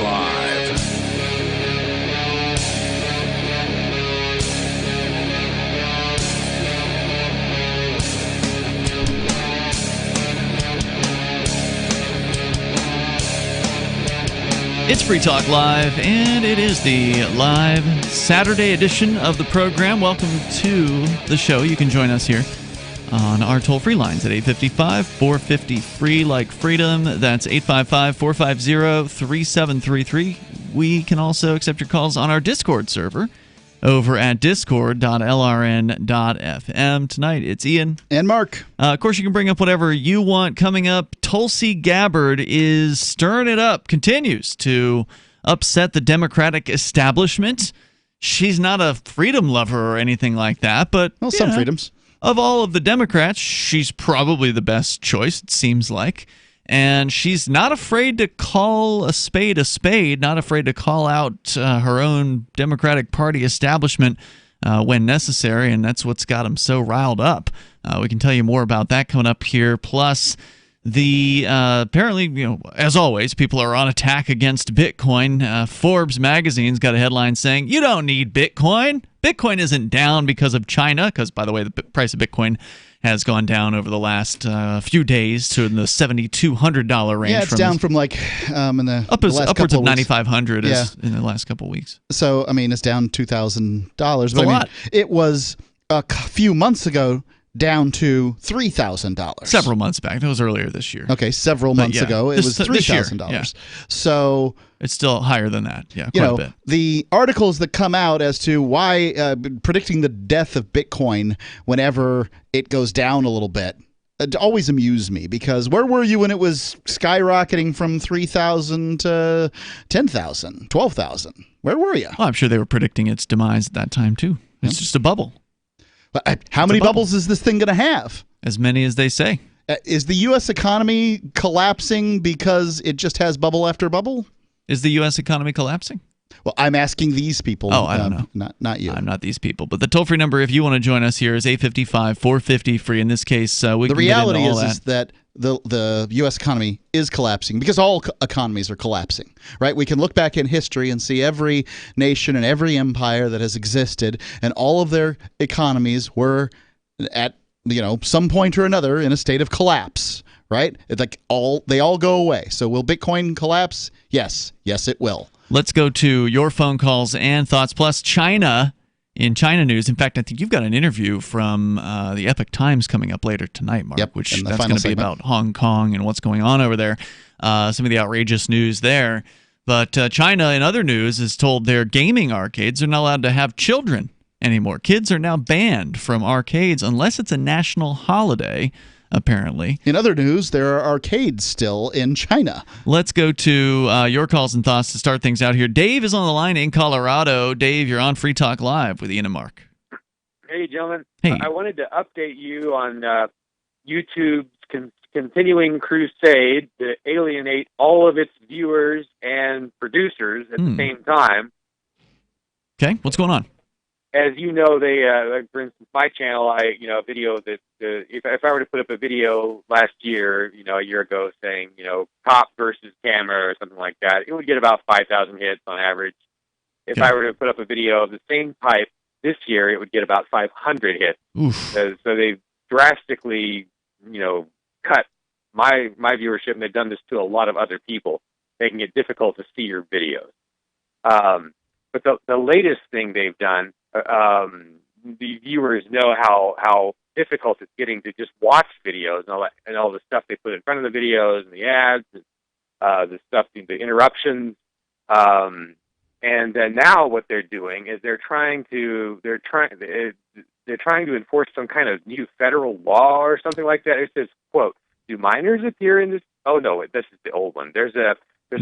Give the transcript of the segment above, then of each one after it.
Live. It's Free Talk Live, and it is the live Saturday edition of the program. Welcome to the show. You can join us here on our toll-free lines at 855-450-FREE, like freedom. That's 855-450-3733. We can also accept your calls on our Discord server over at discord.lrn.fm. Tonight, it's Ian. And Mark. Of course, you can bring up whatever you want. Coming up, Tulsi Gabbard is stirring it up, continues to upset the Democratic establishment. She's not a freedom lover or anything like that, but well, some freedoms. Of all of the Democrats, she's probably the best choice, it seems like. And she's not afraid to call a spade, not afraid to call out her own Democratic Party establishment when necessary, and that's what's got them so riled up. We can tell you more about that coming up here. Plus, the apparently, as always, people are on attack against Bitcoin. Forbes magazine's got a headline saying, "You don't need Bitcoin. Bitcoin isn't down because of China," because, by the way, the price of Bitcoin has gone down over the last few days to the $7,200 range. Yeah, it's down from like in the upwards of $9,500 in the last couple of weeks. So, I mean, it's down $2,000. But a lot. It was a few months ago down to $3,000. Several months back. That was earlier this year. Okay, several months ago, it was $3,000. Yeah. So it's still higher than that. Yeah, quite a bit. The articles that come out as to why predicting the death of Bitcoin whenever it goes down a little bit always amuse me, because where were you when it was skyrocketing from 3,000 to 10,000, 12,000? Where were you? Well, I'm sure they were predicting its demise at that time too. It's just a bubble. How many bubbles is this thing going to have? As many as they say. Is the U.S. economy collapsing because it just has bubble after bubble? Is the U.S. economy collapsing? Well, I'm asking these people. Oh, I don't know. Not you. I'm not these people. But the toll-free number, if you want to join us here, is 855-450-FREE. In this case, we can get into all that. The reality is that the U.S. economy is collapsing because all economies are collapsing, right? We can look back in history and see every nation and every empire that has existed, and all of their economies were at some point or another in a state of collapse, right? It's like they all go away. So will Bitcoin collapse? Yes, it will. Let's go to your phone calls and thoughts. Plus, China. In China news, in fact, I think you've got an interview from the Epoch Times coming up later tonight, Mark, yep, which that's going to be about Hong Kong and what's going on over there, some of the outrageous news there. But China, in other news, is told their gaming arcades are not allowed to have children anymore. Kids are now banned from arcades unless it's a national holiday, apparently. In other news, there are arcades still in China. Let's go to your calls and thoughts to start things out here. Dave is on the line in Colorado. Dave, you're on Free Talk Live with Ian and Mark. Hey, gentlemen. Hey. I wanted to update you on YouTube's continuing crusade to alienate all of its viewers and producers at the same time. Okay, what's going on? As you know, they, for instance, my channel, a video that if I were to put up a video last year, a year ago, saying, cop versus camera or something like that, it would get about 5,000 hits on average. If I were to put up a video of the same type this year, it would get about 500 hits. So they've drastically, cut my viewership, and they've done this to a lot of other people, making it difficult to see your videos. But the latest thing they've done, the viewers know how difficult it's getting to just watch videos and all the stuff they put in front of the videos and the ads, and, the stuff, the interruptions. And then now what they're doing is they're trying to enforce some kind of new federal law or something like that. It says, quote, "Do minors appear in this?" Oh no, this is the old one. There's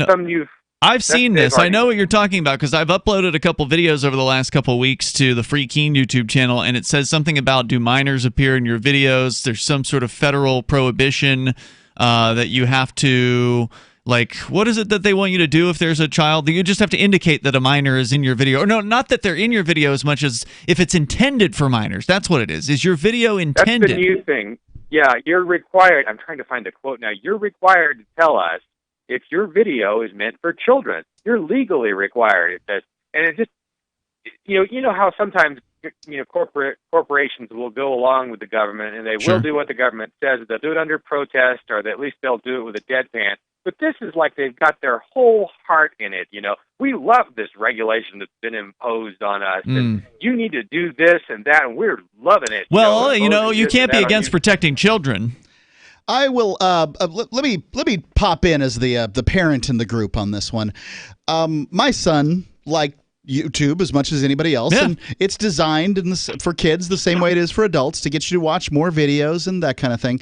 some new. I've seen this. I know what you're talking about because I've uploaded a couple videos over the last couple of weeks to the Free Keen YouTube channel, and it says something about, do minors appear in your videos? There's some sort of federal prohibition that you have to, like, what is it that they want you to do if there's a child? You just have to indicate that a minor is in your video. Or no, not that they're in your video as much as if it's intended for minors. That's what it is. Is your video intended? That's the new thing. Yeah, you're required. I'm trying to find a quote now. You're required to tell us if your video is meant for children. You're legally required. It says, and it just, you know how sometimes corporations will go along with the government and they will do what the government says. They'll do it under protest, or at least they'll do it with a deadpan. But this is like they've got their whole heart in it. We love this regulation that's been imposed on us. And you need to do this and that, and we're loving it. Well, you can't be against protecting children. I will. Let me pop in as the parent in the group on this one. My son liked YouTube as much as anybody else, and it's designed for kids the same way it is for adults, to get you to watch more videos and that kind of thing.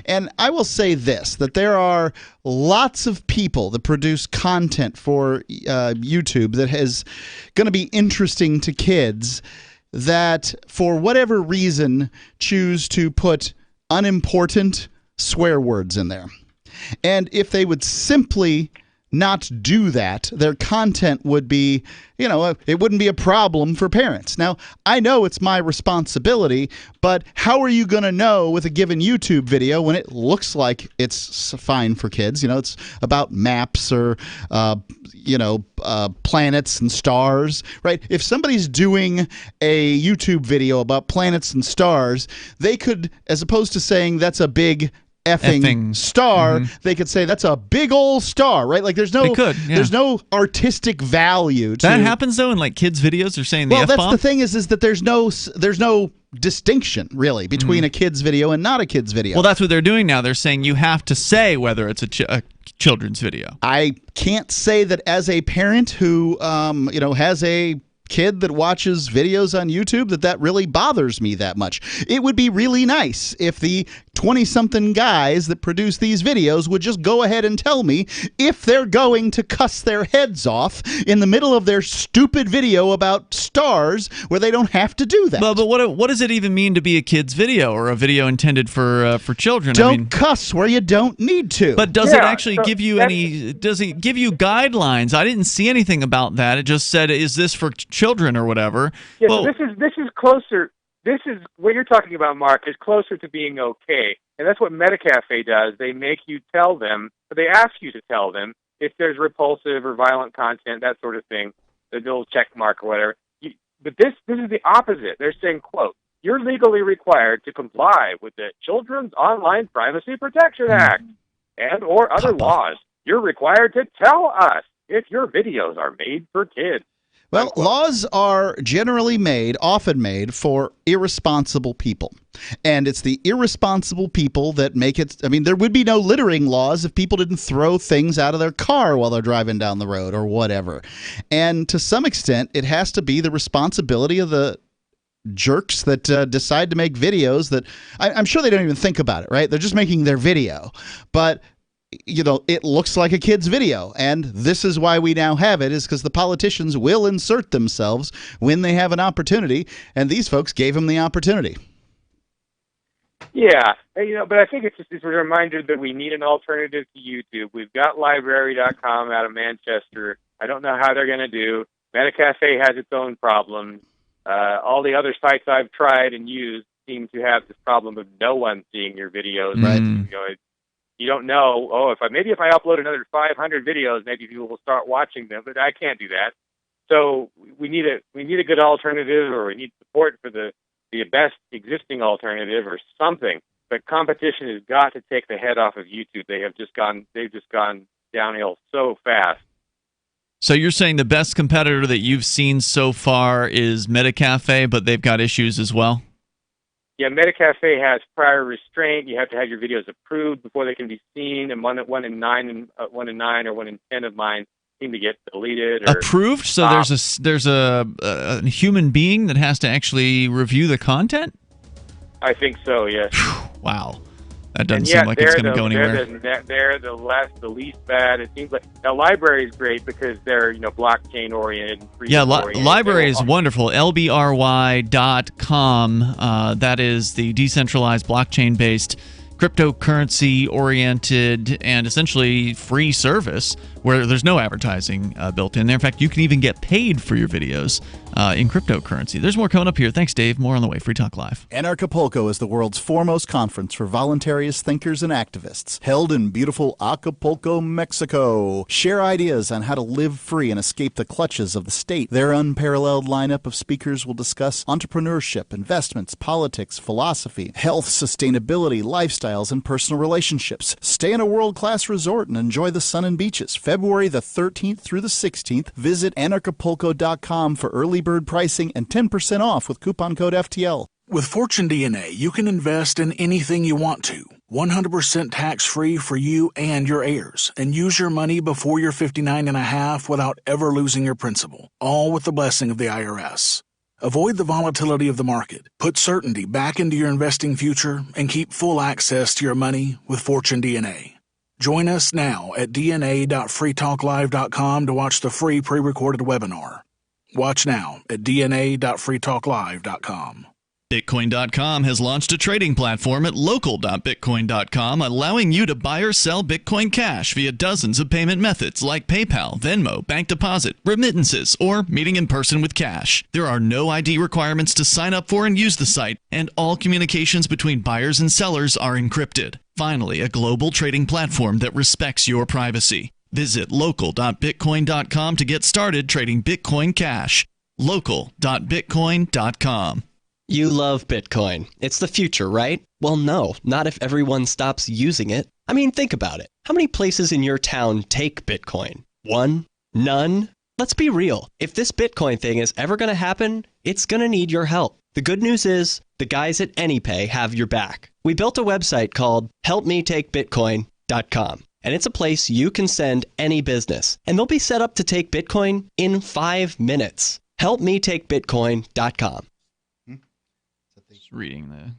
And I will say this, that there are lots of people that produce content for YouTube that is going to be interesting to kids that, for whatever reason, choose to put unimportant swear words in there. And if they would simply not do that, their content would be, it wouldn't be a problem for parents. Now, I know it's my responsibility, but how are you going to know with a given YouTube video when it looks like it's fine for kids? It's about maps or, planets and stars, right? If somebody's doing a YouTube video about planets and stars, they could, as opposed to saying that's a big effing star, they could say that's a big old star, right? Like there's no artistic value to that. Happens though in like kids videos. They're saying the F-bomb. That's the thing is that there's no distinction really between a kids video and not a kids video. Well, that's what they're doing now. They're saying you have to say whether it's a children's video. I can't say that as a parent who has a kid that watches videos on YouTube that really bothers me that much. It would be really nice if the 20-something guys that produce these videos would just go ahead and tell me if they're going to cuss their heads off in the middle of their stupid video about stars where they don't have to do that. But what does it even mean to be a kid's video or a video intended for children? Don't cuss where you don't need to. But does it actually give you does it give you guidelines? I didn't see anything about that. It just said, is this for children or whatever? Yeah, so this is closer. This is what you're talking about, Mark, is closer to being okay. And that's what MetaCafe does. They make you tell them, or they ask you to tell them, if there's repulsive or violent content, that sort of thing, the little check mark or whatever. But this is the opposite. They're saying, quote, you're legally required to comply with the Children's Online Privacy Protection Act and or other laws. You're required to tell us if your videos are made for kids. Well, laws are often made for irresponsible people. And it's the irresponsible people that make it. I mean, there would be no littering laws if people didn't throw things out of their car while they're driving down the road or whatever. And to some extent, it has to be the responsibility of the jerks that decide to make videos that I'm sure they don't even think about it, right? They're just making their video. But it looks like a kid's video, and this is why we now have it, is because the politicians will insert themselves when they have an opportunity, and these folks gave them the opportunity. Yeah, but I think it's a reminder that we need an alternative to YouTube. We've got library.com out of Manchester. I don't know how they're going to do. MetaCafe has its own problems. All the other sites I've tried and used seem to have this problem of no one seeing your videos. Right. You don't know, if I upload another 500 videos, maybe people will start watching them, but I can't do that. So we need a good alternative, or we need support for the best existing alternative or something. But competition has got to take the head off of YouTube. They've just gone downhill so fast. So you're saying the best competitor that you've seen so far is MetaCafe, but they've got issues as well? Yeah, MetaCafe has prior restraint. You have to have your videos approved before they can be seen, and one in 9 or 1 in 10 of mine seem to get deleted. Or approved? So there's a human being that has to actually review the content? I think so. Yes. Wow. That doesn't seem like it's going to go anywhere. They're the least bad. It seems like now library is great because they're blockchain oriented. Yeah, library is wonderful. LBRY.com. That is the decentralized blockchain based cryptocurrency oriented and essentially free service where there's no advertising built in there. In fact, you can even get paid for your videos in cryptocurrency. There's more coming up here. Thanks, Dave. More on the way. Free Talk Live. Anarchapulco is the world's foremost conference for voluntarist thinkers and activists, held in beautiful Acapulco, Mexico. Share ideas on how to live free and escape the clutches of the state. Their unparalleled lineup of speakers will discuss entrepreneurship, investments, politics, philosophy, health, sustainability, lifestyles, and personal relationships. Stay in a world-class resort and enjoy the sun and beaches. February the 13th through the 16th. Visit anarchapulco.com for early bird pricing and 10% off with coupon code FTL. With Fortune DNA, you can invest in anything you want to. 100% tax-free for you and your heirs. And use your money before you're 59 and a half without ever losing your principal. All with the blessing of the IRS. Avoid the volatility of the market. Put certainty back into your investing future and keep full access to your money with Fortune DNA. Join us now at dna.freetalklive.com to watch the free pre-recorded webinar. Watch now at dna.freetalklive.com. Bitcoin.com has launched a trading platform at local.bitcoin.com, allowing you to buy or sell Bitcoin Cash via dozens of payment methods like PayPal, Venmo, bank deposit, remittances, or meeting in person with cash. There are no ID requirements to sign up for and use the site, and all communications between buyers and sellers are encrypted. Finally, a global trading platform that respects your privacy. Visit local.bitcoin.com to get started trading Bitcoin Cash. local.bitcoin.com. You love Bitcoin. It's the future, right? Well, no, not if everyone stops using it. I mean, think about it. How many places in your town take Bitcoin? One? None? Let's be real. If this Bitcoin thing is ever going to happen, it's going to need your help. The good news is, the guys at AnyPay have your back. We built a website called helpmetakebitcoin.com. And it's a place you can send any business. And they'll be set up to take Bitcoin in 5 minutes. helpmetakebitcoin.com. Reading the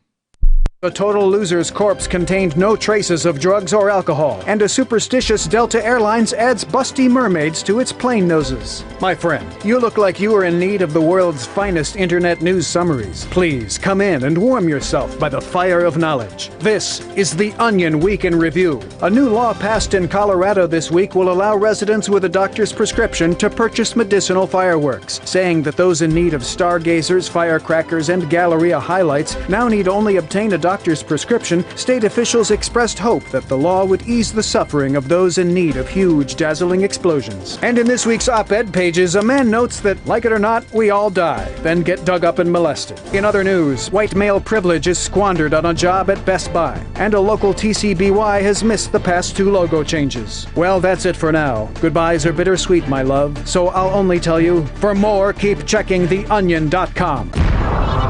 The total loser's corpse contained no traces of drugs or alcohol, and a superstitious Delta Airlines adds busty mermaids to its plane noses. My friend, you look like you are in need of the world's finest internet news summaries. Please come in and warm yourself by the fire of knowledge. This is the Onion Week in Review. A new law passed in Colorado this week will allow residents with a doctor's prescription to purchase medicinal fireworks, saying that those in need of stargazers, firecrackers, and Galleria highlights now need only obtain a doctor's prescription. State officials expressed hope that the law would ease the suffering of those in need of huge, dazzling explosions. And in this week's op-ed pages, a man notes that, like it or not, we all die, then get dug up and molested. In other news, white male privilege is squandered on a job at Best Buy, and a local TCBY has missed the past 2 logo changes. Well, that's it for now. Goodbyes are bittersweet, my love, so I'll only tell you, for more, keep checking theonion.com.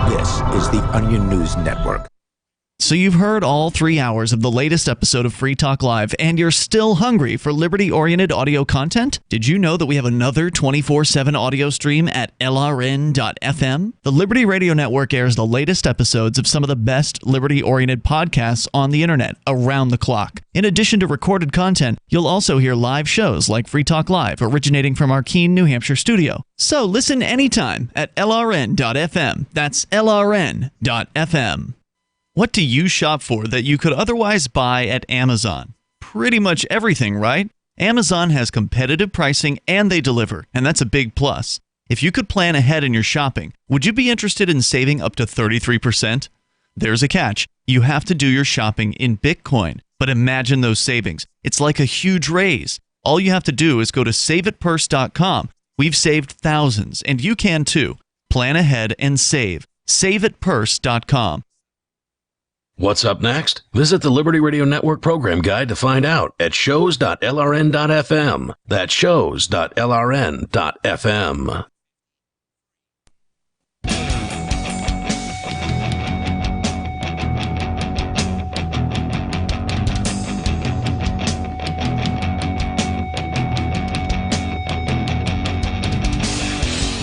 This is the Onion News Network. So you've heard all 3 hours of the latest episode of Free Talk Live, and you're still hungry for liberty-oriented audio content? Did you know that we have another 24/7 audio stream at LRN.FM? The Liberty Radio Network airs the latest episodes of some of the best liberty-oriented podcasts on the internet around the clock. In addition to recorded content, you'll also hear live shows like Free Talk Live, originating from our Keene, New Hampshire studio. So listen anytime at LRN.FM. That's LRN.FM. What do you shop for that you could otherwise buy at Amazon? Pretty much everything, right? Amazon has competitive pricing and they deliver, and that's a big plus. If you could plan ahead in your shopping, would you be interested in saving up to 33%? There's a catch. You have to do your shopping in Bitcoin. But imagine those savings. It's like a huge raise. All you have to do is go to saveatpurse.com. We've saved thousands, and you can too. Plan ahead and save. Saveatpurse.com. What's up next? Visit the Liberty Radio Network program guide to find out at shows.lrn.fm. That's shows.lrn.fm.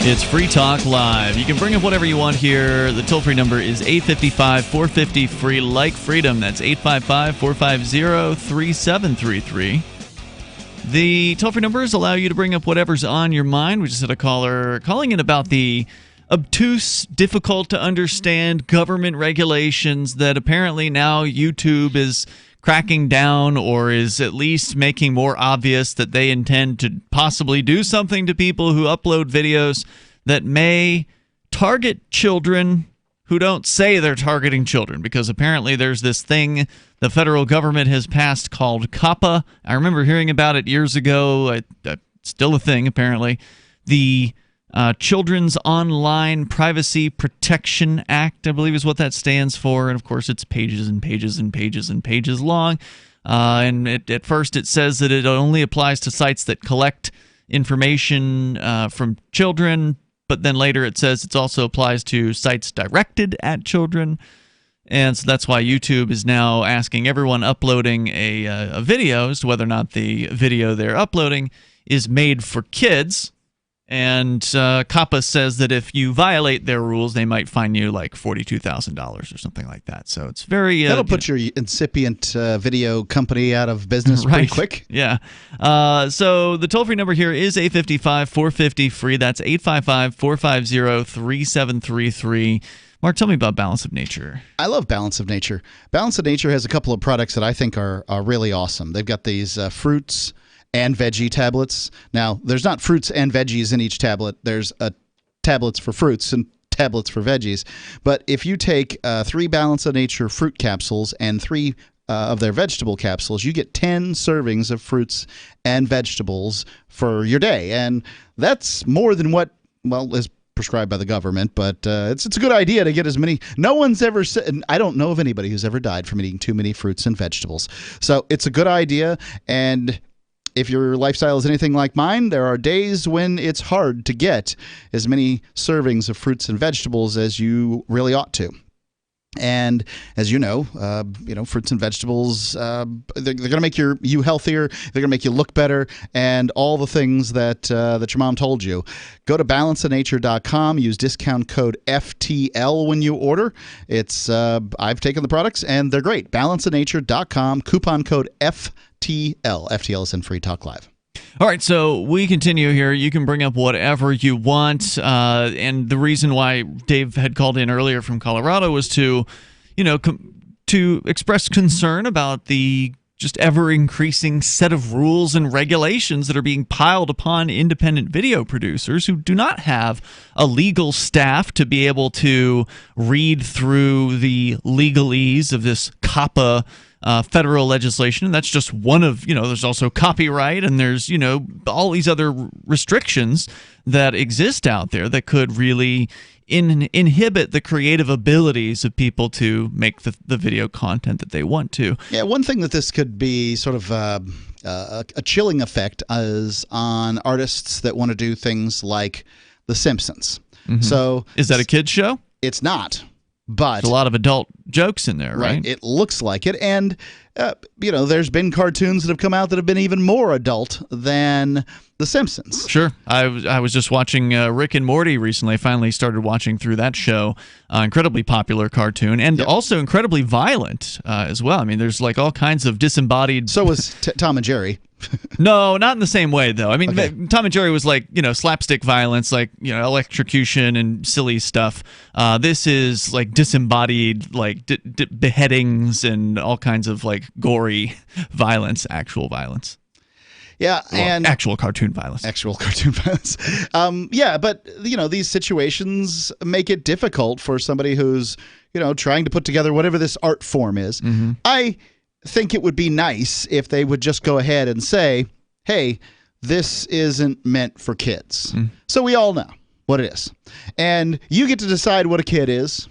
It's Free Talk Live. You can bring up whatever you want here. The toll-free number is 855-450-FREE, like freedom. That's 855-450-3733. The toll-free numbers allow you to bring up whatever's on your mind. We just had a caller calling in about the obtuse, difficult to understand government regulations that apparently now YouTube is cracking down, or is at least making more obvious that they intend to possibly do something to people who upload videos that may target children who don't say they're targeting children, because apparently there's this thing the federal government has passed called COPPA. I remember hearing about it years ago. It's still a thing, apparently. The Children's Online Privacy Protection Act, I believe is what that stands for. And, of course, it's pages and pages and pages and pages long. And at first it says that it only applies to sites that collect information from children, but then later it says it also applies to sites directed at children. And so that's why YouTube is now asking everyone uploading a video as to whether or not the video they're uploading is made for kids. And COPPA says that if you violate their rules, they might fine you like $42,000 or something like that. So it's very... That'll put your incipient video company out of business pretty quick. Yeah. So the toll-free number here is 855-450-FREE. That's 855-450-3733. Mark, tell me about Balance of Nature. I love Balance of Nature. Balance of Nature has a couple of products that I think are really awesome. They've got these fruits and veggie tablets. Now, there's not fruits and veggies in each tablet. There's tablets for fruits and tablets for veggies. But if you take 3 Balance of Nature fruit capsules and 3 of their vegetable capsules, you get 10 servings of fruits and vegetables for your day. And that's more than what, is prescribed by the government, but it's a good idea to get as many. No one's ever said, and I don't know of anybody who's ever died from eating too many fruits and vegetables. So it's a good idea, and if your lifestyle is anything like mine, there are days when it's hard to get as many servings of fruits and vegetables as you really ought to. And as you know, fruits and vegetables, they're going to make you healthier. They're going to make you look better, and all the things that your mom told you. Go to balanceofnature.com. Use discount code FTL when you order. It's I've taken the products, and they're great. Balanceofnature.com. Coupon code FTL. FTL is in Free Talk Live. All right, so we continue here. You can bring up whatever you want, and the reason why Dave had called in earlier from Colorado was to, to express concern about the just ever-increasing set of rules and regulations that are being piled upon independent video producers who do not have a legal staff to be able to read through the legalese of this COPPA federal legislation. And that's just one of, there's also copyright, and there's, all these other restrictions that exist out there that could really inhibit the creative abilities of people to make the video content that they want to. Yeah, one thing that this could be sort of a chilling effect is on artists that want to do things like The Simpsons. Mm-hmm. So is that a kid's show? It's not. But there's a lot of adult jokes in there, right? It looks like it. And, there's been cartoons that have come out that have been even more adult than The Simpsons. Sure. I was just watching Rick and Morty recently. I finally started watching through that show. Incredibly popular cartoon, and also incredibly violent as well. I mean, there's like all kinds of disembodied... So was Tom and Jerry. No, not in the same way, though. I mean, Tom and Jerry was like, slapstick violence, like, electrocution and silly stuff. This is like disembodied, like beheadings and all kinds of like gory violence, actual violence. Yeah, and actual cartoon violence. But these situations make it difficult for somebody who's trying to put together whatever this art form is. Mm-hmm. I think it would be nice if they would just go ahead and say, hey, this isn't meant for kids. So we all know what it is. And you get to decide what a kid is.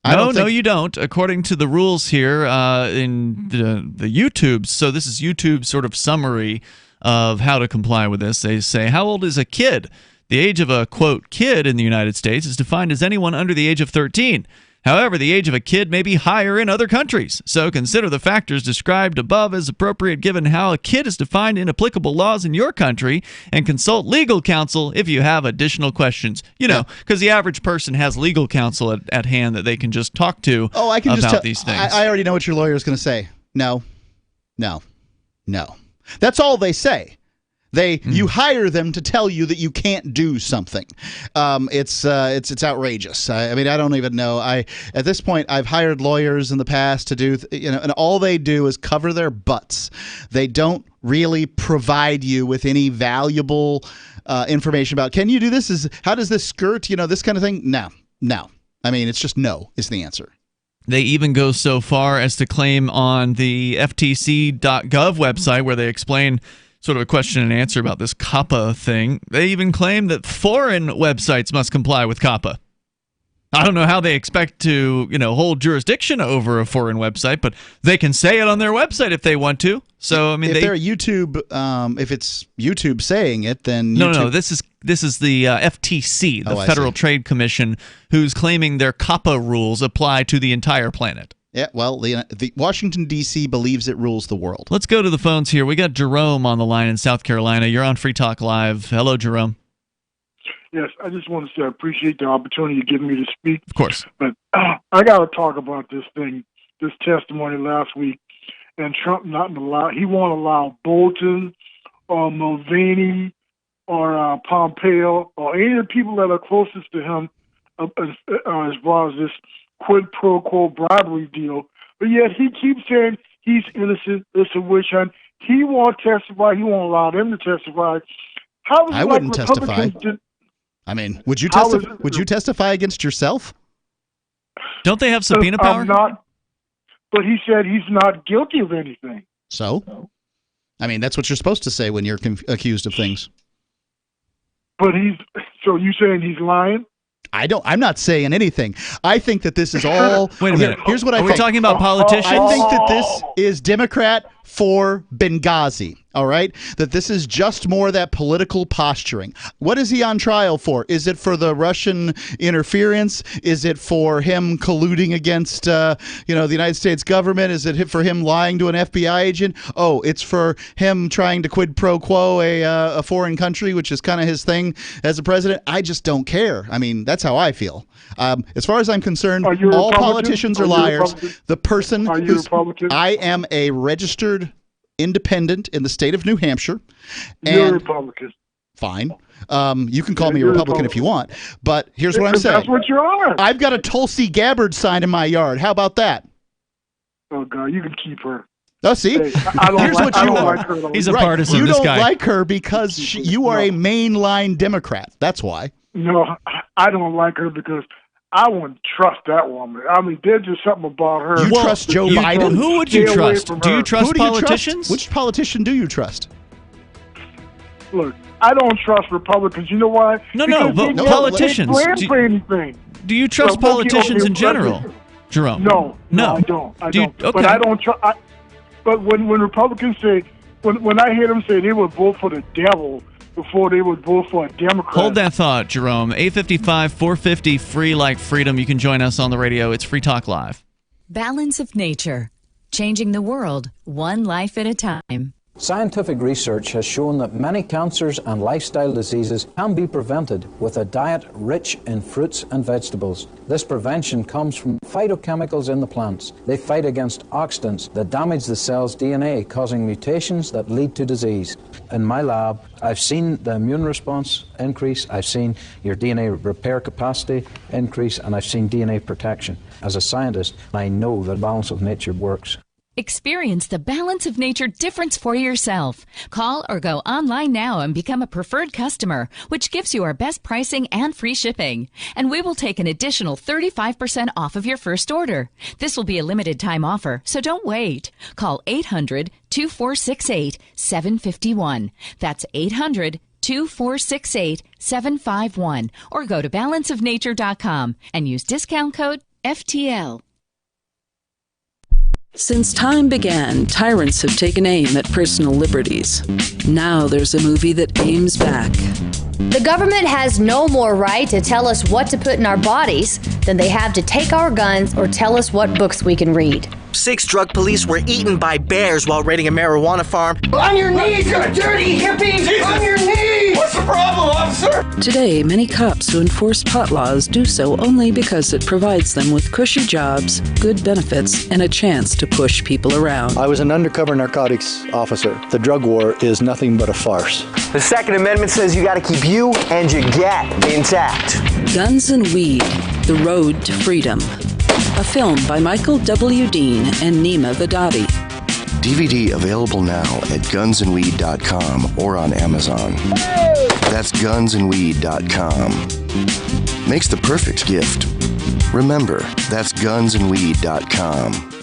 No, you don't. According to the rules here in the YouTube, so this is YouTube's sort of summary of how to comply with this. They say, how old is a kid? The age of a, quote, kid in the United States is defined as anyone under the age of 13. However, the age of a kid may be higher in other countries, so consider the factors described above as appropriate given how a kid is defined in applicable laws in your country, and consult legal counsel if you have additional questions. Because the average person has legal counsel at hand that they can just talk to about these things. I already know what your lawyer is going to say. No. That's all they say. You hire them to tell you that you can't do something. It's outrageous. I mean, I don't even know. At this point, I've hired lawyers in the past to do, and all they do is cover their butts. They don't really provide you with any valuable information about, can you do this? How does this skirt? This kind of thing. No. I mean, it's just no is the answer. They even go so far as to claim on the FTC.gov website, where they explain sort of a question and answer about this COPPA thing. They even claim that foreign websites must comply with COPPA. I don't know how they expect to, hold jurisdiction over a foreign website, but they can say it on their website if they want to. So, I mean, if they're YouTube, if it's YouTube saying it, then YouTube... No. This is the FTC, the Federal Trade Commission, who's claiming their COPPA rules apply to the entire planet. Yeah, well, the Washington, D.C. believes it rules the world. Let's go to the phones here. We got Jerome on the line in South Carolina. You're on Free Talk Live. Hello, Jerome. Yes, I just want to say I appreciate the opportunity you're giving me to speak. Of course. But I got to talk about this testimony last week, and Trump he won't allow Bolton or Mulvaney or Pompeo or any of the people that are closest to him as far as this quid pro quo bribery deal. But yet he keeps saying he's innocent, it's a witch hunt. He won't testify, he won't allow them to testify. I wouldn't testify. I mean, would you testify against yourself? Don't they have subpoena power? But he said he's not guilty of anything. So? I mean, that's what you're supposed to say when you're accused of things. But so you saying he's lying? I'm not saying anything. I think that this is all... Wait a minute. Here's what I think. Are we talking about politicians? I think that this is Democrat for Benghazi, all right? That this is just more that political posturing. What is he on trial for? Is it for the Russian interference? Is it for him colluding against, the United States government? Is it for him lying to an FBI agent? Oh, it's for him trying to quid pro quo a foreign country, which is kind of his thing as a president. I just don't care. I mean, that's how I feel. As far as I'm concerned, all politicians are liars. The person who's... I am a registered independent in the state of New Hampshire. You're a Republican. Fine. You can call me a Republican if you want, but here's what I'm saying. That's what you are. I've got a Tulsi Gabbard sign in my yard. How about that? Oh, God, you can keep her. Oh, see? Hey, here's what you are. Like her. He's a partisan, You this don't guy. like her because you are a mainline Democrat. That's why. No, I don't like her because I wouldn't trust that woman. I mean, there's just something about her. You trust Joe Biden? Who would you trust? Do you trust politicians? Which politician do you trust? Look, I don't trust Republicans. You know why? No, politicians. Do you trust politicians in general, Jerome? No, I don't. Okay. But I don't trust. But when Republicans say, when I hear them say they would vote for the devil before they would vote for a Democrat. Hold that thought, Jerome. 855-450, free like freedom. You can join us on the radio. It's Free Talk Live. Balance of nature. Changing the world, one life at a time. Scientific research has shown that many cancers and lifestyle diseases can be prevented with a diet rich in fruits and vegetables. This prevention comes from phytochemicals in the plants. They fight against oxidants that damage the cell's DNA, causing mutations that lead to disease. In my lab, I've seen the immune response increase, I've seen your DNA repair capacity increase, and I've seen DNA protection. As a scientist, I know that balance of nature works. Experience the Balance of Nature difference for yourself. Call or go online now and become a preferred customer, which gives you our best pricing and free shipping. And we will take an additional 35% off of your first order. This will be a limited time offer, so don't wait. Call 800-2468-751. That's 800-2468-751. Or go to balanceofnature.com and use discount code FTL. Since time began, tyrants have taken aim at personal liberties. Now there's a movie that aims back. The government has no more right to tell us what to put in our bodies than they have to take our guns or tell us what books we can read. 6 drug police were eaten by bears while raiding a marijuana farm. On your knees, you dirty hippie! Jesus. On your knees! What's the problem, officer? Today, many cops who enforce pot laws do so only because it provides them with cushy jobs, good benefits, and a chance to push people around. I was an undercover narcotics officer. The drug war is nothing but a farce. The Second Amendment says you gotta keep you and your get intact. Guns and Weed, The Road to Freedom. A film by Michael W. Dean and Nima Vadadi. DVD available now at gunsandweed.com or on Amazon. That's gunsandweed.com. Makes the perfect gift. Remember, that's gunsandweed.com.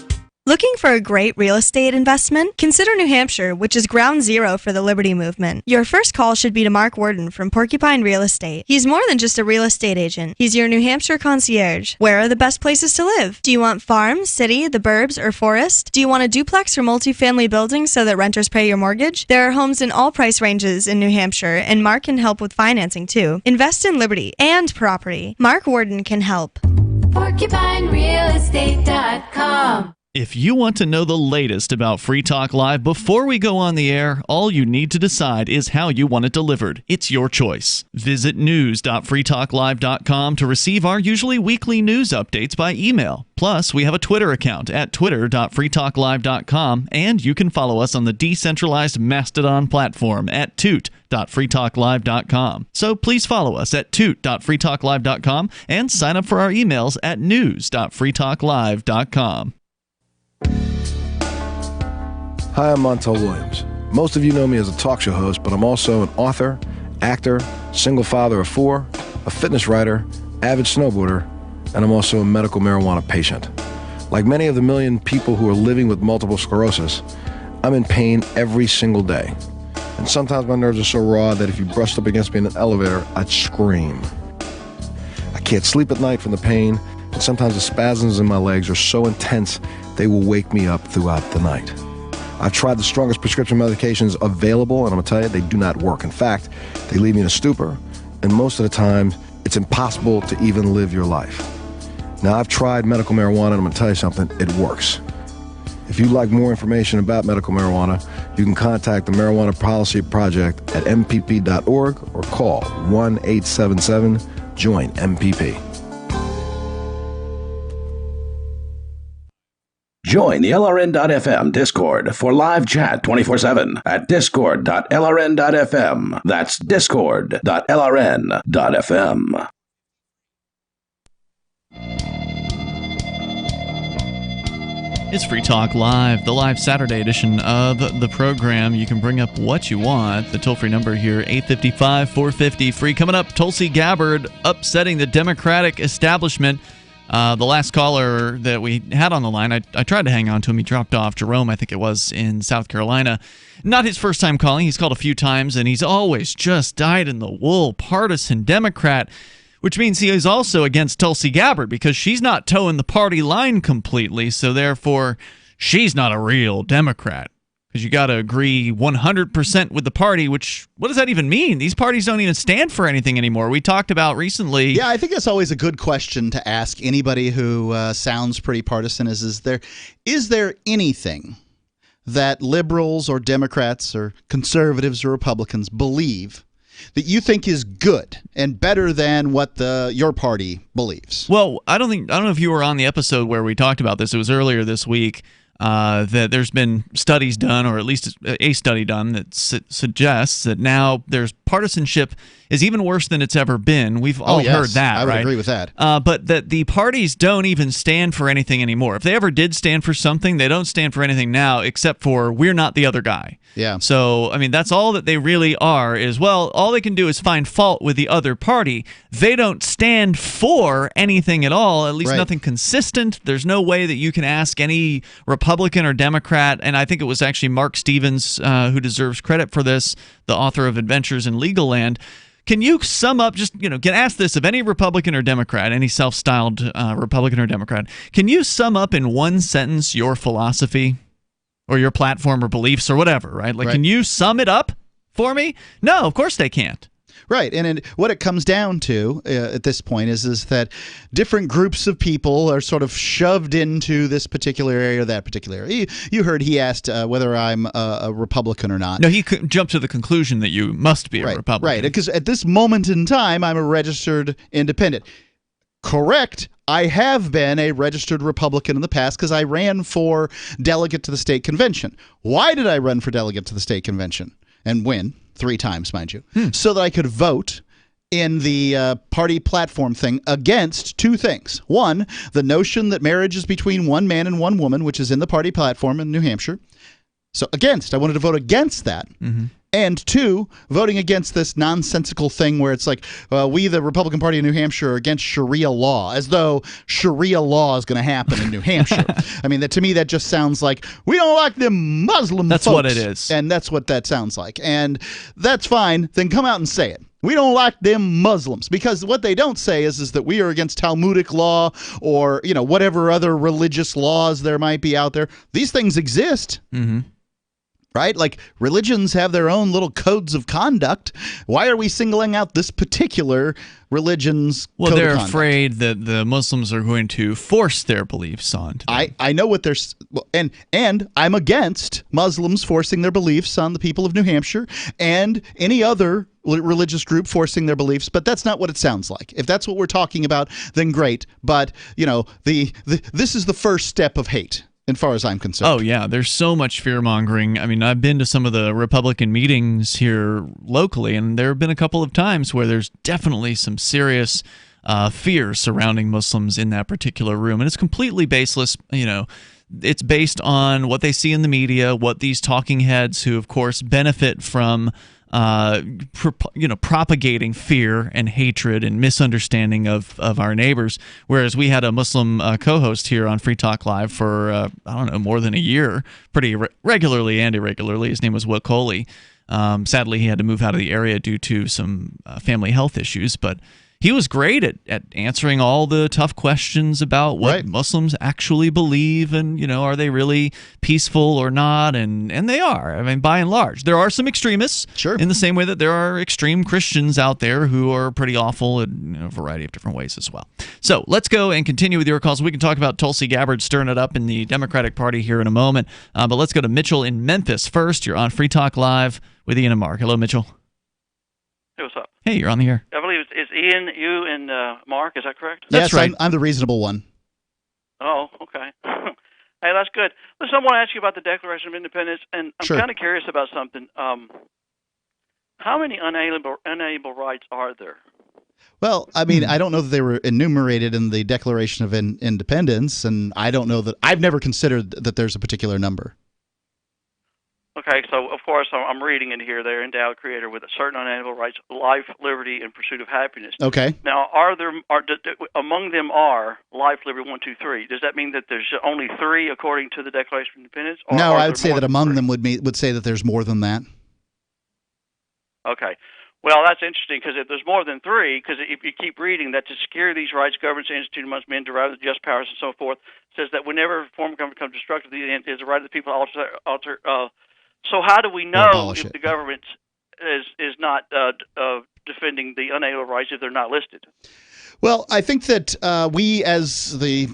Looking for a great real estate investment? Consider New Hampshire, which is ground zero for the Liberty Movement. Your first call should be to Mark Worden from Porcupine Real Estate. He's more than just a real estate agent. He's your New Hampshire concierge. Where are the best places to live? Do you want farm, city, the burbs, or forest? Do you want a duplex or multifamily building so that renters pay your mortgage? There are homes in all price ranges in New Hampshire, and Mark can help with financing too. Invest in Liberty and property. Mark Worden can help. PorcupineRealEstate.com. If you want to know the latest about Free Talk Live before we go on the air, all you need to decide is how you want it delivered. It's your choice. Visit news.freetalklive.com to receive our usually weekly news updates by email. Plus, we have a Twitter account at twitter.freetalklive.com, and you can follow us on the decentralized Mastodon platform at toot.freetalklive.com. So please follow us at toot.freetalklive.com and sign up for our emails at news.freetalklive.com. Hi, I'm Montel Williams. Most of you know me as a talk show host, but I'm also an author, actor, single father of 4, a fitness writer, avid snowboarder, and I'm also a medical marijuana patient. Like many of the million people who are living with multiple sclerosis, I'm in pain every single day. And sometimes my nerves are so raw that if you brushed up against me in an elevator, I'd scream. I can't sleep at night from the pain, and sometimes the spasms in my legs are so intense they will wake me up throughout the night. I've tried the strongest prescription medications available, and I'm going to tell you, they do not work. In fact, they leave me in a stupor, and most of the time, it's impossible to even live your life. Now, I've tried medical marijuana, and I'm going to tell you something, it works. If you'd like more information about medical marijuana, you can contact the Marijuana Policy Project at mpp.org or call 1-877-JOIN-MPP. Join the LRN.FM Discord for live chat 24/7 at discord.lrn.fm. That's discord.lrn.fm. It's Free Talk Live, the live Saturday edition of the program. You can bring up what you want. The toll-free number here, 855-450-FREE. Coming up, Tulsi Gabbard upsetting the Democratic establishment. The last caller that we had on the line, I tried to hang on to him. He dropped off. Jerome, I think it was, in South Carolina. Not his first time calling. He's called a few times, and he's always just dyed-in-the-wool partisan Democrat, which means he is also against Tulsi Gabbard because she's not towing the party line completely, so therefore she's not a real Democrat. Because you got to agree 100% with the party, which, what does that even mean? These parties don't even stand for anything anymore. We talked about recently. Yeah, I think that's always a good question to ask anybody who sounds pretty partisan is there anything that liberals or Democrats or conservatives or Republicans believe that you think is good and better than what your party believes? Well, I don't know if you were on the episode where we talked about this. It was earlier this week. That there's been studies done, or at least a study done, that suggests that now there's partisanship is even worse than it's ever been. We've all heard that, right? I would agree with that. But that the parties don't even stand for anything anymore. If they ever did stand for something, they don't stand for anything now except for we're not the other guy. Yeah. So, I mean, that's all that they really are is, well, all they can do is find fault with the other party. They don't stand for anything at all, at least nothing consistent. There's no way that you can ask any Republican or Democrat, and I think it was actually Mark Stevens who deserves credit for this, the author of Adventures in Legal Land. Can you sum up, get asked this of any Republican or Democrat, any self-styled Republican or Democrat, can you sum up in one sentence your philosophy or your platform or beliefs or whatever, right? Can you sum it up for me? No, of course they can't. Right, and what it comes down to at this point is that different groups of people are sort of shoved into this particular area or that particular area. You heard he asked whether I'm a Republican or not. No, he jumped to the conclusion that you must be a Republican. Right, because at this moment in time, I'm a registered independent. Correct. I have been a registered Republican in the past because I ran for delegate to the state convention. Why did I run for delegate to the state convention and win? 3 times, mind you, so that I could vote in the party platform thing against 2 things. 1, the notion that marriage is between one man and one woman, which is in the party platform in New Hampshire. So I wanted to vote against that. Mm-hmm. And 2, voting against this nonsensical thing where it's like, we, the Republican Party in New Hampshire, are against Sharia law, as though Sharia law is going to happen in New Hampshire. I mean, to me, that just sounds like, we don't like them Muslim folks. That's what it is. And that's what that sounds like. And that's fine. Then come out and say it. We don't like them Muslims, because what they don't say is that we are against Talmudic law or, whatever other religious laws there might be out there. These things exist. Mm-hmm. Right? Like, religions have their own little codes of conduct. Why are we singling out this particular religion's code of conduct? Well, they're afraid that the Muslims are going to force their beliefs on them. I know what they're... And I'm against Muslims forcing their beliefs on the people of New Hampshire and any other religious group forcing their beliefs, but that's not what it sounds like. If that's what we're talking about, then great. But, this is the first step of hate, as far as I'm concerned. Oh, yeah. There's so much fear-mongering. I mean, I've been to some of the Republican meetings here locally, and there have been a couple of times where there's definitely some serious fear surrounding Muslims in that particular room. And it's completely baseless. It's based on what they see in the media, what these talking heads who, of course, benefit from propagating fear and hatred and misunderstanding of our neighbors. Whereas we had a Muslim co-host here on Free Talk Live for, more than a year, pretty regularly and irregularly. His name was Wakoli. Sadly, he had to move out of the area due to some family health issues, but he was great at answering all the tough questions about what Muslims actually believe and, are they really peaceful or not? And they are. I mean, by and large. There are some extremists in the same way that there are extreme Christians out there who are pretty awful in a variety of different ways as well. So let's go and continue with your calls. We can talk about Tulsi Gabbard stirring it up in the Democratic Party here in a moment. But let's go to Mitchell in Memphis first. You're on Free Talk Live with Ian and Mark. Hello, Mitchell. Hey, what's up? Hey, you're on the air. I believe it's Ian, you, and Mark. Is that correct? That's right. I'm the reasonable one. Oh, okay. Hey, that's good. Listen, I want to ask you about the Declaration of Independence, and I'm kind of curious about something. How many unalienable rights are there? Well, I mean, I don't know that they were enumerated in the Declaration of Independence, and I don't know that I've never considered that there's a particular number. Okay, so of course I'm reading in here. They're endowed Creator with certain unalienable rights: life, liberty, and pursuit of happiness. Okay. Now, among them are life, liberty, 1, 2, 3? Does that mean that there's only 3 according to the Declaration of Independence? No, I would say that among them would say that there's more than that. Okay. Well, that's interesting because if there's more than 3, because if you keep reading, that to secure these rights, governments instituted amongst men derive the just powers and so forth, says that whenever a form of government becomes destructive, the end is the right of the people to alter. So how do we know if the government is not defending the unalienable rights if they're not listed? Well, I think that we as the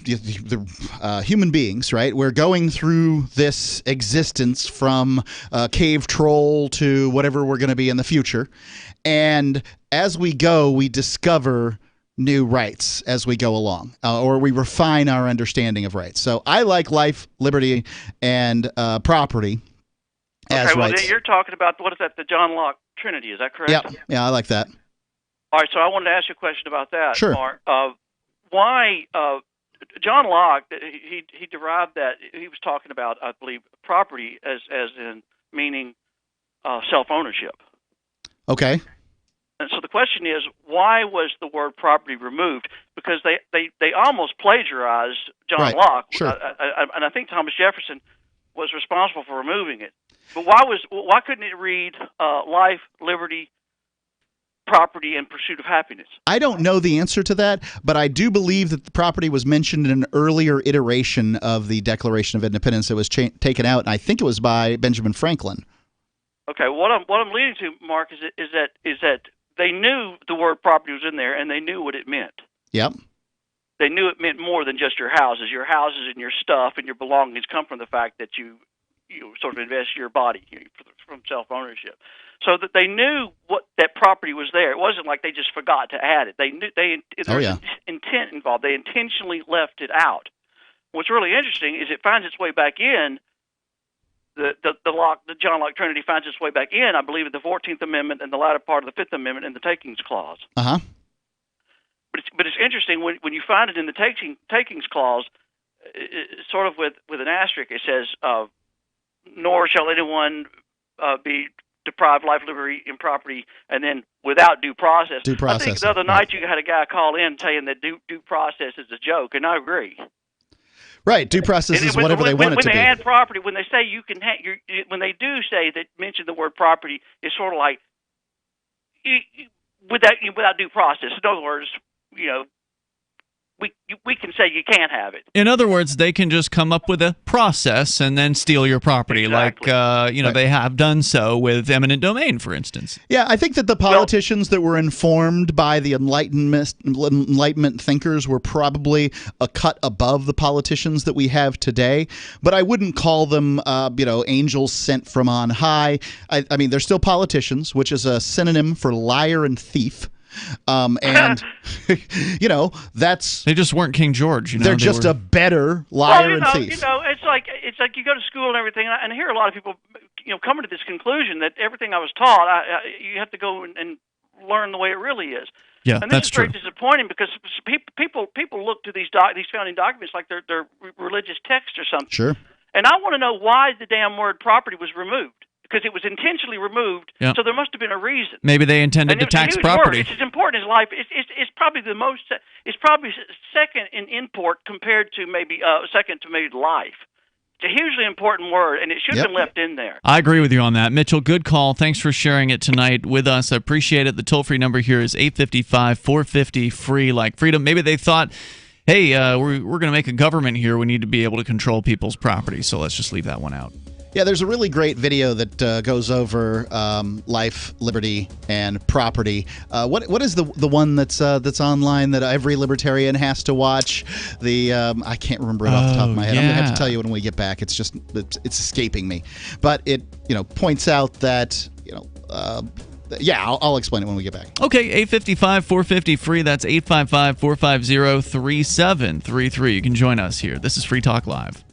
human beings, right, we're going through this existence from cave troll to whatever we're going to be in the future. And as we go, we discover new rights as we go along, or we refine our understanding of rights. So I like life, liberty, and property. Okay, well, then you're talking about, what is that, the John Locke Trinity, is that correct? Yeah, I like that. All right, so I wanted to ask you a question about that, sure. Mark. Why, John Locke, he derived that, he was talking about, I believe, property as in meaning self-ownership. Okay. And so the question is, why was the word property removed? Because they almost plagiarized John Locke, sure. And I think Thomas Jefferson was responsible for removing it. But why couldn't it read life, liberty, property, and pursuit of happiness? I don't know the answer to that, but I do believe that the property was mentioned in an earlier iteration of the Declaration of Independence that was taken out, and I think it was by Benjamin Franklin. Okay, what I'm leading to, Mark, is that they knew the word property was in there, and they knew what it meant. Yep. They knew it meant more than just your houses. Your houses and your stuff and your belongings come from the fact that you sort of invest your body from self-ownership. So that they knew what that property was there. It wasn't like they just forgot to add it. They knew there was intent involved. They intentionally left it out. What's really interesting is it finds its way back in. The John Locke Trinity finds its way back in, I believe, at the 14th Amendment and the latter part of the 5th Amendment in the Takings Clause. Uh-huh. But it's interesting when you find it in the Takings Clause, sort of with an asterisk. It says, "Nor shall anyone be deprived life, liberty, and property," and then without due process. Due process. I think the other night you had a guy call in saying that due process is a joke, and I agree. Right, due process is whatever they want it to be. When they add property, when they say you can, when they do say that, mention the word property, it's sort of like without due process. In other words, we can say you can't have it. In other words, they can just come up with a process and then steal your property, exactly. Like they have done so with eminent domain, for instance. Yeah, I think that the politicians that were informed by the Enlightenment thinkers were probably a cut above the politicians that we have today. But I wouldn't call them, angels sent from on high. I mean, they're still politicians, which is a synonym for liar and thief. And that's they just weren't King George. They're just a better liar and thief. It's like you go to school and everything, and I hear a lot of people, coming to this conclusion that everything I was taught, you have to go and learn the way it really is. Yeah, and this that's is very true. disappointing because people look to these founding documents like they're religious texts or something. Sure. And I want to know why the damn word property was removed. Because it was intentionally removed, Yep. so there must have been a reason. Maybe they intended to tax property. It's as important as life. It's probably the most. It's probably second in import compared to maybe second to maybe life. It's a hugely important word, and it should have been left in there. I agree with you on that. Mitchell, good call. Thanks for sharing it tonight with us. I appreciate it. The toll-free number here is 855-450-FREE, like freedom. Maybe they thought, hey, we're going to make a government here. We need to be able to control people's property, so let's just leave that one out. Yeah, there's a really great video that goes over life, liberty, and property. What is the one that's online that every libertarian has to watch? I can't remember it off the top of my head. I'm gonna have to tell you when we get back. It's escaping me, but it points out that I'll explain it when we get back. Okay, 855-450-FREE. That's 855-450-3733. You can join us here. This is Free Talk Live.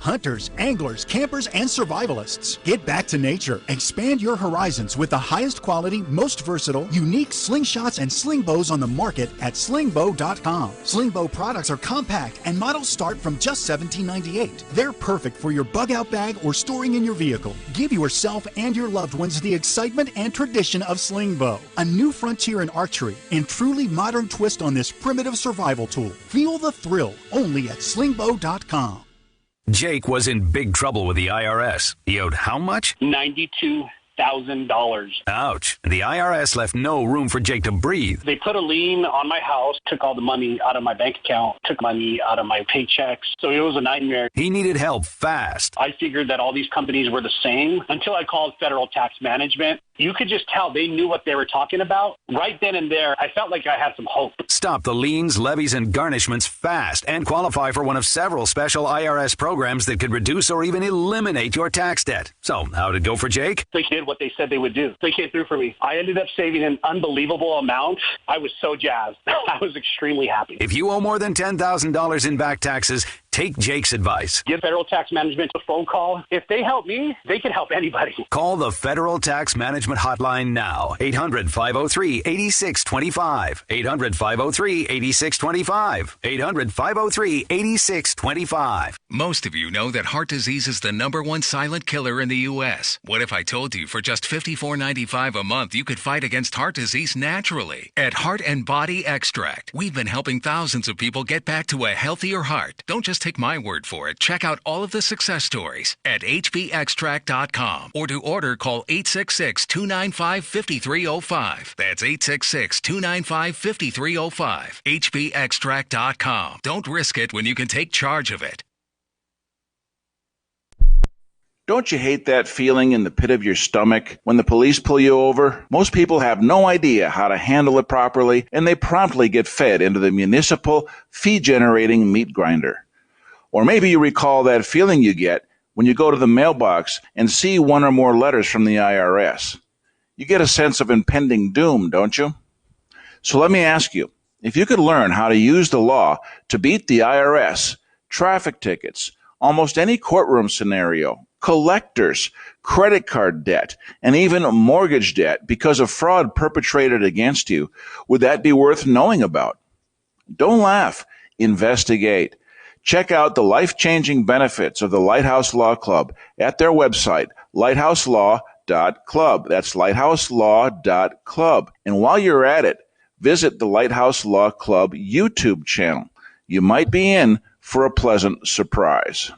Hunters, anglers, campers, and survivalists. Get back to nature. Expand your horizons with the highest quality, most versatile, unique slingshots and sling bows on the market at slingbow.com. Sling bow products are compact and models start from just $17.98. They're perfect for your bug out bag or storing in your vehicle. Give yourself and your loved ones the excitement and tradition of sling bow. A new frontier in archery and truly modern twist on this primitive survival tool. Feel the thrill only at slingbow.com. Jake was in big trouble with the IRS. He owed how much? $92,000. Ouch. The IRS left no room for Jake to breathe. They put a lien on my house, took all the money out of my bank account, took money out of my paychecks. So it was a nightmare. He needed help fast. I figured that all these companies were the same until I called Federal Tax Management. You could just tell they knew what they were talking about. Right then and there, I felt like I had some hope. Stop the liens, levies, and garnishments fast and qualify for one of several special IRS programs that could reduce or even eliminate your tax debt. So, how'd it go for Jake? They did what they said they would do. They came through for me. I ended up saving an unbelievable amount. I was so jazzed. I was extremely happy. If you owe more than $10,000 in back taxes, take Jake's advice. Give Federal Tax Management a phone call. If they help me, they can help anybody. Call the Federal Tax Management Hotline now. 800-503-8625. 800-503-8625. 800-503-8625. Most of you know that heart disease is the #1 silent killer in the U.S. What if I told you for just $54.95 a month you could fight against heart disease naturally? At Heart and Body Extract, we've been helping thousands of people get back to a healthier heart. Don't just take my word for it. Check out all of the success stories at hbextract.com, or to order, call 866-295-5305. That's 866-295-5305. hbextract.com. Don't risk it when you can take charge of it. Don't you hate that feeling in the pit of your stomach when the police pull you over? Most people have no idea how to handle it properly, and they promptly get fed into the municipal fee-generating meat grinder. Or maybe you recall that feeling you get when you go to the mailbox and see one or more letters from the IRS. You get a sense of impending doom, don't you? So let me ask you, if you could learn how to use the law to beat the IRS, traffic tickets, almost any courtroom scenario, collectors, credit card debt, and even mortgage debt because of fraud perpetrated against you, would that be worth knowing about? Don't laugh. Investigate. Check out the life-changing benefits of the Lighthouse Law Club at their website, lighthouselaw.club. That's lighthouselaw.club. And while you're at it, visit the Lighthouse Law Club YouTube channel. You might be in for a pleasant surprise.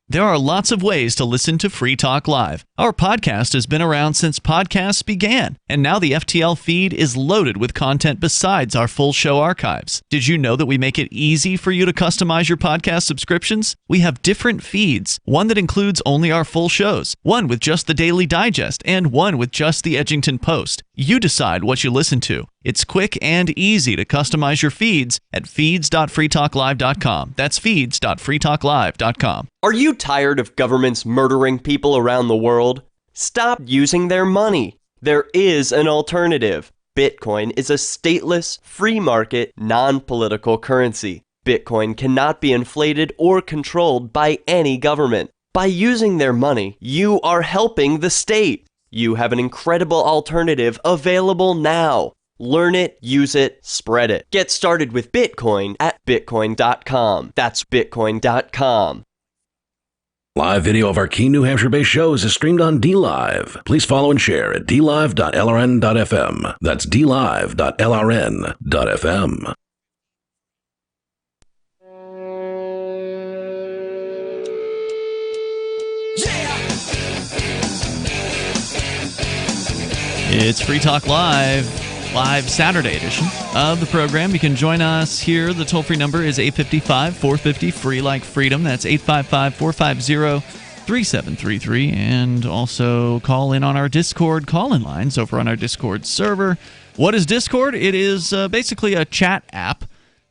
There are lots of ways to listen to Free Talk Live. Our podcast has been around since podcasts began, and now the FTL feed is loaded with content besides our full show archives. Did you know that we make it easy for you to customize your podcast subscriptions? We have different feeds, one that includes only our full shows, one with just the Daily Digest, and one with just the Edgington Post. You decide what you listen to. It's quick and easy to customize your feeds at feeds.freetalklive.com. That's feeds.freetalklive.com. Are you tired of governments murdering people around the world? Stop using their money. There is an alternative. Bitcoin is a stateless, free market, non-political currency. Bitcoin cannot be inflated or controlled by any government. By using their money, you are helping the state. You have an incredible alternative available now. Learn it, use it, spread it. Get started with Bitcoin at Bitcoin.com. That's Bitcoin.com. Live video of our key New Hampshire-based shows is streamed on DLive. Please follow and share at dlive.lrn.fm. That's dlive.lrn.fm. It's Free Talk Live Saturday edition of the program. You can join us here. The toll-free number is 855-450-FREE like freedom. That's 855-450-3733. And also call in on our Discord call-in lines over on our Discord server. What is Discord? It is basically a chat app,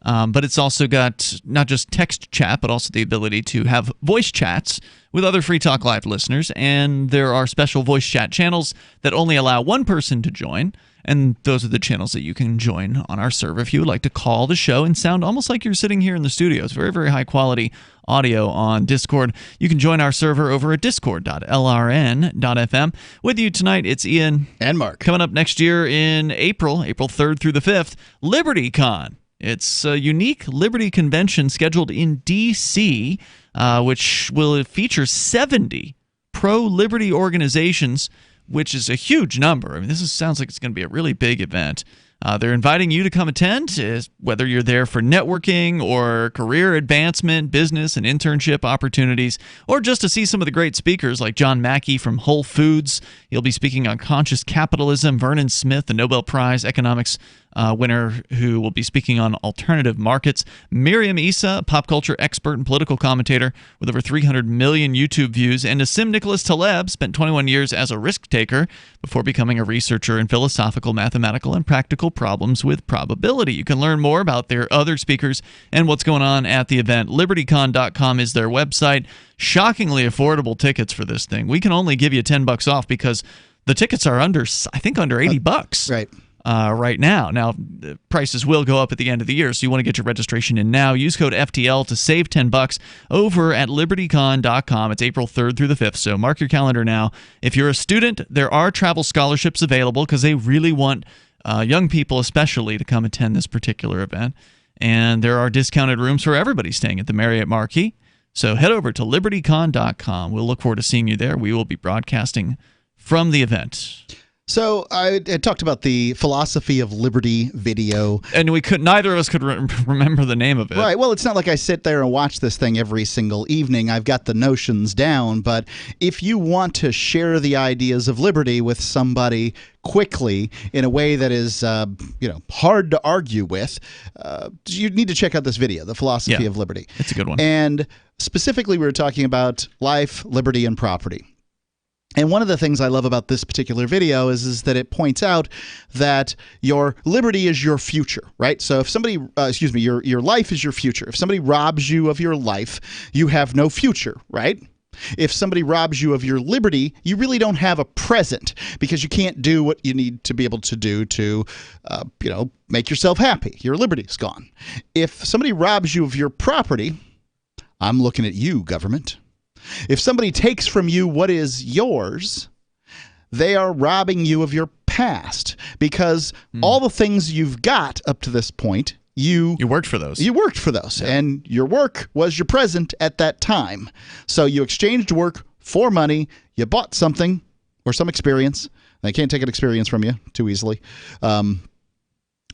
but it's also got not just text chat, but also the ability to have voice chats with other Free Talk Live listeners. And there are special voice chat channels that only allow one person to join. And those are the channels that you can join on our server if you would like to call the show and sound almost like you're sitting here in the studio. It's very, very high quality audio on Discord. You can join our server over at discord.lrn.fm. With you tonight, it's Ian. And Mark. Coming up next year in April 3rd through the 5th, LibertyCon. It's a unique Liberty convention scheduled in D.C., which will feature 70 pro-liberty organizations, which is a huge number. I mean, sounds like it's going to be a really big event. They're inviting you to come attend, whether you're there for networking or career advancement, business and internship opportunities, or just to see some of the great speakers like John Mackey from Whole Foods. He'll be speaking on conscious capitalism. Vernon Smith, the Nobel Prize economics winner, who will be speaking on alternative markets. Miriam Issa, a pop culture expert and political commentator with over 300 million YouTube views. And Nassim Nicholas Taleb spent 21 years as a risk taker before becoming a researcher in philosophical, mathematical, and practical problems with probability. You can learn more about their other speakers and what's going on at the event. LibertyCon.com is their website. Shockingly affordable tickets for this thing. We can only give you $10 off because the tickets are under $80. Right. Right now. Now, the prices will go up at the end of the year, so you want to get your registration in now. Use code FTL to save $10 over at LibertyCon.com. It's April 3rd through the 5th, so mark your calendar now. If you're a student, there are travel scholarships available because they really want young people especially to come attend this particular event. And there are discounted rooms for everybody staying at the Marriott Marquis. So head over to LibertyCon.com. We'll look forward to seeing you there. We will be broadcasting from the event. So I talked about the Philosophy of Liberty video. And neither of us could remember the name of it. Right. Well, it's not like I sit there and watch this thing every single evening. I've got the notions down. But if you want to share the ideas of liberty with somebody quickly in a way that is hard to argue with, you need to check out this video, The Philosophy of Liberty. It's a good one. And specifically, we were talking about life, liberty, and property. And one of the things I love about this particular video is that it points out that your liberty is your future, right? So if somebody, your life is your future. If somebody robs you of your life, you have no future, right? If somebody robs you of your liberty, you really don't have a present because you can't do what you need to be able to do to, make yourself happy. Your liberty's gone. If somebody robs you of your property, I'm looking at you, government. If somebody takes from you what is yours, they are robbing you of your past because all the things you've got up to this point, you worked for those. You worked for those, and your work was your present at that time. So you exchanged work for money. You bought something or some experience. They can't take an experience from you too easily.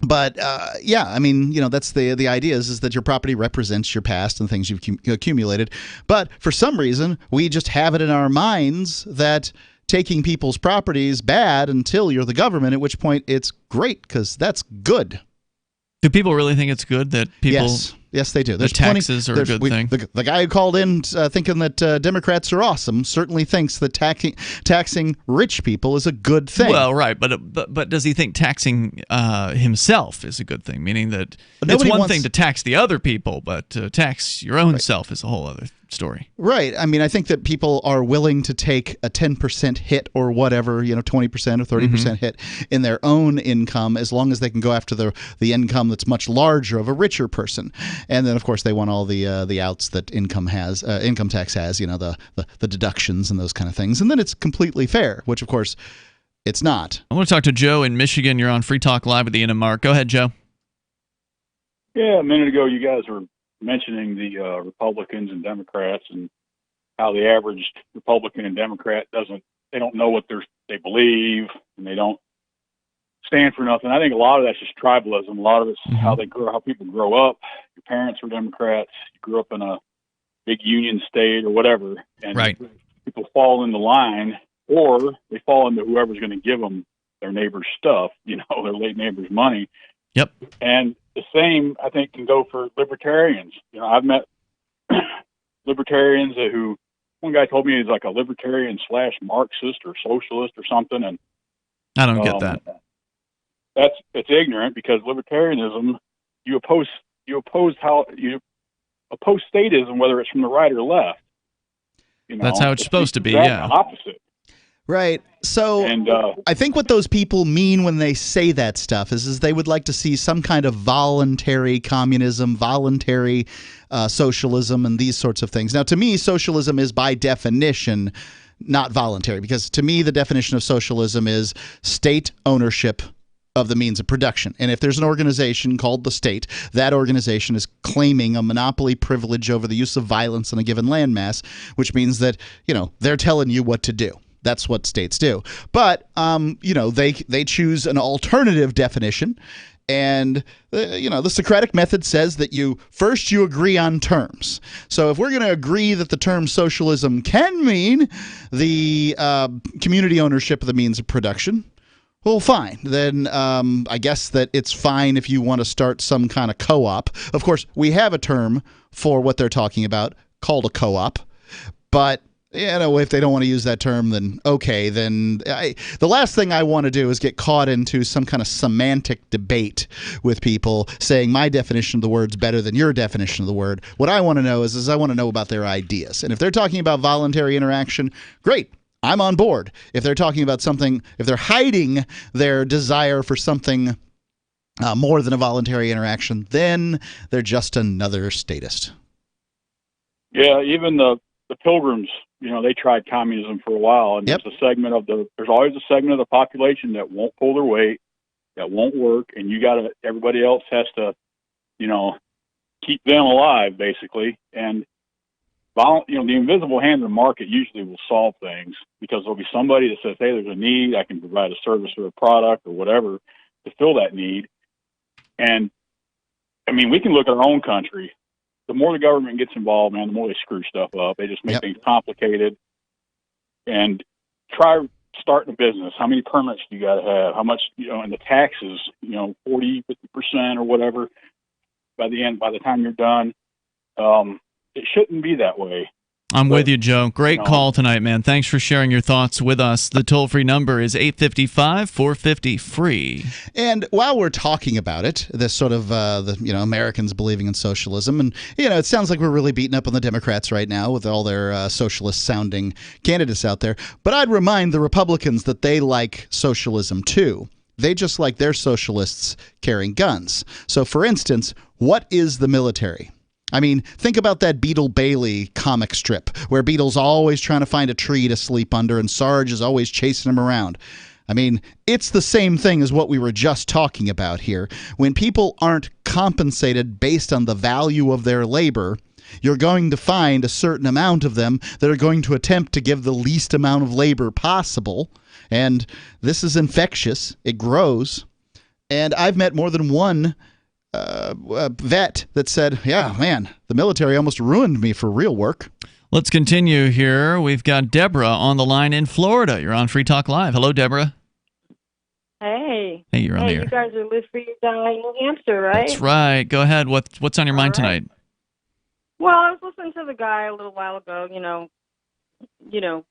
But that's the idea is that your property represents your past and things you've accumulated. But for some reason, we just have it in our minds that taking people's property is bad until you're the government, at which point it's great because that's good. Do people really think it's good that people... Yes, they do. There's taxes are a good thing. The guy who called in thinking that Democrats are awesome certainly thinks that taxing rich people is a good thing. Well, right, but does he think taxing himself is a good thing? Meaning that it's one thing to tax the other people, but to tax your own self is a whole other story. Right. I mean, I think that people are willing to take a 10% hit or whatever, 20% or 30% hit in their own income as long as they can go after the income that's much larger of a richer person. And then, of course, they want all the outs that income tax has, the deductions and those kind of things. And then it's completely fair, which, of course, it's not. I want to talk to Joe in Michigan. You're on Free Talk Live with Ian and Mark. Go ahead, Joe. Yeah, a minute ago, you guys were mentioning the Republicans and Democrats and how the average Republican and Democrat they don't know what they believe and they don't stand for nothing. I think a lot of that's just tribalism. A lot of it's how people grow up. Your parents were Democrats. You grew up in a big union state or whatever, and people fall in the line, or they fall into whoever's going to give them their neighbor's stuff, their late neighbor's money. Yep. And the same, I think, can go for libertarians. I've met libertarians who, one guy told me he's like a libertarian / Marxist or socialist or something, and I don't get that. It's ignorant because libertarianism, you oppose statism, whether it's from the right or left. That's how it's supposed to be. The opposite. Right. So I think what those people mean when they say that stuff is they would like to see some kind of voluntary communism, voluntary socialism, and these sorts of things. Now, to me, socialism is by definition not voluntary, because to me, the definition of socialism is state ownership of the means of production. And if there's an organization called the state, that organization is claiming a monopoly privilege over the use of violence on a given landmass, which means that, they're telling you what to do. That's what states do. But, they choose an alternative definition. And, the Socratic method says that you agree on terms. So if we're going to agree that the term socialism can mean the community ownership of the means of production, well, fine. Then I guess that it's fine if you want to start some kind of co-op. Of course, we have a term for what they're talking about called a co-op. But if they don't want to use that term, then okay. Then the last thing I want to do is get caught into some kind of semantic debate with people saying my definition of the word's better than your definition of the word. What I want to know is I want to know about their ideas. And if they're talking about voluntary interaction, great. I'm on board. If they're talking about something, if they're hiding their desire for something more than a voluntary interaction, then they're just another statist. Yeah, even the Pilgrims, they tried communism for a while, and there's always a segment of the population that won't pull their weight, that won't work, and everybody else has to, keep them alive, basically. And the invisible hand of the market usually will solve things, because there'll be somebody that says, hey, there's a need, I can provide a service or a product or whatever to fill that need. And we can look at our own country. The more the government gets involved, man, the more they screw stuff up. They just make things complicated. And try starting a business. How many permits do you got to have? How much, and the taxes, 40, 50% or whatever by the time you're done. it shouldn't be that way. I'm with you, Joe. Great call tonight, man. Thanks for sharing your thoughts with us. The toll-free number is 855-450-FREE. And while we're talking about it, this sort of Americans believing in socialism, and it sounds like we're really beating up on the Democrats right now with all their socialist-sounding candidates out there. But I'd remind the Republicans that they like socialism too. They just like their socialists carrying guns. So, for instance, what is the military? I mean, think about that Beetle Bailey comic strip where Beetle's always trying to find a tree to sleep under and Sarge is always chasing him around. I mean, it's the same thing as what we were just talking about here. When people aren't compensated based on the value of their labor, you're going to find a certain amount of them that are going to attempt to give the least amount of labor possible. And this is infectious. It grows. And I've met more than one vet that said, yeah, man, the military almost ruined me for real work. Let's continue here. We've got Deborah on the line in Florida. You're on Free Talk Live. Hello, Deborah. Hey. Hey, you're on the air. You guys are Live Free or Die in New Hampshire, right? That's right. Go ahead. What's on your mind tonight? Well, I was listening to the guy a little while ago,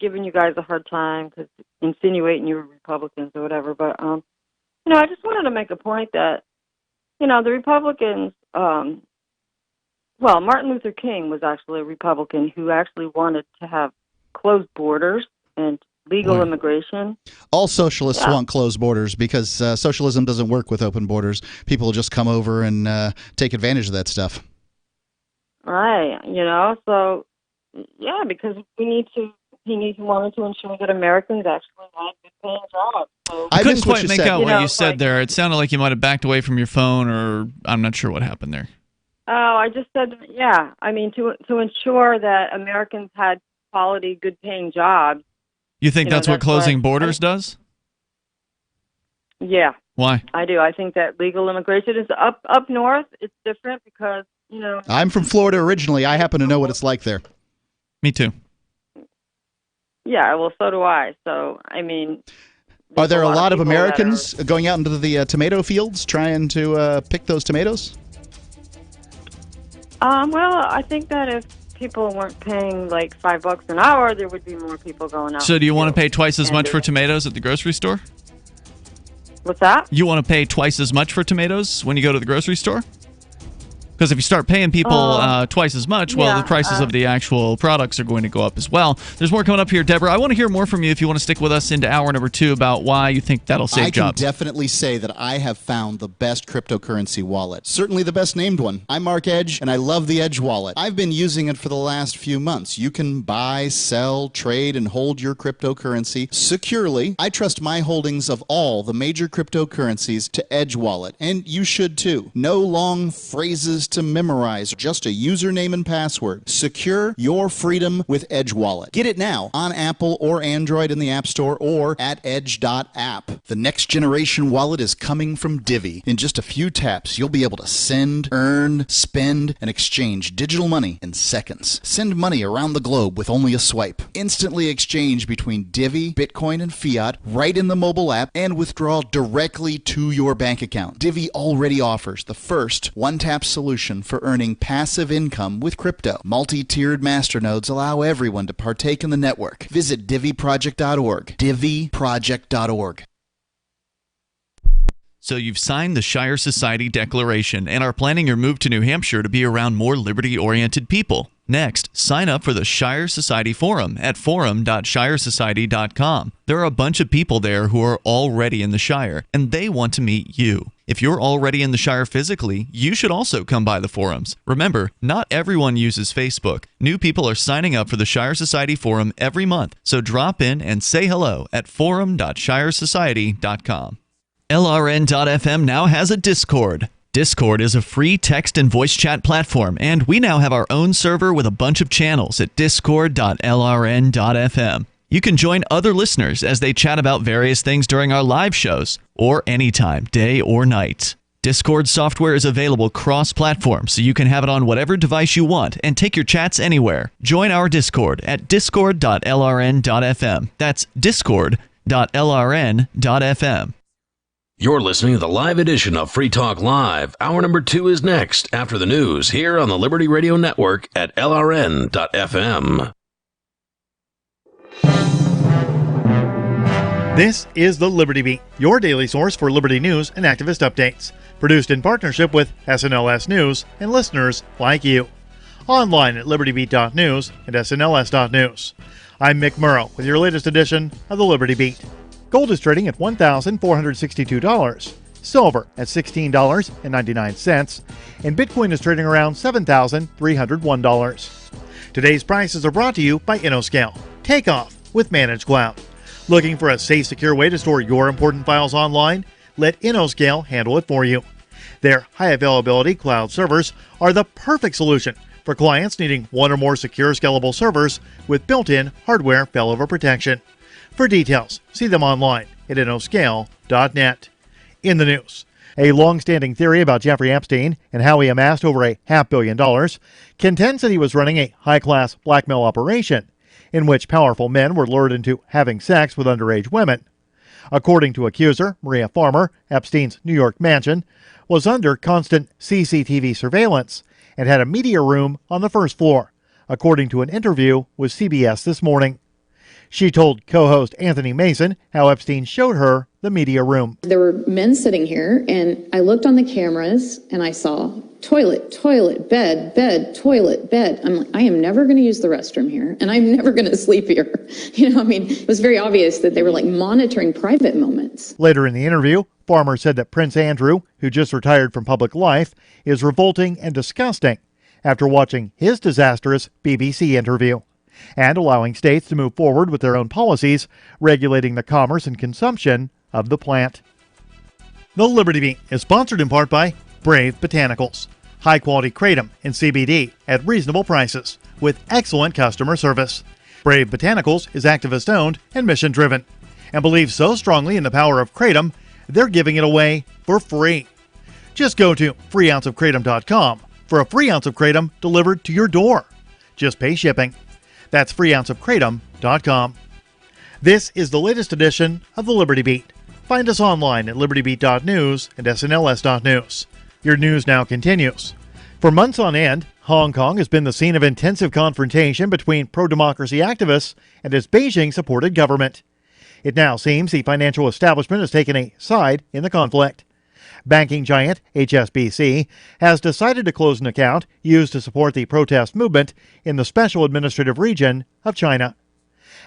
giving you guys a hard time because insinuating you were Republicans or whatever. But, I just wanted to make a point that, the Republicans, Martin Luther King was actually a Republican who actually wanted to have closed borders and legal immigration. All socialists want closed borders because socialism doesn't work with open borders. People will just come over and take advantage of that stuff. Right, so, yeah, because he wanted to ensure that Americans actually had good paying jobs. So, I couldn't quite make out what you said there. It sounded like you might have backed away from your phone, or I'm not sure what happened there. Oh, I just said, to ensure that Americans had quality, good paying jobs. You think that's what closing borders does? Yeah. Why? I do. I think that legal immigration is up north. It's different because, I'm from Florida originally. I happen to know what it's like there. Me too. Yeah, well, so do I. So, are there a lot of Americans going out into the tomato fields trying to pick those tomatoes? Well, I think that if people weren't paying like $5 an hour, there would be more people going out. So do you want to pay twice as much for tomatoes at the grocery store? What's that? You want to pay twice as much for tomatoes when you go to the grocery store? Because if you start paying people twice as much, the prices of the actual products are going to go up as well. There's more coming up here, Deborah. I want to hear more from you if you want to stick with us into hour number 2 about why you think that'll save jobs. I can definitely say that I have found the best cryptocurrency wallet. Certainly the best named one. I'm Mark Edge, and I love the Edge wallet. I've been using it for the last few months. You can buy, sell, trade, and hold your cryptocurrency securely. I trust my holdings of all the major cryptocurrencies to Edge wallet, and you should too. No long phrases to memorize, just a username and password. Secure your freedom with Edge Wallet. Get it now on Apple or Android in the App Store or at edge.app. The next generation wallet is coming from Divvy. In just a few taps, you'll be able to send, earn, spend, and exchange digital money in seconds. Send money around the globe with only a swipe. Instantly exchange between Divvy, Bitcoin, and fiat right in the mobile app and withdraw directly to your bank account. Divvy already offers the first one-tap solution for earning passive income with crypto. Multi-tiered masternodes allow everyone to partake in the network. Visit DivvyProject.org. DivvyProject.org. So you've signed the Shire Society Declaration and are planning your move to New Hampshire to be around more liberty-oriented people. Next, sign up for the Shire Society Forum at forum.shiresociety.com. There are a bunch of people there who are already in the Shire, and they want to meet you. If you're already in the Shire physically, you should also come by the forums. Remember, not everyone uses Facebook. New people are signing up for the Shire Society Forum every month, so drop in and say hello at forum.shiresociety.com. LRN.FM now has a Discord. Discord is a free text and voice chat platform, and we now have our own server with a bunch of channels at discord.lrn.fm. You can join other listeners as they chat about various things during our live shows, or anytime, day or night. Discord software is available cross-platform, so you can have it on whatever device you want and take your chats anywhere. Join our Discord at discord.lrn.fm. That's discord.lrn.fm. You're listening to the live edition of Free Talk Live. Hour number 2 is next after the news here on the Liberty Radio Network at LRN.FM. This is the Liberty Beat, your daily source for liberty news and activist updates. Produced in partnership with SNLS News and listeners like you. Online at libertybeat.news and snls.news. I'm Mick Murrow with your latest edition of the Liberty Beat. Gold is trading at $1,462, silver at $16.99, and Bitcoin is trading around $7,301. Today's prices are brought to you by InnoScale. Take off with Managed Cloud. Looking for a safe, secure way to store your important files online? Let InnoScale handle it for you. Their high availability cloud servers are the perfect solution for clients needing one or more secure, scalable servers with built-in hardware failover protection. For details, see them online at innoscale.net. In the news, a long-standing theory about Jeffrey Epstein and how he amassed over $500 million contends that he was running a high-class blackmail operation in which powerful men were lured into having sex with underage women. According to accuser Maria Farmer, Epstein's New York mansion was under constant CCTV surveillance and had a media room on the first floor, according to an interview with CBS this morning. She told co-host Anthony Mason how Epstein showed her the media room. There were men sitting here, and I looked on the cameras, and I saw toilet, toilet, bed, bed, toilet, bed. I'm like, I am never going to use the restroom here, and I'm never going to sleep here. It was very obvious that they were monitoring private moments. Later in the interview, Farmer said that Prince Andrew, who just retired from public life, is revolting and disgusting after watching his disastrous BBC interview, and allowing states to move forward with their own policies regulating the commerce and consumption of the plant. The Liberty Beat is sponsored in part by Brave Botanicals, high-quality kratom and CBD at reasonable prices with excellent customer service. Brave Botanicals is activist-owned and mission-driven and believes so strongly in the power of kratom, they're giving it away for free. Just go to freeounceofkratom.com for a free ounce of kratom delivered to your door. Just pay shipping. That's freeounceofkratom.com. This is the latest edition of the Liberty Beat. Find us online at libertybeat.news and snls.news. Your news now continues. For months on end, Hong Kong has been the scene of intensive confrontation between pro-democracy activists and its Beijing-supported government. It now seems the financial establishment has taken a side in the conflict. Banking giant HSBC has decided to close an account used to support the protest movement in the Special Administrative Region of China.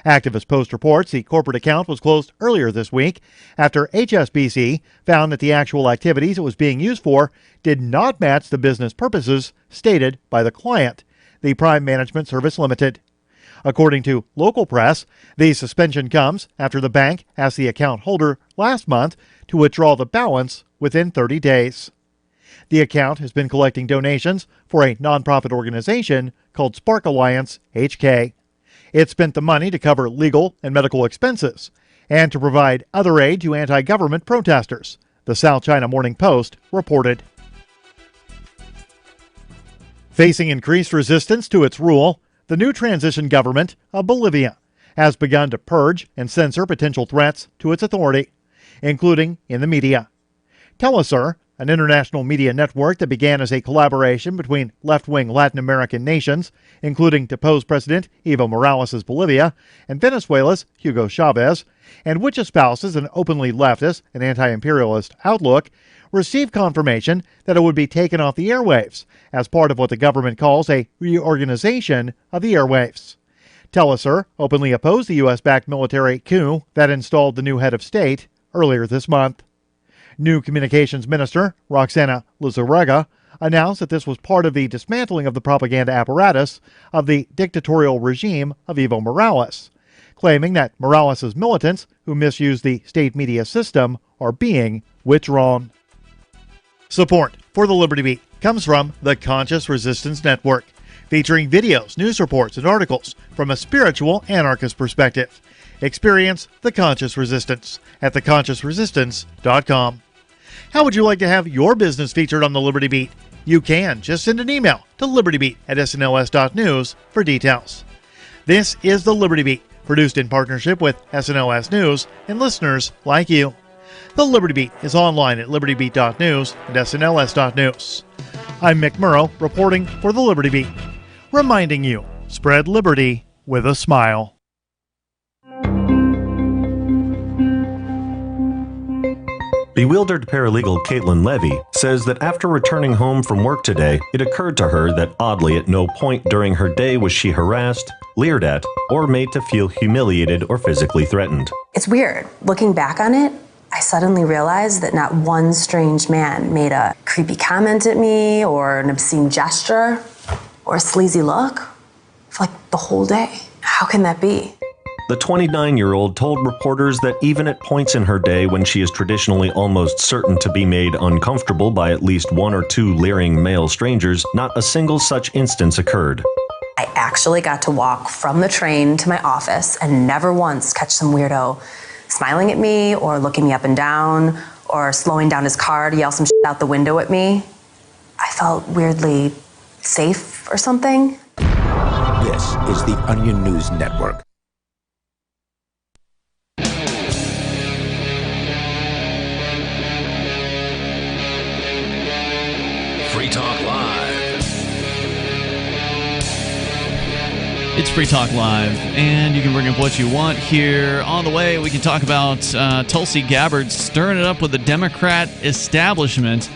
Activist Post reports the corporate account was closed earlier this week after HSBC found that the actual activities it was being used for did not match the business purposes stated by the client, the Prime Management Service Limited. According to local press, the suspension comes after the bank asked the account holder last month to withdraw the balance within 30 days. The account has been collecting donations for a nonprofit organization called Spark Alliance HK. It spent the money to cover legal and medical expenses and to provide other aid to anti-government protesters, the South China Morning Post reported. Facing increased resistance to its rule, the new transition government of Bolivia has begun to purge and censor potential threats to its authority, including in the media. Telesur, an international media network that began as a collaboration between left-wing Latin American nations, including deposed President Evo Morales' Bolivia and Venezuela's Hugo Chavez, and which espouses an openly leftist and anti-imperialist outlook, received confirmation that it would be taken off the airwaves as part of what the government calls a reorganization of the airwaves. Telesur openly opposed the U.S.-backed military coup that installed the new head of state earlier this month. New Communications Minister Roxana Lizarraga announced that this was part of the dismantling of the propaganda apparatus of the dictatorial regime of Evo Morales, claiming that Morales' militants who misuse the state media system are being withdrawn. Support for the Liberty Beat comes from the Conscious Resistance Network, featuring videos, news reports, and articles from a spiritual anarchist perspective. Experience the Conscious Resistance at theconsciousresistance.com. How would you like to have your business featured on the Liberty Beat? You can. Just send an email to libertybeat@snls.news for details. This is the Liberty Beat, produced in partnership with SNLS News and listeners like you. The Liberty Beat is online at libertybeat.news and snls.news. I'm Mick Murrow, reporting for the Liberty Beat, reminding you, spread liberty with a smile. Bewildered paralegal Caitlin Levy says that after returning home from work today, it occurred to her that oddly at no point during her day was she harassed, leered at, or made to feel humiliated or physically threatened. It's weird. Looking back on it, I suddenly realized that not one strange man made a creepy comment at me or an obscene gesture or a sleazy look for like the whole day. How can that be? The 29-year-old told reporters that even at points in her day when she is traditionally almost certain to be made uncomfortable by at least one or two leering male strangers, not a single such instance occurred. I actually got to walk from the train to my office and never once catch some weirdo smiling at me or looking me up and down or slowing down his car to yell some shit out the window at me. I felt weirdly safe or something. This is the Onion News Network. Free Talk Live. It's Free Talk Live, and you can bring up what you want here. On the way, we can talk about Tulsi Gabbard stirring it up with the Democrat establishment,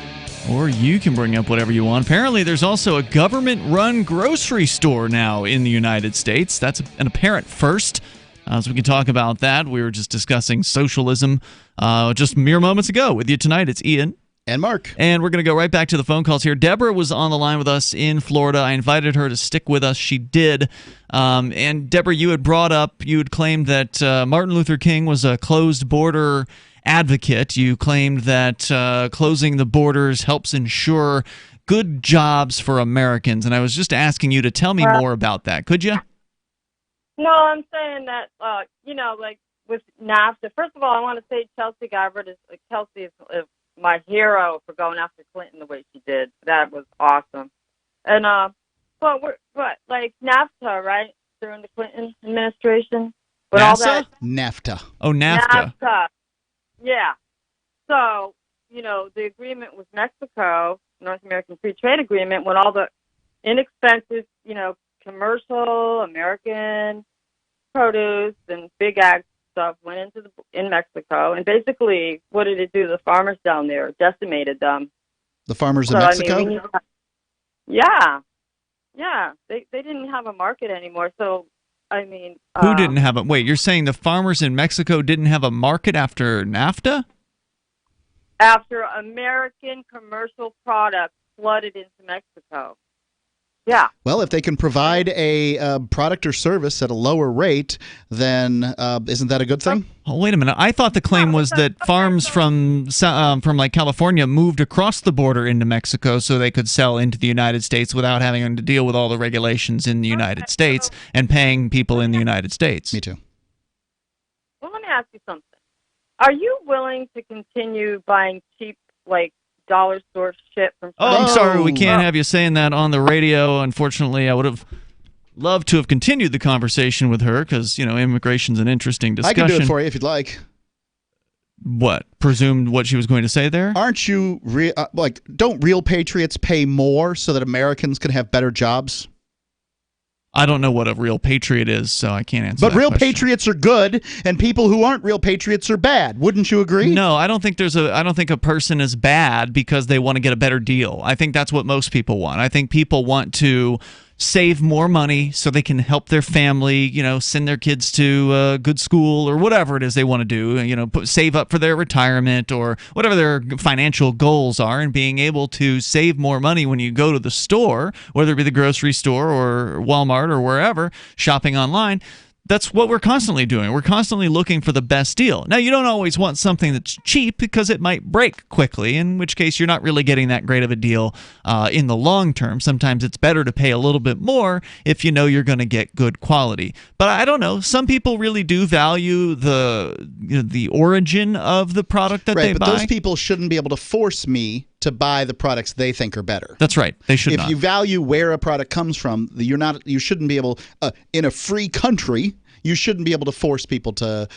or you can bring up whatever you want. Apparently, there's also a government-run grocery store now in the United States. That's an apparent first. So we can talk about that. We were just discussing socialism just mere moments ago. With you tonight, it's Ian. And Mark. And we're going to go right back to the phone calls here. Deborah was on the line with us in Florida. I invited her to stick with us. She did. And Deborah, you had claimed that Martin Luther King was a closed border advocate. You claimed that closing the borders helps ensure good jobs for Americans. And I was just asking you to tell me more about that. Could you? No, I'm saying that, like with NAFTA, first of all, I want to say Tulsi Gabbard is my hero for going after Clinton the way she did. That was awesome. And like NAFTA, right? During the Clinton administration, with all that NAFTA. Oh, NAFTA. NAFTA. Yeah. So the agreement with Mexico, North American Free Trade Agreement, when all the inexpensive, commercial American produce and big ag stuff went in Mexico, and basically, what did it do? The farmers down there decimated them. The farmers in Mexico? Yeah, they didn't have a market anymore. So, who didn't have it? Wait, you're saying the farmers in Mexico didn't have a market after NAFTA? After American commercial products flooded into Mexico. Yeah. Well, if they can provide a product or service at a lower rate, then isn't that a good thing? Oh, wait a minute. I thought the claim was that farms from like California moved across the border into Mexico so they could sell into the United States without having to deal with all the regulations in the United States and paying people in the United States. Me too. Well, let me ask you something. Are you willing to continue buying cheap, dollar store shit from I'm sorry, we can't have you saying that on the radio. Unfortunately, I would have loved to have continued the conversation with her because, immigration's an interesting discussion. I can do it for you if you'd like. What? Presumed what she was going to say there? Aren't you, don't real patriots pay more so that Americans can have better jobs? I don't know what a real patriot is, so I can't answer that But real question. patriots are good, and people who aren't real patriots are bad. Wouldn't you agree? No, I don't think a person is bad because they want to get a better deal. I think that's what most people want. I think people want to save more money so they can help their family, send their kids to a good school or whatever it is they want to do, save up for their retirement or whatever their financial goals are, and being able to save more money when you go to the store, whether it be the grocery store or Walmart or wherever, shopping online. That's what we're constantly doing. We're constantly looking for the best deal. Now, you don't always want something that's cheap because it might break quickly, in which case you're not really getting that great of a deal in the long term. Sometimes it's better to pay a little bit more if you know you're going to get good quality. But I don't know. Some people really do value the origin of the product that they buy. Right, but those people shouldn't be able to force me to buy the products they think are better. That's right. They should not. If you value where a product comes from, you shouldn't be able, in a free country, you shouldn't be able to force people to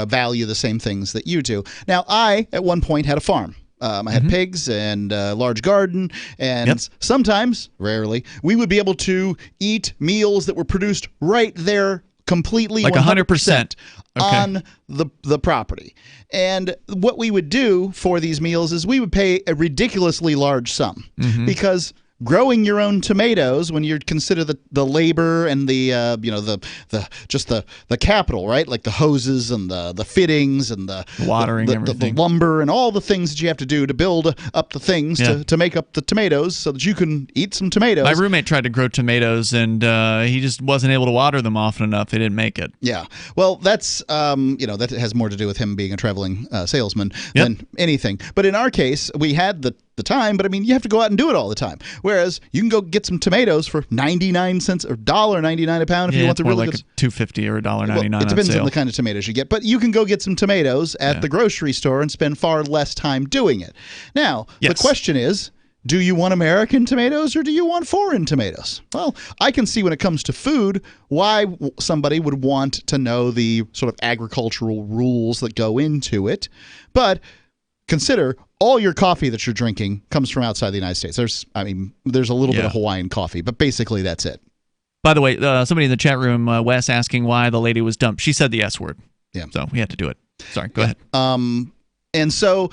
value the same things that you do. Now, I at one point had a farm. I had pigs and a large garden, and sometimes, rarely, we would be able to eat meals that were produced right there completely, like 100% on the property. And what we would do for these meals is we would pay a ridiculously large sum because growing your own tomatoes, when you consider the labor and the capital, right? Like the hoses and the fittings and the watering, the lumber and all the things that you have to do to build up the things to make up the tomatoes so that you can eat some tomatoes. My roommate tried to grow tomatoes and he just wasn't able to water them often enough. They didn't make it. Yeah. Well, that's that has more to do with him being a traveling salesman than anything. But in our case, we had the time, but I mean, you have to go out and do it all the time. Whereas you can go get some tomatoes for 99 cents or $1.99 a pound if you want the really like good. $2.50 or $1.99. Well, it depends on the kind of tomatoes you get, but you can go get some tomatoes at the grocery store and spend far less time doing it. Now, the question is, do you want American tomatoes or do you want foreign tomatoes? Well, I can see when it comes to food why somebody would want to know the sort of agricultural rules that go into it, but consider all your coffee that you're drinking comes from outside the United States. There's a little bit of Hawaiian coffee, but basically that's it. By the way, somebody in the chat room, Wes, asking why the lady was dumped. She said the S word. Yeah. So we had to do it. Sorry, go ahead. And so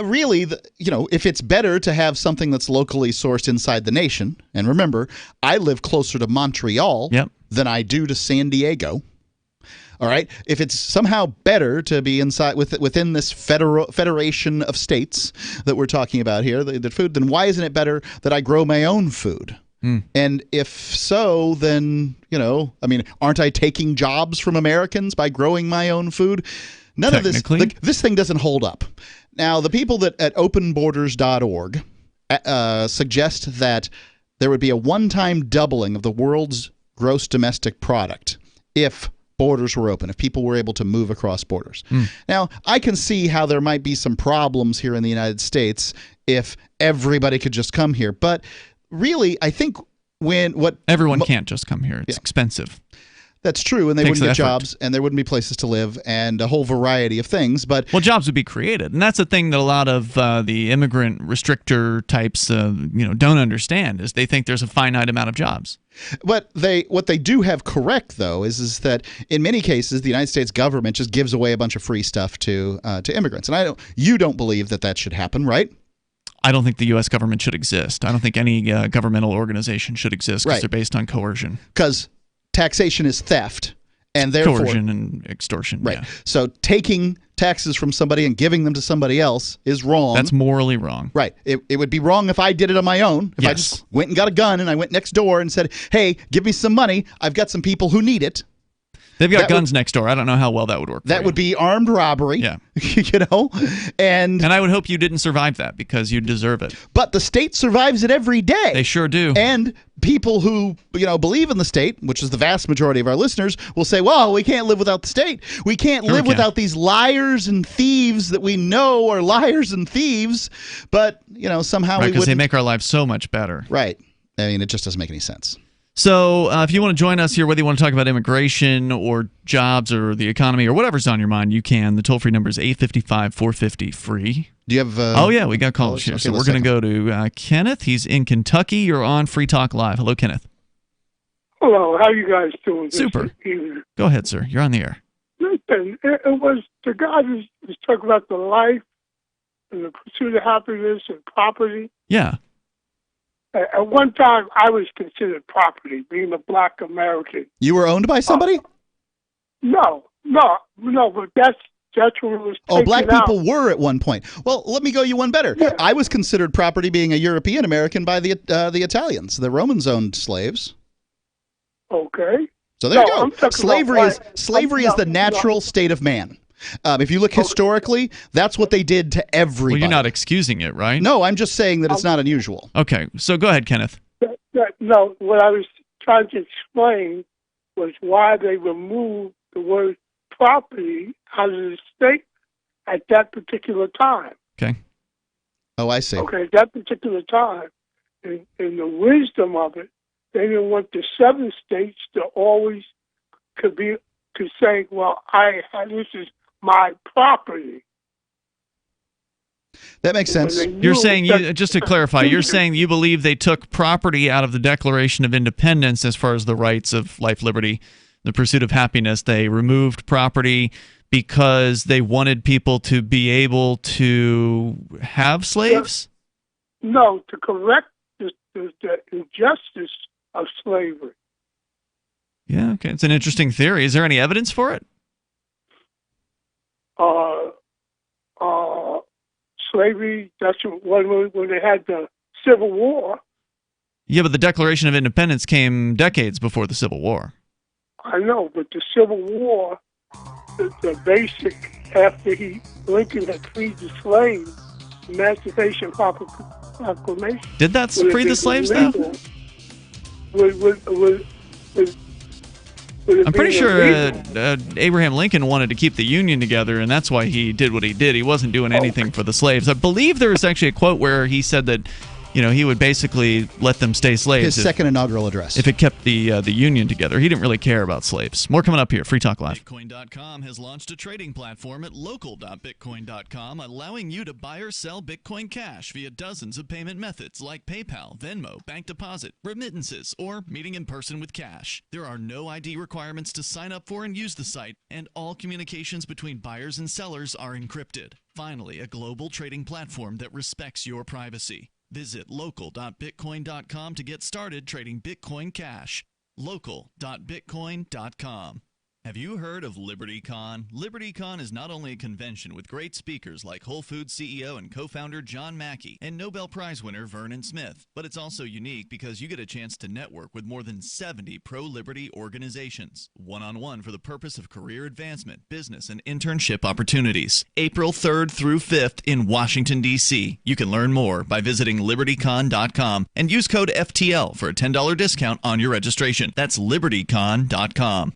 really, if it's better to have something that's locally sourced inside the nation, and remember, I live closer to Montreal than I do to San Diego. All right. If it's somehow better to be inside within this federation of states that we're talking about here, the food, then why isn't it better that I grow my own food? And if so, then aren't I taking jobs from Americans by growing my own food? None of this. This thing doesn't hold up. Now, the people that at openborders.org suggest that there would be a one-time doubling of the world's gross domestic product if borders were open, if people were able to move across borders. Now, I can see how there might be some problems here in the United States if everybody could just come here. But really, I think everyone can't just come here. It's expensive. That's true, and they wouldn't get jobs, and there wouldn't be places to live, and a whole variety of things. But jobs would be created, and that's the thing that a lot of the immigrant restrictor types, don't understand is they think there's a finite amount of jobs. What they do have correct though is that in many cases the United States government just gives away a bunch of free stuff to immigrants, and you don't believe that should happen, right? I don't think the U.S. government should exist. I don't think any governmental organization should exist because they're based on coercion. Because taxation is theft, and therefore coercion and extortion. Right. Yeah. So taking taxes from somebody and giving them to somebody else is wrong. That's morally wrong. Right. It would be wrong if I did it on my own. If I just went and got a gun and I went next door and said, "Hey, give me some money. I've got some people who need it." They've got guns next door. I don't know how well that would work. That would be armed robbery. Yeah. And I would hope you didn't survive that because you deserve it. But the state survives it every day. They sure do. And people who, believe in the state, which is the vast majority of our listeners, will say, well, we can't live without the state. We can't live without these liars and thieves that we know are liars and thieves. But, somehow we wouldn't. Because they make our lives so much better. Right. I mean, it just doesn't make any sense. So if you want to join us here, whether you want to talk about immigration or jobs or the economy or whatever's on your mind, you can. The toll-free number is 855-450-FREE. Do you have... oh, yeah, we got callers here. Okay, so we're going to go to Kenneth. He's in Kentucky. You're on Free Talk Live. Hello, Kenneth. Hello. How you guys doing? Super. Go ahead, sir. You're on the air. Listen, it was the guy who was talking about the life and the pursuit of happiness and property. Yeah. At one time, I was considered property, being a black American. You were owned by somebody? No, but that's what was taken black out. people were at one point. Well, let me go you one better. Yeah. I was considered property being a European American by the Italians. The Romans owned slaves. Okay. So there you go. Slavery is the natural state of man. If you look historically, that's what they did to everybody. Well, you're not excusing it, right? No, I'm just saying that it's not unusual. Okay, so go ahead, Kenneth. No, what I was trying to explain was why they removed the word property out of the state at that particular time. Okay. Oh, I see. Okay, at that particular time, in the wisdom of it, they didn't want the 7 states to always could be to say, well, this is my property. That makes sense. You're saying, just to clarify, you're saying you believe they took property out of the Declaration of Independence as far as the rights of life, liberty, the pursuit of happiness. They removed property because they wanted people to be able to have slaves? No, to correct the injustice of slavery. Yeah, okay. It's an interesting theory. Is there any evidence for it? Slavery, that's when they had the Civil War. Yeah, but the Declaration of Independence came decades before the Civil War. I know, but the Civil War, the basic, after Lincoln had freed the slaves, Emancipation Proclamation. Did that free the slaves, though? I'm pretty sure Abraham Lincoln wanted to keep the Union together, and that's why he did what he did. He wasn't doing anything for the slaves. I believe there was actually a quote where he said that, he would basically let them stay slaves. His second inaugural address. If it kept the Union together. He didn't really care about slaves. More coming up here. Free Talk Live. Bitcoin.com has launched a trading platform at local.bitcoin.com, allowing you to buy or sell Bitcoin Cash via dozens of payment methods like PayPal, Venmo, bank deposit, remittances, or meeting in person with cash. There are no ID requirements to sign up for and use the site, and all communications between buyers and sellers are encrypted. Finally, a global trading platform that respects your privacy. Visit local.bitcoin.com to get started trading Bitcoin Cash. Local.bitcoin.com. Have you heard of LibertyCon? LibertyCon is not only a convention with great speakers like Whole Foods CEO and co-founder John Mackey and Nobel Prize winner Vernon Smith, but it's also unique because you get a chance to network with more than 70 pro-liberty organizations, one-on-one for the purpose of career advancement, business, and internship opportunities. April 3rd through 5th in Washington, D.C. You can learn more by visiting LibertyCon.com and use code FTL for a $10 discount on your registration. That's LibertyCon.com.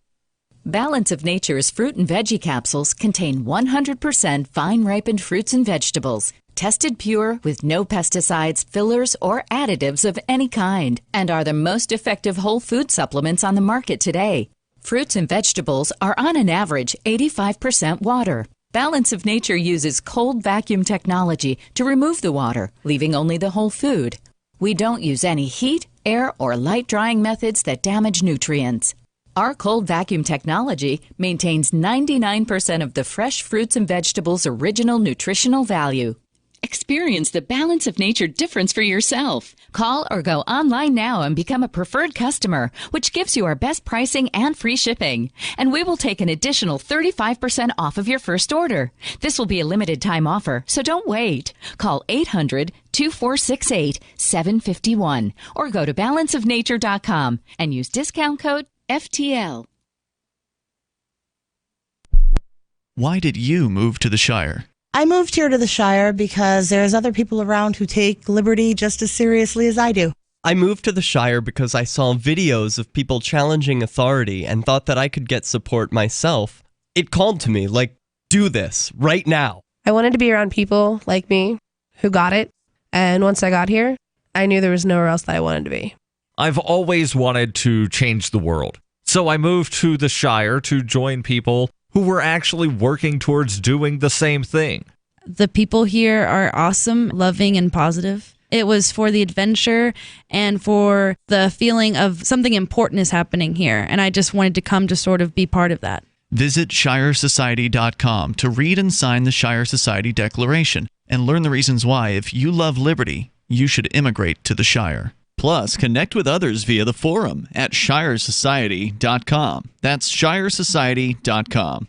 Balance of Nature's fruit and veggie capsules contain 100% fine-ripened fruits and vegetables, tested pure with no pesticides, fillers, or additives of any kind, and are the most effective whole food supplements on the market today. Fruits and vegetables are on an average 85% water. Balance of Nature uses cold vacuum technology to remove the water, leaving only the whole food. We don't use any heat, air, or light drying methods that damage nutrients. Our cold vacuum technology maintains 99% of the fresh fruits and vegetables' original nutritional value. Experience the Balance of Nature difference for yourself. Call or go online now and become a preferred customer, which gives you our best pricing and free shipping. And we will take an additional 35% off of your first order. This will be a limited time offer, so don't wait. Call 800-2468-751 or go to balanceofnature.com and use discount code FTL. Why did you move to the Shire? I moved here to the Shire because there's other people around who take liberty just as seriously as I do. I moved to the Shire because I saw videos of people challenging authority and thought that I could get support myself. It called to me, like, do this, right now. I wanted to be around people like me who got it, and once I got here, I knew there was nowhere else that I wanted to be. I've always wanted to change the world. So I moved to the Shire to join people who were actually working towards doing the same thing. The people here are awesome, loving, and positive. It was for the adventure and for the feeling of something important is happening here. And I just wanted to come to sort of be part of that. Visit ShireSociety.com to read and sign the Shire Society Declaration and learn the reasons why, if you love liberty, you should immigrate to the Shire. Plus, connect with others via the forum at ShireSociety.com. That's ShireSociety.com.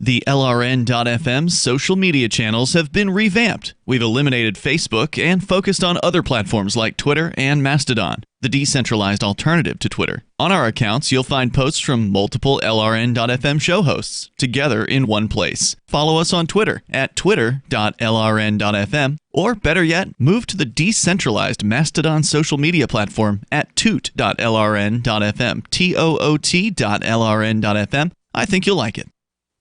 The LRN.FM social media channels have been revamped. We've eliminated Facebook and focused on other platforms like Twitter and Mastodon, the decentralized alternative to Twitter. On our accounts, you'll find posts from multiple LRN.FM show hosts together in one place. Follow us on Twitter at twitter.lrn.fm, or better yet, move to the decentralized Mastodon social media platform at toot.lrn.fm, toot.lrn.fm. I think you'll like it.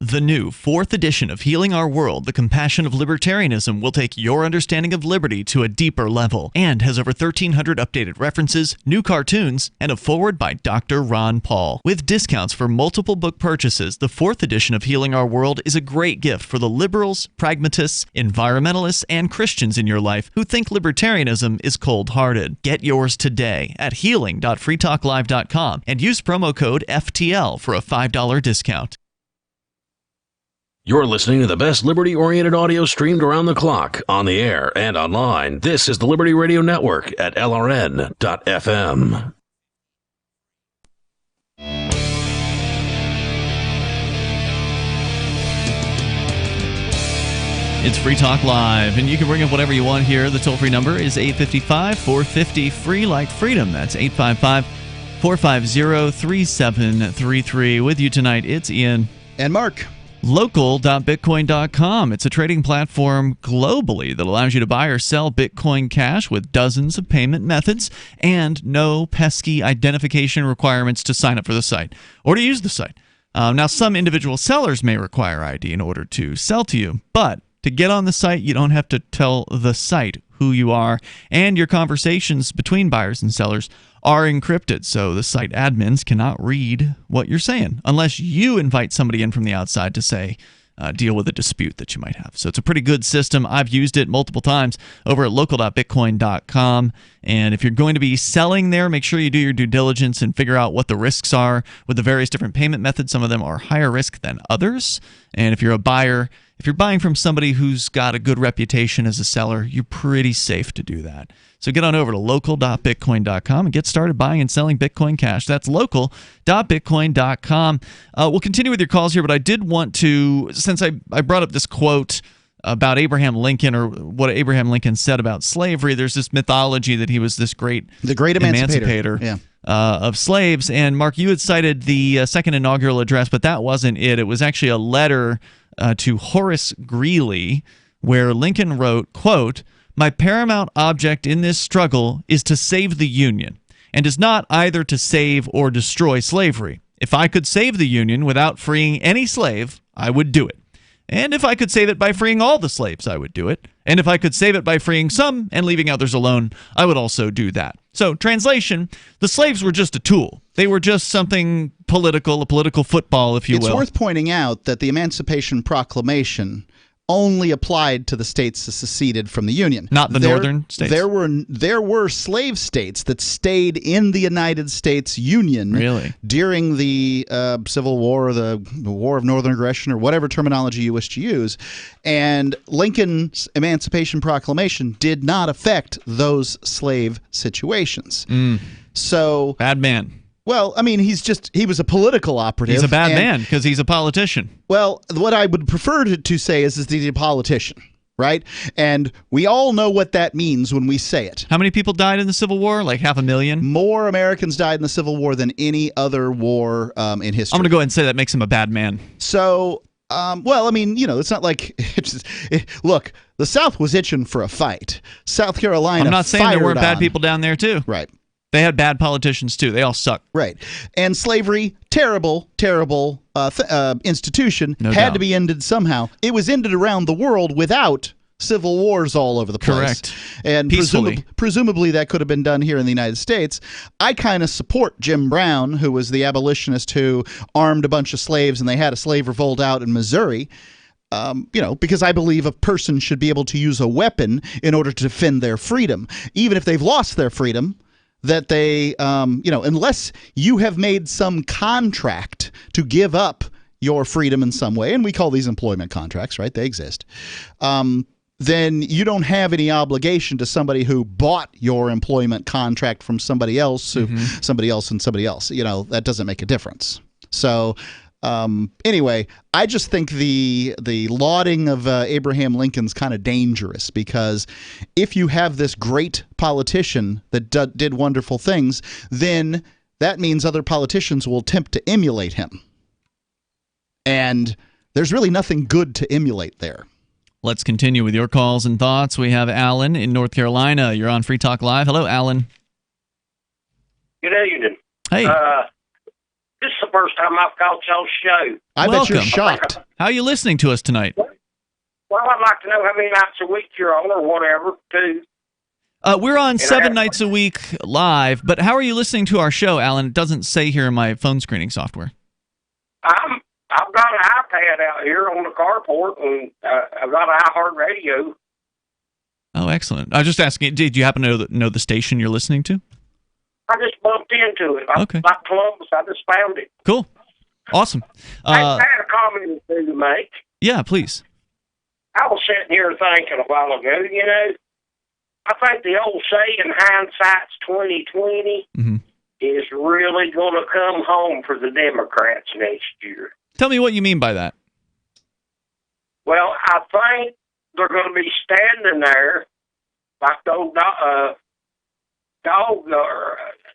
The new 4th edition of Healing Our World, The Compassion of Libertarianism, will take your understanding of liberty to a deeper level and has over 1,300 updated references, new cartoons, and a foreword by Dr. Ron Paul. With discounts for multiple book purchases, the 4th edition of Healing Our World is a great gift for the liberals, pragmatists, environmentalists, and Christians in your life who think libertarianism is cold-hearted. Get yours today at healing.freetalklive.com and use promo code FTL for a $5 discount. You're listening to the best liberty-oriented audio streamed around the clock, on the air and online. This is the Liberty Radio Network at LRN.FM. It's Free Talk Live, and you can bring up whatever you want here. The toll-free number is 855-450-FREE, like freedom. That's 855-450-3733. With you tonight, it's Ian. And Mark. Local.bitcoin.com. It's a trading platform globally that allows you to buy or sell Bitcoin Cash with dozens of payment methods and no pesky identification requirements to sign up for the site or to use the site. Now, some individual sellers may require ID in order to sell to you, but to get on the site, you don't have to tell the site who you are, and your conversations between buyers and sellers are encrypted, so the site admins cannot read what you're saying unless you invite somebody in from the outside to say, deal with a dispute that you might have. So it's a pretty good system. I've used it multiple times over at local.bitcoin.com. And if you're going to be selling there, make sure you do your due diligence and figure out what the risks are with the various different payment methods. Some of them are higher risk than others. And if you're a buyer, if you're buying from somebody who's got a good reputation as a seller, you're pretty safe to do that. So get on over to local.bitcoin.com and get started buying and selling Bitcoin Cash. That's local.bitcoin.com. We'll continue with your calls here, but I did want to, since I brought up this quote about Abraham Lincoln, or what Abraham Lincoln said about slavery, there's this mythology that he was this great emancipator. Yeah. Of slaves. And Mark, you had cited the second inaugural address, but that wasn't it. It was actually a letter to Horace Greeley where Lincoln wrote, quote, "My paramount object in this struggle is to save the Union, and is not either to save or destroy slavery. If I could save the Union without freeing any slave, I would do it. And if I could save it by freeing all the slaves, I would do it. And if I could save it by freeing some and leaving others alone, I would also do that." So, translation, the slaves were just a tool. They were just something political, a political football, if you will. It's worth pointing out that the Emancipation Proclamation only applied to the states that seceded from the Union. Not the northern states? There were slave states that stayed in the United States Union during the Civil War, or the War of Northern Aggression, or whatever terminology you wish to use. And Lincoln's Emancipation Proclamation did not affect those slave situations. So bad man. Well, I mean, he was a political operative. He's a bad man because he's a politician. Well, what I would prefer to say is that he's a politician, right? And we all know what that means when we say it. How many people died in the Civil War? Like 500,000? More Americans died in the Civil War than any other war in history. I'm going to go ahead and say that makes him a bad man. So, well, I mean, it's not like look, the South was itching for a fight. South Carolina. I'm not saying there weren't bad people down there too. Right. They had bad politicians too. They all suck. Right. And slavery, terrible institution, No had doubt. to be ended somehow. It was ended around the world without civil wars all over the place. Correct. And Peacefully. presumably that could have been done here in the United States. I kind of support Jim Brown, who was the abolitionist who armed a bunch of slaves, and they had a slave revolt out in Missouri. Because I believe a person should be able to use a weapon in order to defend their freedom, even if they've lost their freedom. That they, unless you have made some contract to give up your freedom in some way, and we call these employment contracts, right? They exist. Then you don't have any obligation to somebody who bought your employment contract from somebody else, somebody else and somebody else. That doesn't make a difference. So, anyway, I just think the lauding of Abraham Lincoln's kind of dangerous, because if you have this great politician that did wonderful things, then that means other politicians will attempt to emulate him. And there's really nothing good to emulate there. Let's continue with your calls and thoughts. We have Alan in North Carolina. You're on Free Talk Live. Hello, Alan. Good evening. Hey. This is the first time I've called y'all's show. I bet you're shocked. How are you listening to us tonight? Well, I'd like to know how many nights a week you're on or whatever, too. We're on 7 nights a week live, but how are you listening to our show, Alan? It doesn't say here in my phone screening software. I've got an iPad out here on the carport, and I've got an iHeartRadio. Oh, excellent. I was just asking, did you happen to know the station you're listening to? I just bumped into it. Okay. Like Columbus, I just found it. Cool. Awesome. I had a comment to make. Yeah, please. I was sitting here thinking a while ago, you know, I think the old saying, hindsight's 20/20, is really going to come home for the Democrats next year. Tell me what you mean by that. Well, I think they're going to be standing there like the old dog,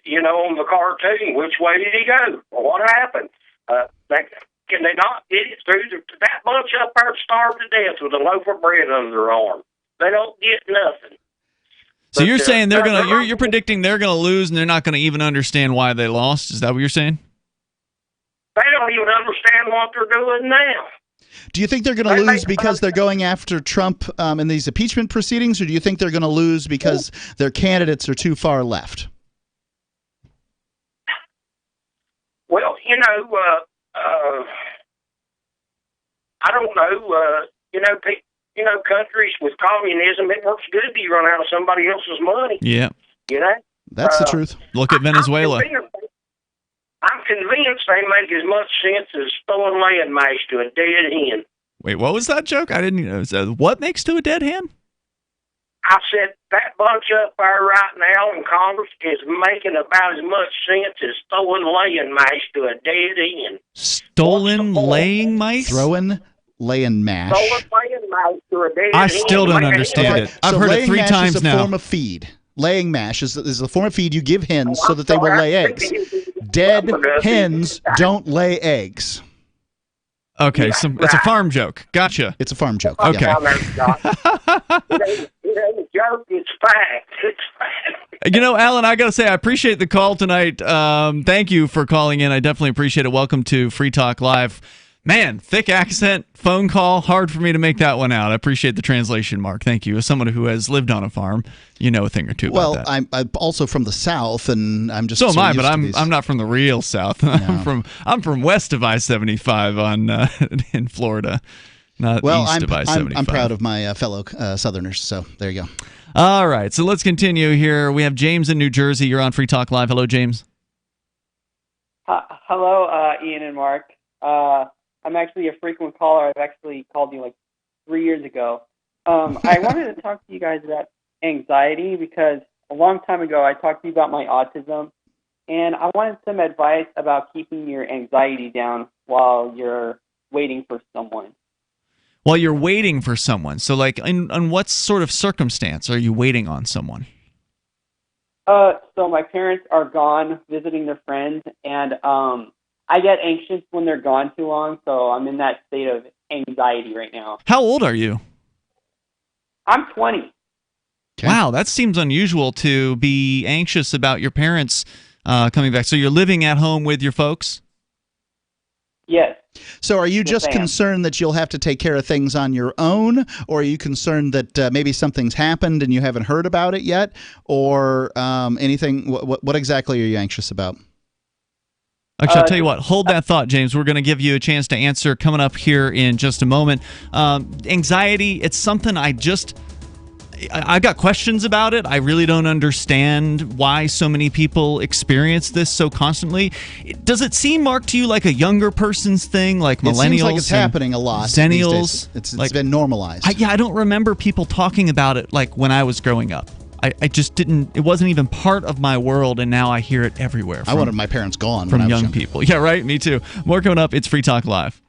you know, on the cartoon. Which way did he go? Well, what happened? Can they not get it through? That bunch up there starved to death with a loaf of bread under their arm. They don't get nothing. So you're saying they're gonna? You're predicting they're gonna lose, and they're not gonna even understand why they lost. Is that what you're saying? They don't even understand what they're doing now. Do you think they're going to lose because they're going after Trump in these impeachment proceedings, or do you think they're going to lose because their candidates are too far left? Well, you know, I don't know. You know, countries with communism, it works good till you run out of somebody else's money. Yeah. You know? That's the truth. Look at Venezuela. I'm convinced they make as much sense as throwing land mash to a dead hen. Wait, what was that joke? I didn't know. What makes to a dead hen? I said that bunch up there right now in Congress is making about as much sense as throwing land mash to a dead hen. Stolen laying mice? Throwing laying mash. Throwing laying mash to a dead hen. I still don't understand it. I've heard it 3 times now. Laying mash is a form of feed. Laying mash is a form of feed you give hens so that they will lay eggs. Dead hens don't lay eggs. Okay, so it's a farm joke. Gotcha. It's a farm joke. Okay. It ain't a joke, it's fact. It's fact. You know, Alan, I got to say, I appreciate the call tonight. Thank you for calling in. I definitely appreciate it. Welcome to Free Talk Live. Man, thick accent, phone call, hard for me to make that one out. I appreciate the translation, Mark. Thank you. As someone who has lived on a farm, you know a thing or two about that. Well, I'm also from the South, and I'm just so am I, but used I'm not from the real South. No. I'm from west of I-75 on in Florida, not east of I-75. I'm proud of my fellow Southerners. So there you go. All right, so let's continue here. We have James in New Jersey. You're on Free Talk Live. Hello, James. Hello, Ian and Mark. I'm actually a frequent caller. I've actually called you like 3 years ago. I wanted to talk to you guys about anxiety because a long time ago I talked to you about my autism, and I wanted some advice about keeping your anxiety down while you're waiting for someone. While you're waiting for someone. So, like, in what sort of circumstance are you waiting on someone? So my parents are gone visiting their friends, and I get anxious when they're gone too long, so I'm in that state of anxiety right now. How old are you? I'm 20. Okay. Wow, that seems unusual to be anxious about your parents coming back. So you're living at home with your folks? Yes. So are you Yes, just I am. concerned that you'll have to take care of things on your own, or are you concerned that maybe something's happened and you haven't heard about it yet, or anything? What exactly are you anxious about? Actually, I'll tell you what. Hold that thought, James. We're going to give you a chance to answer coming up here in just a moment. Anxiety, it's something I got questions about it. I really don't understand why so many people experience this so constantly. Does it seem, Mark, to you like a younger person's thing, like millennials? It seems like it's happening a lot. Zennials. It's been normalized. I don't remember people talking about it like when I was growing up. I just didn't. It wasn't even part of my world, and now I hear it everywhere. I wanted my parents gone from when I was young people. Yeah, right. Me too. More coming up. It's Free Talk Live.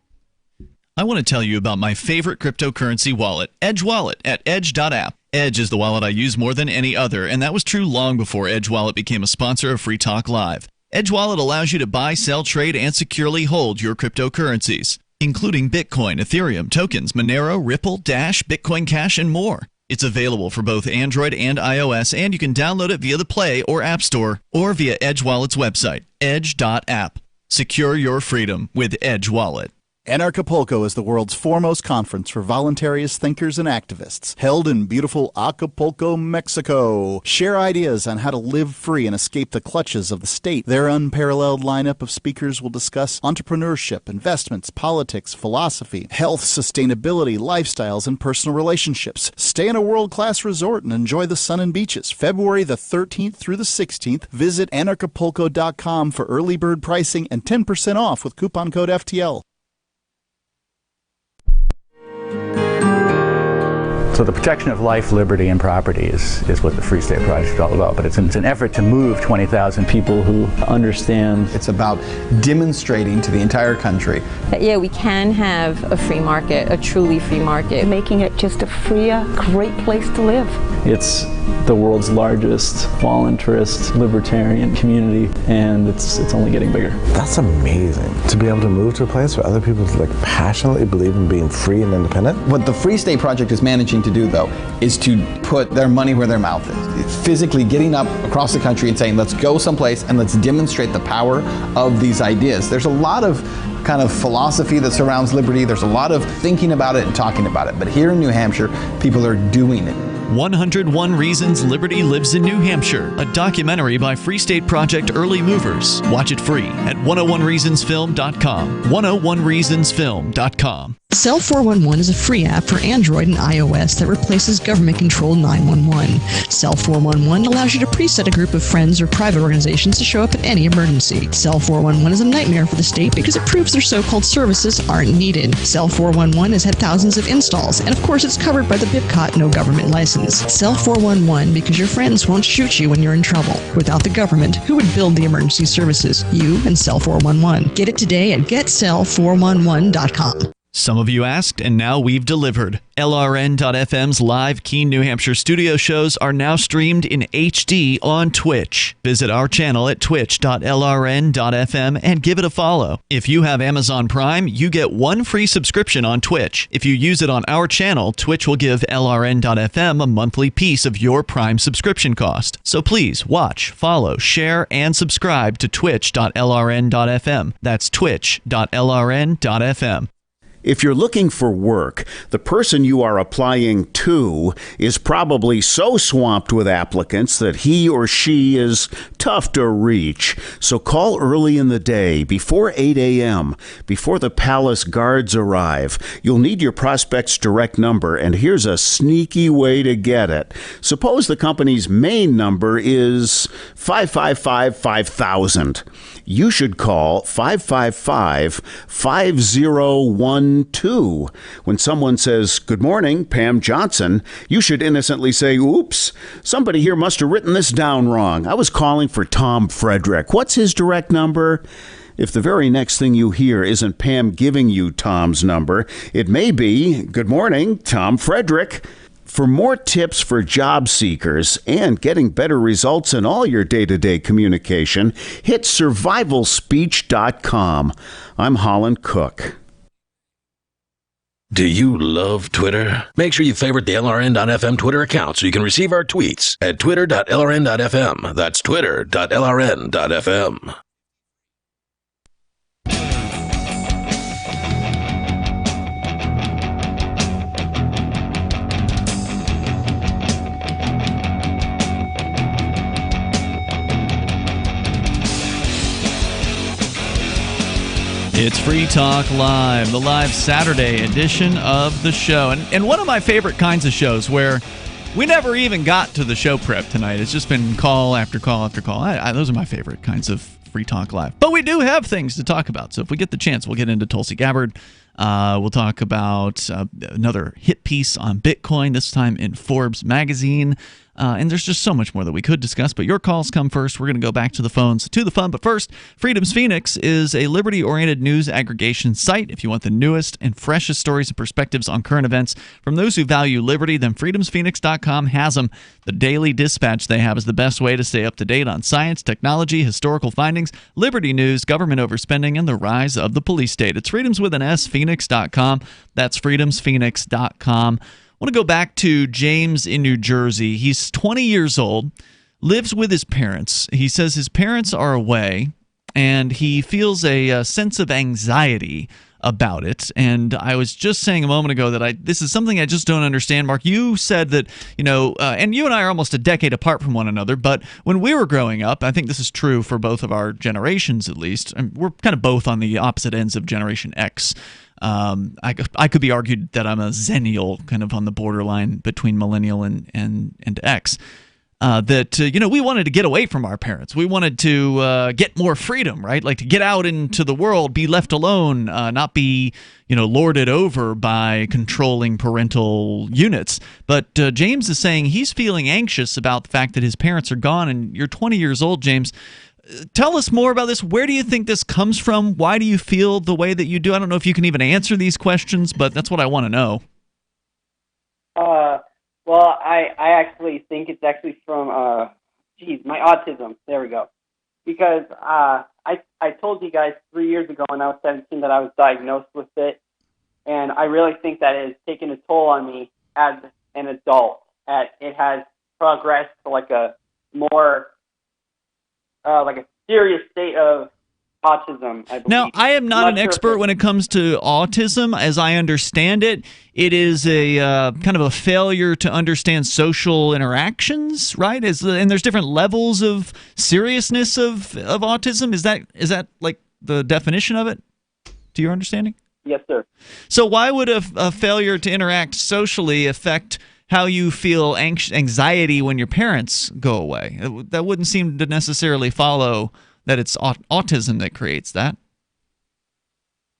I want to tell you about my favorite cryptocurrency wallet, Edge Wallet, at edge.app. Edge is the wallet I use more than any other, and that was true long before Edge Wallet became a sponsor of Free Talk Live. Edge Wallet allows you to buy, sell, trade, and securely hold your cryptocurrencies, including Bitcoin, Ethereum, tokens, Monero, Ripple, Dash, Bitcoin Cash, and more. It's available for both Android and iOS, and you can download it via the Play or App Store or via Edge Wallet's website, edge.app. Secure your freedom with Edge Wallet. Anarchapulco is the world's foremost conference for voluntariist thinkers and activists, held in beautiful Acapulco, Mexico. Share ideas on how to live free and escape the clutches of the state. Their unparalleled lineup of speakers will discuss entrepreneurship, investments, politics, philosophy, health, sustainability, lifestyles, and personal relationships. Stay in a world-class resort and enjoy the sun and beaches. February the 13th through the 16th, visit anarchapulco.com for early bird pricing and 10% off with coupon code FTL. So the protection of life, liberty, and property is what the Free State Project is all about. But it's an effort to move 20,000 people who understand. It's about demonstrating to the entire country that, yeah, we can have a free market, a truly free market. Making it just a freer, great place to live. It's the world's largest voluntarist libertarian community, and it's only getting bigger. That's amazing, to be able to move to a place where other people passionately believe in being free and independent. What the Free State Project is managing to do, though, is to put their money where their mouth is. It's physically getting up across the country and saying, let's go someplace and let's demonstrate the power of these ideas. There's a lot of kind of philosophy that surrounds liberty. There's a lot of thinking about it and talking about it. But here in New Hampshire, people are doing it. 101 Reasons Liberty Lives in New Hampshire, a documentary by Free State Project early movers. Watch it free at 101reasonsfilm.com. 101reasonsfilm.com. Cell 411 is a free app for Android and iOS that replaces government-controlled 911. Cell 411 allows you to preset a group of friends or private organizations to show up at any emergency. Cell 411 is a nightmare for the state because it proves their so-called services aren't needed. Cell 411 has had thousands of installs, and of course it's covered by the BIPCOT no government license. Cell 411 because your friends won't shoot you when you're in trouble. Without the government, who would build the emergency services? You and Cell 411. Get it today at getcell411.com. Some of you asked, and now we've delivered. LRN.FM's live Keene, New Hampshire studio shows are now streamed in HD on Twitch. Visit our channel at twitch.lrn.fm and give it a follow. If you have Amazon Prime, you get one free subscription on Twitch. If you use it on our channel, Twitch will give LRN.FM a monthly piece of your Prime subscription cost. So please watch, follow, share, and subscribe to twitch.lrn.fm. That's twitch.lrn.fm. If you're looking for work, the person you are applying to is probably so swamped with applicants that he or she is tough to reach. So call early in the day, before 8 a.m., before the palace guards arrive. You'll need your prospect's direct number, and here's a sneaky way to get it. Suppose the company's main number is 555-5000. You should call 555-5012. When someone says, "Good morning, Pam Johnson," you should innocently say, "Oops, somebody here must have written this down wrong. I was calling for Tom Frederick. What's his direct number?" If the very next thing you hear isn't Pam giving you Tom's number, it may be, "Good morning, Tom Frederick." For more tips for job seekers and getting better results in all your day-to-day communication, hit survivalspeech.com. I'm Holland Cook. Do you love Twitter? Make sure you favorite the LRN.FM Twitter account so you can receive our tweets at twitter.lrn.fm. That's twitter.lrn.fm. It's Free Talk Live, the live Saturday edition of the show. And one of my favorite kinds of shows where we never even got to the show prep tonight. It's just been call after call after call. Those are my favorite kinds of Free Talk Live. But we do have things to talk about. So if we get the chance, we'll get into Tulsi Gabbard. We'll talk about another hit piece on Bitcoin, this time in Forbes magazine. And there's just so much more that we could discuss, but your calls come first. We're going to go back to the phones, to the fun. But first, Freedom's Phoenix is a liberty-oriented news aggregation site. If you want the newest and freshest stories and perspectives on current events from those who value liberty, then freedomsphoenix.com has them. The daily dispatch they have is the best way to stay up to date on science, technology, historical findings, liberty news, government overspending, and the rise of the police state. It's freedoms with an S, phoenix.com. That's freedomsphoenix.com. I want to go back to James in New Jersey. He's 20 years old, lives with his parents. He says his parents are away, and he feels a sense of anxiety about it. And I was just saying a moment ago that this is something I just don't understand. Mark, you said that, and you and I are almost a decade apart from one another, but when we were growing up, I think this is true for both of our generations at least, and we're kind of both on the opposite ends of Generation X. I could be argued that I'm a Zennial, kind of on the borderline between millennial and X. We wanted to get away from our parents. We wanted to get more freedom, right? Like to get out into the world, be left alone, not be, lorded over by controlling parental units. But James is saying he's feeling anxious about the fact that his parents are gone, and you're 20 years old, James. Tell us more about this. Where do you think this comes from? Why do you feel the way that you do? I don't know if you can even answer these questions, but that's what I want to know. Well, I actually think it's actually from, my autism. There we go. Because I told you guys 3 years ago when I was 17 that I was diagnosed with it, and I really think that it has taken a toll on me as an adult. It has progressed to like a more, like a serious state of autism, I believe. Now, I am not an expert when it comes to autism. As I understand it, it is a kind of a failure to understand social interactions, right? And there's different levels of seriousness of autism. Is that like the definition of it, to your understanding? Yes, sir. So why would a failure to interact socially affect how you feel anxiety when your parents go away? That wouldn't seem to necessarily follow that it's autism that creates that.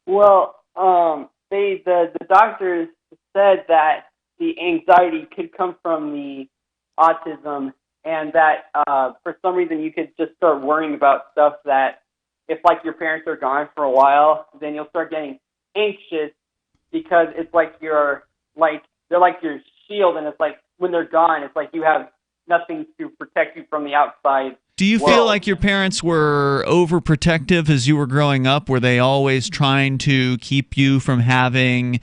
Well, the doctors said that the anxiety could come from the autism, and that for some reason you could just start worrying about stuff that if like your parents are gone for a while, then you'll start getting anxious because it's like they're like your shield, and it's like when they're gone, it's like you have nothing to protect you from the outside. Do you feel like your parents were overprotective as you were growing up? Were they always trying to keep you from having,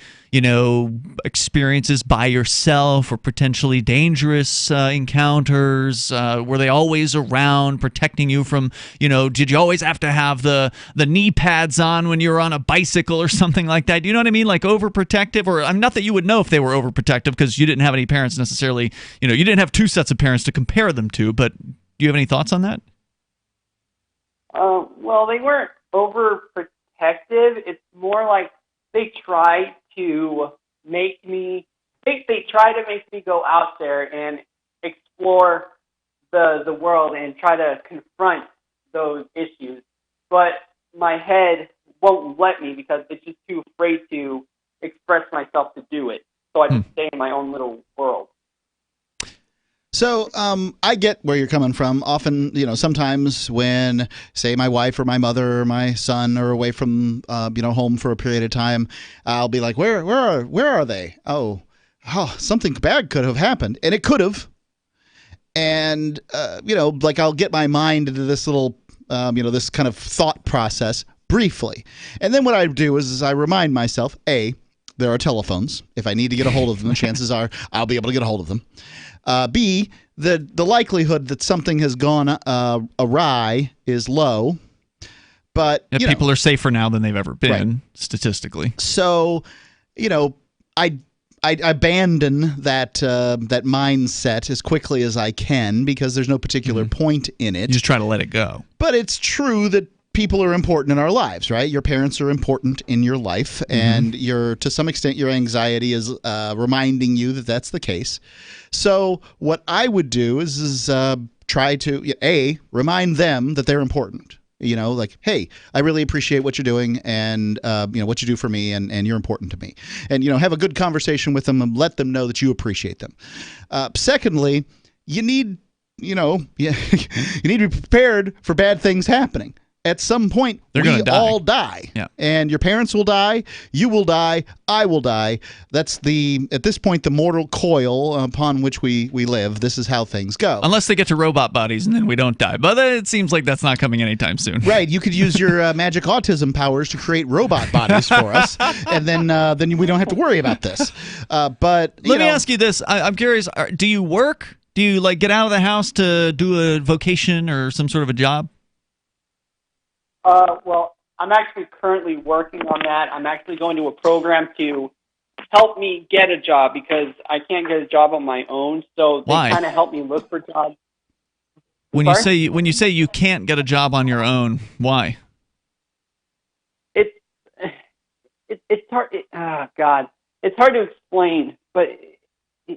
experiences by yourself or potentially dangerous encounters? Were they always around protecting you from, did you always have to have the knee pads on when you were on a bicycle or something like that? Do you know what I mean? Like overprotective, or I'm not that you would know if they were overprotective because you didn't have any parents necessarily, you didn't have two sets of parents to compare them to, but do you have any thoughts on that? Well, they weren't overprotective. It's more like they tried to make me. They try to make me go out there and explore the world and try to confront those issues. But my head won't let me because it's just too afraid to express myself to do it. So I just stay in my own little world. So I get where you're coming from. Often, sometimes when, say, my wife or my mother or my son are away from, home for a period of time, I'll be like, where are they? Oh, something bad could have happened, and it could have. And I'll get my mind into this little, this kind of thought process briefly, and then what I do is I remind myself: A, there are telephones. If I need to get a hold of them, the chances are I'll be able to get a hold of them. B, the likelihood that something has gone awry is low, but people are safer now than they've ever been, statistically. So, I abandon that mindset as quickly as I can because there's no particular point in it. You just try to let it go. But it's true that people are important in our lives, right? Your parents are important in your life, and to some extent, your anxiety is reminding you that that's the case. So what I would do is try to, remind them that they're important. Like, hey, I really appreciate what you're doing and, what you do for me, and you're important to me. And, have a good conversation with them and let them know that you appreciate them. Secondly, you need to be prepared for bad things happening. At some point, we all die. Yeah. And your parents will die, you will die, I will die. That's at this point, the mortal coil upon which we live. This is how things go. Unless they get to robot bodies and then we don't die. But it seems like that's not coming anytime soon. Right. You could use your magic autism powers to create robot bodies for us, and then we don't have to worry about this. But let me ask you this. I'm curious. Do you work? Do you get out of the house to do a vocation or some sort of a job? Well, I'm actually currently working on that. I'm actually going to a program to help me get a job because I can't get a job on my own. So they Why? kind of help me look for jobs. When you say you can't get a job on your own, why? It's hard. God, it's hard to explain. But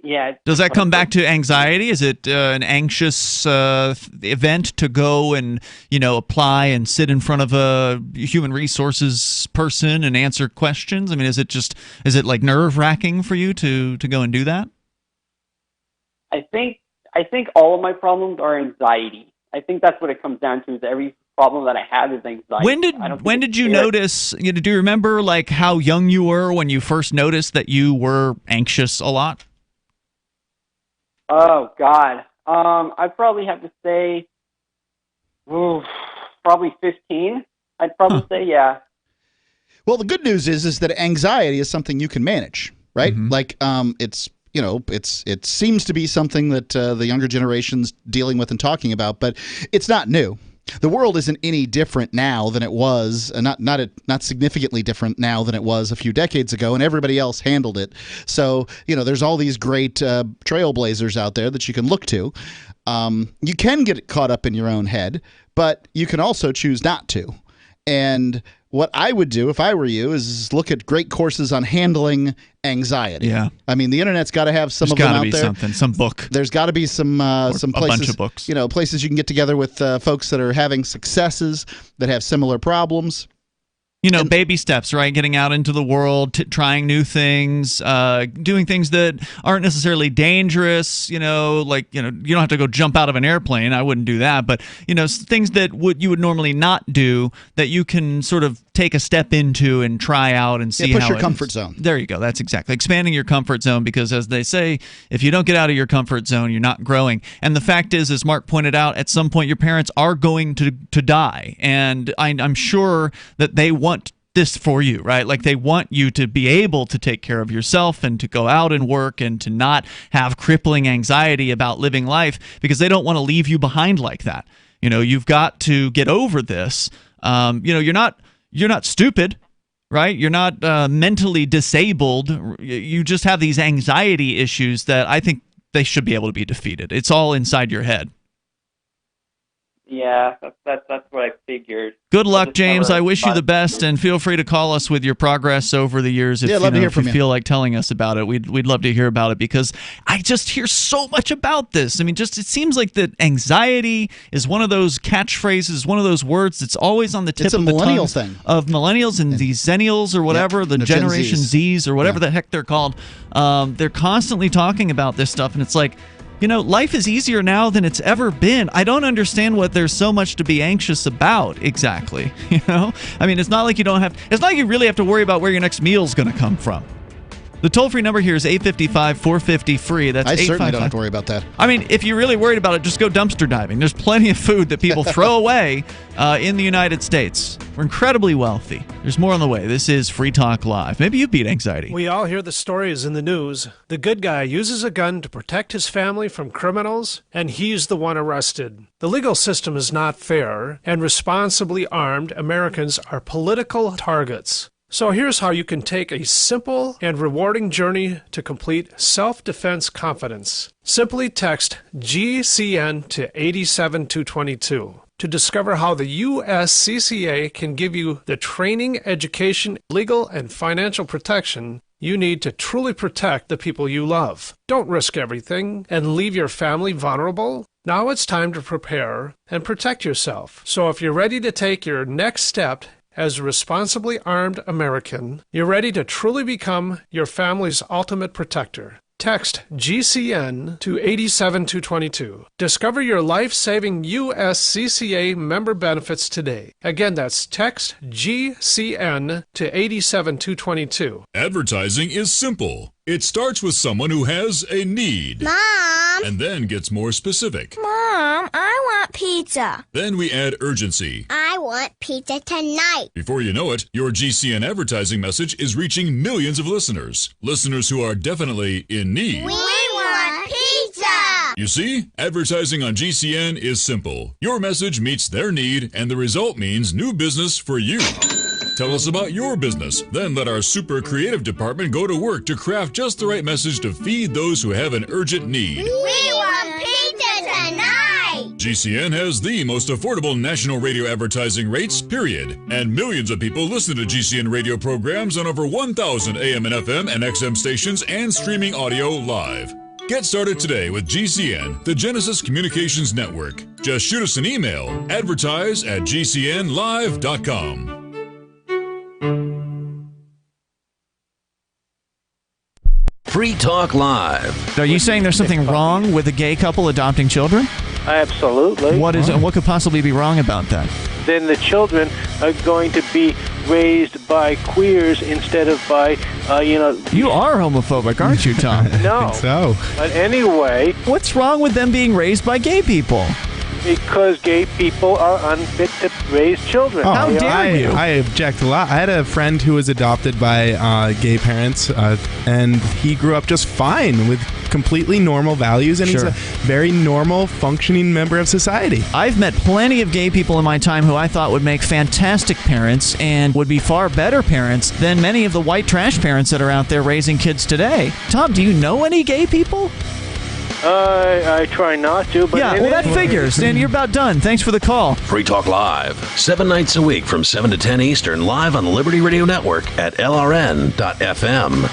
yeah. Does that come back to anxiety? Is it an anxious event to go and apply and sit in front of a human resources person and answer questions? I mean, is it like nerve-wracking for you to go and do that? I think all of my problems are anxiety. I think that's what it comes down to. Is every problem that I have is anxiety. When did you notice? Do you remember like how young you were when you first noticed that you were anxious a lot? Oh God, I'd probably have to say, probably 15. I'd probably say, yeah. Well, the good news is that anxiety is something you can manage, right? Mm-hmm. Like, it seems to be something that the younger generation's dealing with and talking about, but it's not new. The world isn't any different now than it was, not significantly different now than it was a few decades ago, and everybody else handled it. So, there's all these great trailblazers out there that you can look to. You can get caught up in your own head, but you can also choose not to. And what I would do if I were you is look at great courses on handling anxiety. Yeah. I mean, the internet's got to have some of them out there. There's got to be some book. There's got to be some places, a bunch of books. Places you can get together with folks that are having successes that have ssimilar problems. Baby steps, right? Getting out into the world, trying new things, doing things that aren't necessarily dangerous. You don't have to go jump out of an airplane. I wouldn't do that. But things that you would normally not do that you can sort of take a step into and try out and see how push your comfort zone. There you go. That's exactly expanding your comfort zone, because as they say, if you don't get out of your comfort zone, you're not growing. And the fact is, as Mark pointed out, at some point your parents are going to die, and I'm sure that they want this for you, right? Like they want you to be able to take care of yourself and to go out and work and to not have crippling anxiety about living life, because they don't want to leave you behind like that. You've got to get over this. You're not stupid, right? You're not mentally disabled. You just have these anxiety issues that I think they should be able to be defeated. It's all inside your head. Yeah, that's what I figured. Good luck, James. I wish you the best, and feel free to call us with your progress over the years if, if you feel like telling us about it. We'd love to hear about it, because I just hear so much about this. I mean, it seems like that anxiety is one of those catchphrases, one of those words that's always on the tip of the tongue of millennials and these Zennials or whatever, the Generation Zs or whatever the heck they're called. They're constantly talking about this stuff, and it's like, life is easier now than it's ever been. I don't understand what there's so much to be anxious about exactly. I mean, it's not like you really have to worry about where your next meal is going to come from. The toll-free number here is 855-450-FREE. That's I certainly don't have to worry about that. I mean, if you're really worried about it, just go dumpster diving. There's plenty of food that people throw away in the United States. We're incredibly wealthy. There's more on the way. This is Free Talk Live. Maybe you beat anxiety. We all hear the stories in the news. The good guy uses a gun to protect his family from criminals, and he's the one arrested. The legal system is not fair, and responsibly armed Americans are political targets. So here's how you can take a simple and rewarding journey to complete self-defense confidence. Simply text GCN to 87222 to discover how the USCCA can give you the training, education, legal, and financial protection you need to truly protect the people you love. Don't risk everything and leave your family vulnerable. Now it's time to prepare and protect yourself. So if you're ready to take your next step as a responsibly armed American, you're ready to truly become your family's ultimate protector. Text GCN to 87222. Discover your life-saving USCCA member benefits today. Again, that's text GCN to 87222. Advertising is simple. It starts with someone who has a need. Mom! And then gets more specific. Mom, I want pizza. Then we add urgency. I want pizza tonight. Before you know it, your GCN advertising message is reaching millions of listeners. Listeners who are definitely in need. We want pizza! You see, advertising on GCN is simple. Your message meets their need, and the result means new business for you. Tell us about your business. Then let our super creative department go to work to craft just the right message to feed those who have an urgent need. We want pizza tonight! GCN has the most affordable national radio advertising rates, period. And millions of people listen to GCN radio programs on over 1,000 AM and FM and XM stations and streaming audio live. Get started today with GCN, the Genesis Communications Network. Just shoot us an email, advertise@gcnlive.com. Free Talk Live. Are you saying there's something wrong with a gay couple adopting children? Absolutely. What could possibly be wrong about that? Then the children are going to be raised by queers instead of by, You are homophobic, aren't you, Tom? No. I think so. But anyway. What's wrong with them being raised by gay people? Because gay people are unfit to raise children. Oh, How dare you? I object a lot. I had a friend who was adopted by gay parents, and he grew up just fine with completely normal values, and he's a very normal, functioning member of society. I've met plenty of gay people in my time who I thought would make fantastic parents and would be far better parents than many of the white trash parents that are out there raising kids today. Tom, do you know any gay people? I try not to, but... Yeah, well, that figures. And you're about done. Thanks for the call. Free Talk Live, 7 nights a week from 7 to 10 Eastern, live on the Liberty Radio Network at LRN.FM.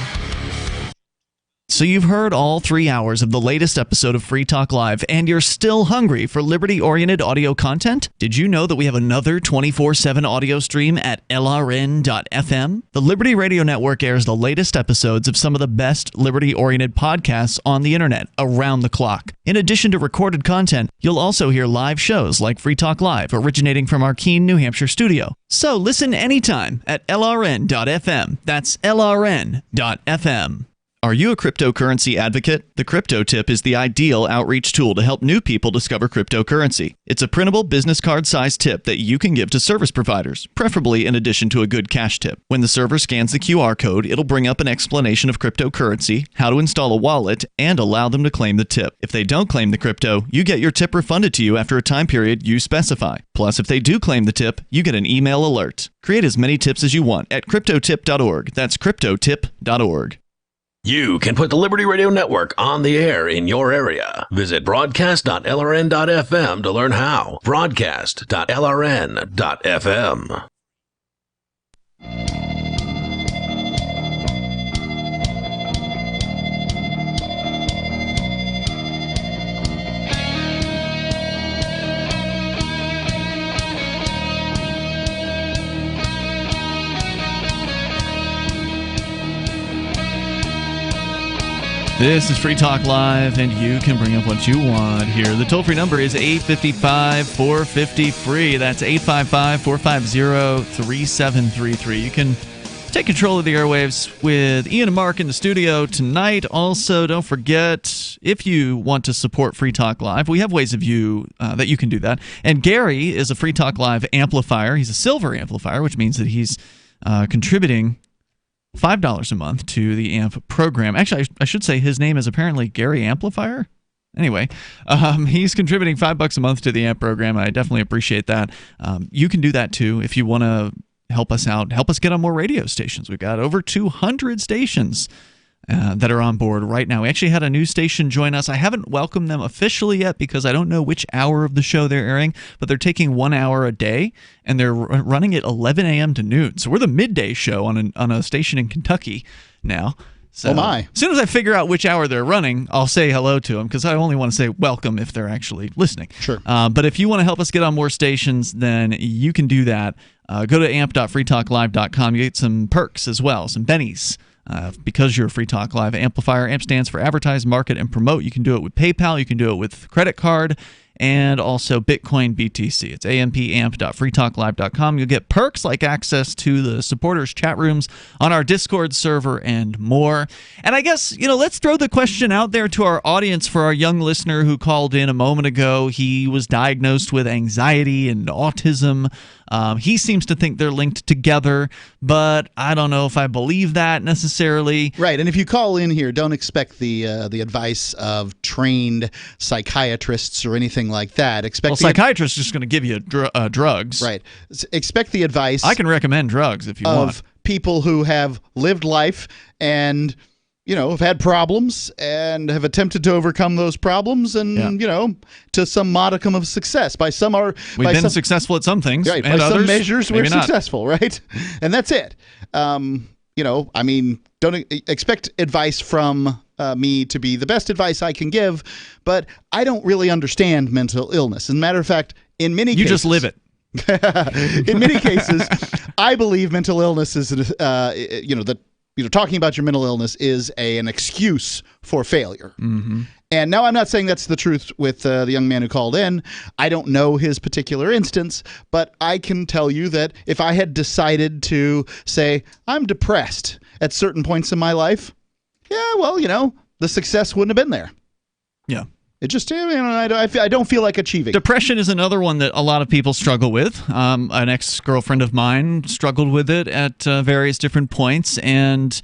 So you've heard all 3 hours of the latest episode of Free Talk Live, and you're still hungry for liberty-oriented audio content? Did you know that we have another 24/7 audio stream at LRN.FM? The Liberty Radio Network airs the latest episodes of some of the best liberty-oriented podcasts on the internet around the clock. In addition to recorded content, you'll also hear live shows like Free Talk Live, originating from our Keene, New Hampshire studio. So listen anytime at LRN.FM. That's LRN.FM. Are you a cryptocurrency advocate? The Crypto Tip is the ideal outreach tool to help new people discover cryptocurrency. It's a printable business card-sized tip that you can give to service providers, preferably in addition to a good cash tip. When the server scans the QR code, it'll bring up an explanation of cryptocurrency, how to install a wallet, and allow them to claim the tip. If they don't claim the crypto, you get your tip refunded to you after a time period you specify. Plus, if they do claim the tip, you get an email alert. Create as many tips as you want at cryptotip.org. That's cryptotip.org. You can put the Liberty Radio Network on the air in your area. Visit broadcast.lrn.fm to learn how. Broadcast.lrn.fm. This is Free Talk Live, and you can bring up what you want here. The toll-free number is 855-450-FREE. That's 855-450-3733. You can take control of the airwaves with Ian and Mark in the studio tonight. Also, don't forget, if you want to support Free Talk Live, we have ways of that you can do that. And Gary is a Free Talk Live amplifier. He's a silver amplifier, which means that he's contributing $5 a month to the AMP program. Actually, I should say his name is apparently Gary Amplifier. Anyway, he's contributing $5 a month to the AMP program, and I definitely appreciate that. You can do that too if you want to help us out, help us get on more radio stations. We've got over 200 stations that are on board right now. We actually had a new station join us. I haven't welcomed them officially yet because I don't know which hour of the show they're airing, but they're taking 1 hour a day, and they're running at 11 a.m. to noon. So we're the midday show on a station in Kentucky now. So oh my. As soon as I figure out which hour they're running, I'll say hello to them because I only want to say welcome if they're actually listening. Sure. But if you want to help us get on more stations, then you can do that. Go to amp.freetalklive.com. You get some perks as well, some bennies. Because you're a Free Talk Live amplifier. AMP stands for Advertise, Market, and Promote. You can do it with PayPal. You can do it with credit card and also Bitcoin BTC. It's amp.freetalklive.com. You'll get perks like access to the supporters chat rooms on our Discord server and more. And I guess, let's throw the question out there to our audience for our young listener who called in a moment ago. He was diagnosed with anxiety and autism. He seems to think they're linked together, but I don't know if I believe that necessarily. Right, and if you call in here, don't expect the advice of trained psychiatrists or anything like that. Psychiatrists are just going to give you drugs. Right. Expect the advice. I can recommend drugs if you want. Of people who have lived life and have had problems and have attempted to overcome those problems and, to some modicum of success. We've been successful at some things. Right. And by others, some measures, we're maybe not. successful, right? And that's it. Don't expect advice from me to be the best advice I can give, but I don't really understand mental illness. As a matter of fact, in many cases... You just live it. In many cases, I believe mental illness is, talking about your mental illness is an excuse for failure. Mm-hmm. And now I'm not saying that's the truth with the young man who called in. I don't know his particular instance, but I can tell you that if I had decided to say, I'm depressed at certain points in my life, the success wouldn't have been there. Yeah. It just, I don't feel like achieving. Depression is another one that a lot of people struggle with. An ex-girlfriend of mine struggled with it at various different points, and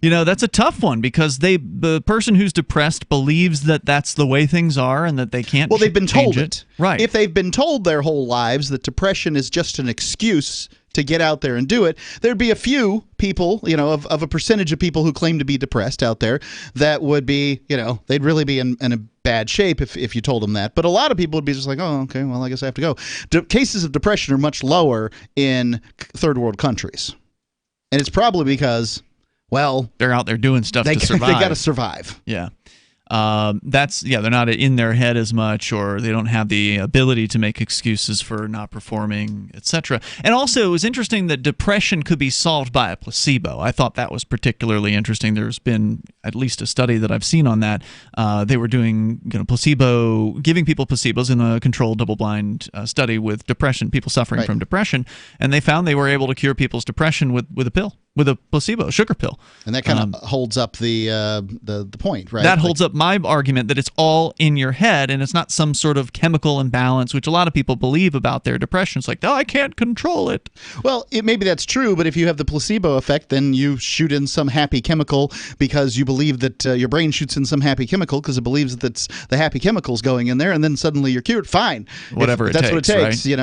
that's a tough one because the person who's depressed believes that that's the way things are and that they can't. Well, they've been told it. Right. If they've been told their whole lives that depression is just an excuse to get out there and do it, there'd be a few people, of a percentage of people who claim to be depressed out there that would be, they'd really be in a bad shape if you told them that. But a lot of people would be just like, oh, okay, well, I guess I have to go. Cases of depression are much lower in third world countries. And it's probably because, well, they're out there doing stuff to survive. They got to survive. Yeah. They're not in their head as much, or they don't have the ability to make excuses for not performing, etc. And also, it was interesting that depression could be solved by a placebo. I thought that was particularly interesting. There's been at least a study that I've seen on that. They were doing giving people placebos in a controlled double-blind study with depression, people suffering from depression, and they found they were able to cure people's depression with a pill. With a placebo, a sugar pill. And that kind of holds up the point, right? That holds up my argument that it's all in your head and it's not some sort of chemical imbalance, which a lot of people believe about their depression. It's like, I can't control it. Well, maybe that's true, but if you have the placebo effect, then you shoot in some happy chemical because you believe that your brain shoots in some happy chemical because it believes that the happy chemical's going in there, and then suddenly you're cured. Fine. Whatever it takes, that's what it takes, right?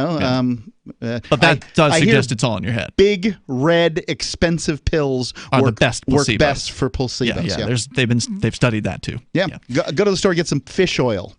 Yeah. But that does suggest it's all in your head. Big, red, expensive pills work best for placebos. Yeah. They've studied that too. Yeah. Go to the store, get some fish oil,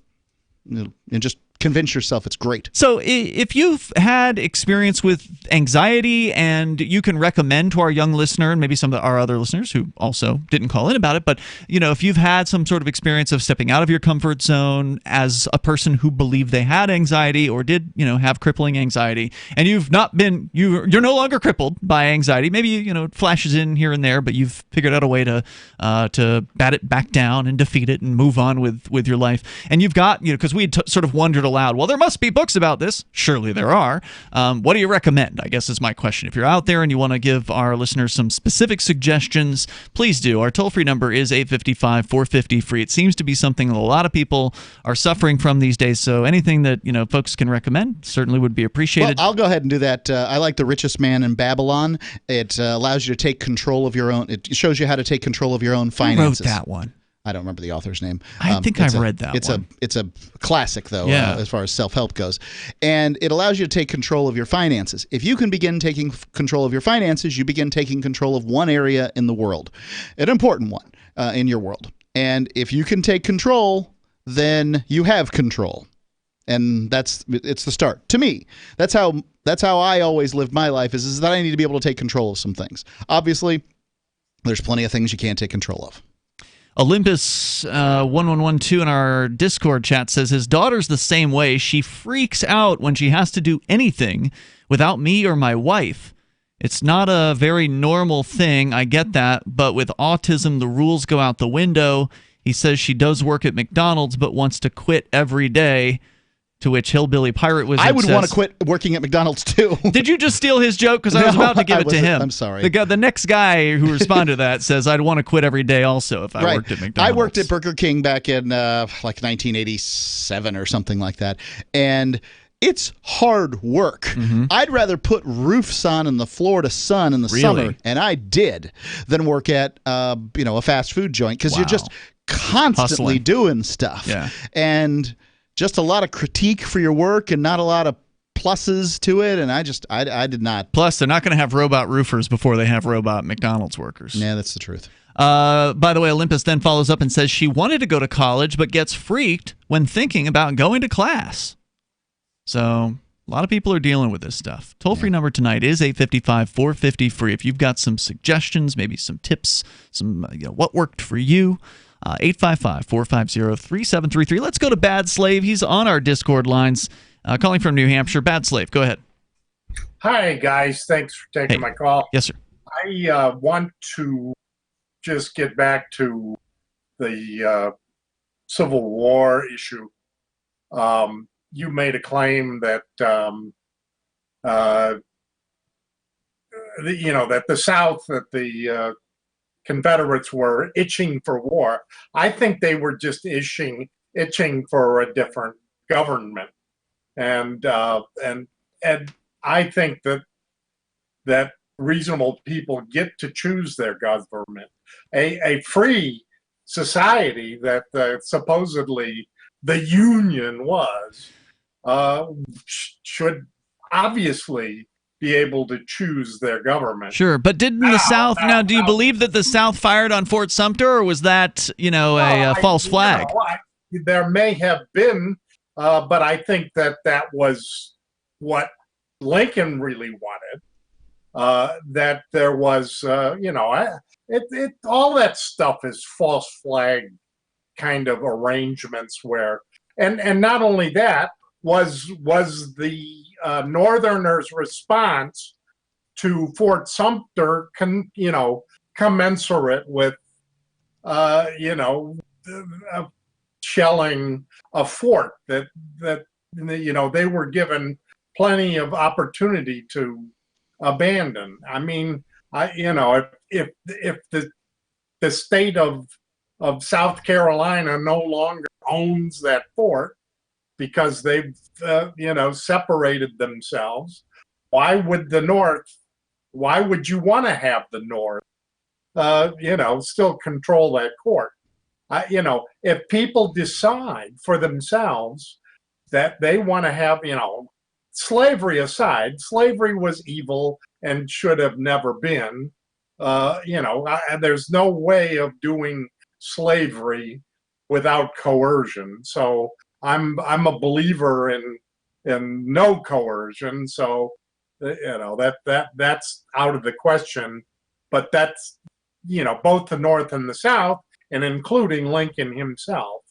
and just convince yourself it's great. So if you've had experience with anxiety and you can recommend to our young listener and maybe some of our other listeners who also didn't call in about it, but if you've had some sort of experience of stepping out of your comfort zone as a person who believed they had anxiety or did have crippling anxiety, and you're no longer crippled by anxiety, maybe it flashes in here and there, but you've figured out a way to bat it back down and defeat it and move on with your life, and you've got because we had sort of wondered aloud, well, there must be books about this. Surely there are. What do you recommend, I guess is my question. If you're out there and you want to give our listeners some specific suggestions, please do. Our toll-free number is 855-450-FREE. It seems to be something that a lot of people are suffering from these days, so anything that folks can recommend certainly would be appreciated. Well, I'll go ahead and do that. I like The Richest Man in Babylon. It allows you to take control of your own. It shows you how to take control of your own finances. Who wrote that one? I don't remember the author's name. I think I've read that one. It's a classic, though, as far as self-help goes. And it allows you to take control of your finances. If you can begin taking control of your finances, you begin taking control of one area in the world, an important one in your world. And if you can take control, then you have control. And it's the start. To me, that's how I always lived my life, is that I need to be able to take control of some things. Obviously, there's plenty of things you can't take control of. Olympus 1112 in our Discord chat says his daughter's the same way. She freaks out when she has to do anything without me or my wife. It's not a very normal thing, I get that, but with autism the rules go out the window. He says she does work at McDonald's but wants to quit every day. To which Hillbilly Pirate Wizard I would says, want to quit working at McDonald's too. Did you just steal his joke? Because I was about to give it to him. I'm sorry. The next guy who responded to that says, I'd want to quit every day also if I worked at McDonald's. I worked at Burger King back in 1987 or something like that. And it's hard work. Mm-hmm. I'd rather put roofs on in the Florida sun in the summer, and I did, than work at a fast food joint, because you're just constantly doing stuff. Yeah. And just a lot of critique for your work and not a lot of pluses to it, and I did not. Plus, they're not going to have robot roofers before they have robot McDonald's workers. Yeah, that's the truth. By the way, Olympus then follows up and says she wanted to go to college but gets freaked when thinking about going to class. So a lot of people are dealing with this stuff. Toll-free number tonight is 855-450-FREE. If you've got some suggestions, maybe some tips, some what worked for you, 855-450-3733. Let's go to Bad Slave. He's on our Discord lines, calling from New Hampshire. Bad Slave, go ahead. Hi, guys. Thanks for taking my call. Yes, sir. I want to just get back to the Civil War issue. You made a claim that that the South, that the Confederates were itching for war. I think they were just itching for a different government, and I think that reasonable people get to choose their government. A free society that supposedly the Union was should obviously be able to choose their government. Sure, but didn't the South... Now, do you believe that the South fired on Fort Sumter, or was that, a false flag? There may have been, but I think that was what Lincoln really wanted. That there was, all that stuff is false flag kind of arrangements where, and not only that, was the Northerners' response to Fort Sumter, commensurate with, shelling a fort that they were given plenty of opportunity to abandon. I mean, if the state of South Carolina no longer owns that fort because they've separated themselves, why would you want to have the North still control that court? If people decide for themselves that they want to have, slavery aside, slavery was evil and should have never been. There's no way of doing slavery without coercion. So I'm a believer in no coercion. So that's out of the question. But that's both the North and the South, and including Lincoln himself,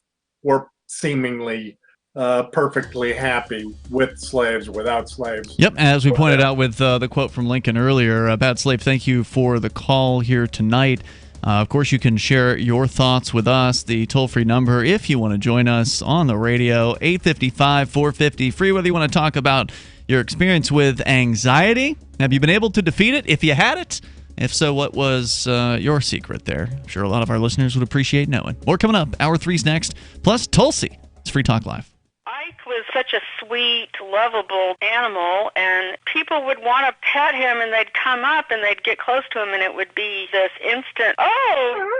were seemingly perfectly happy with slaves, without slaves. Yep, as we pointed out with the quote from Lincoln earlier. Bad Slave, thank you for the call here tonight. Of course, you can share your thoughts with us. The toll-free number, if you want to join us on the radio, 855-450-FREE, whether you want to talk about your experience with anxiety. Have you been able to defeat it? If you had it, if so, what was your secret there? I'm sure a lot of our listeners would appreciate knowing. More coming up. Hour 3's next. Plus, Tulsi. It's Free Talk Live. Was such a sweet, lovable animal, and people would want to pet him, and they'd come up and they'd get close to him, and it would be this instant, oh!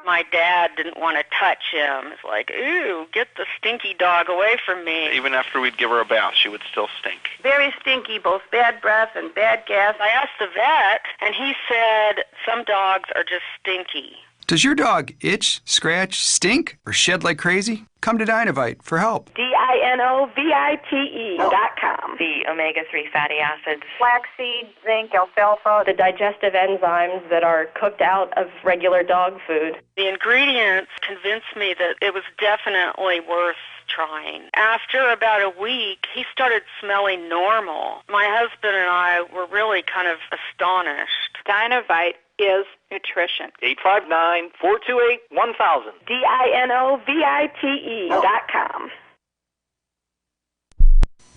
My dad didn't want to touch him. It's like, ooh, get the stinky dog away from me. Even after we'd give her a bath, she would still stink. Very stinky, both bad breath and bad gas. I asked the vet, and he said some dogs are just stinky. Does your dog itch, scratch, stink, or shed like crazy? Come to Dinovite for help. DINOVITE.com. The omega-3 fatty acids. Flaxseed, zinc, alfalfa, the digestive enzymes that are cooked out of regular dog food. The ingredients convinced me that it was definitely worth trying. After about a week, he started smelling normal. My husband and I were really kind of astonished. Dinovite is nutrition. 859-428-1000. DINOVITE.com.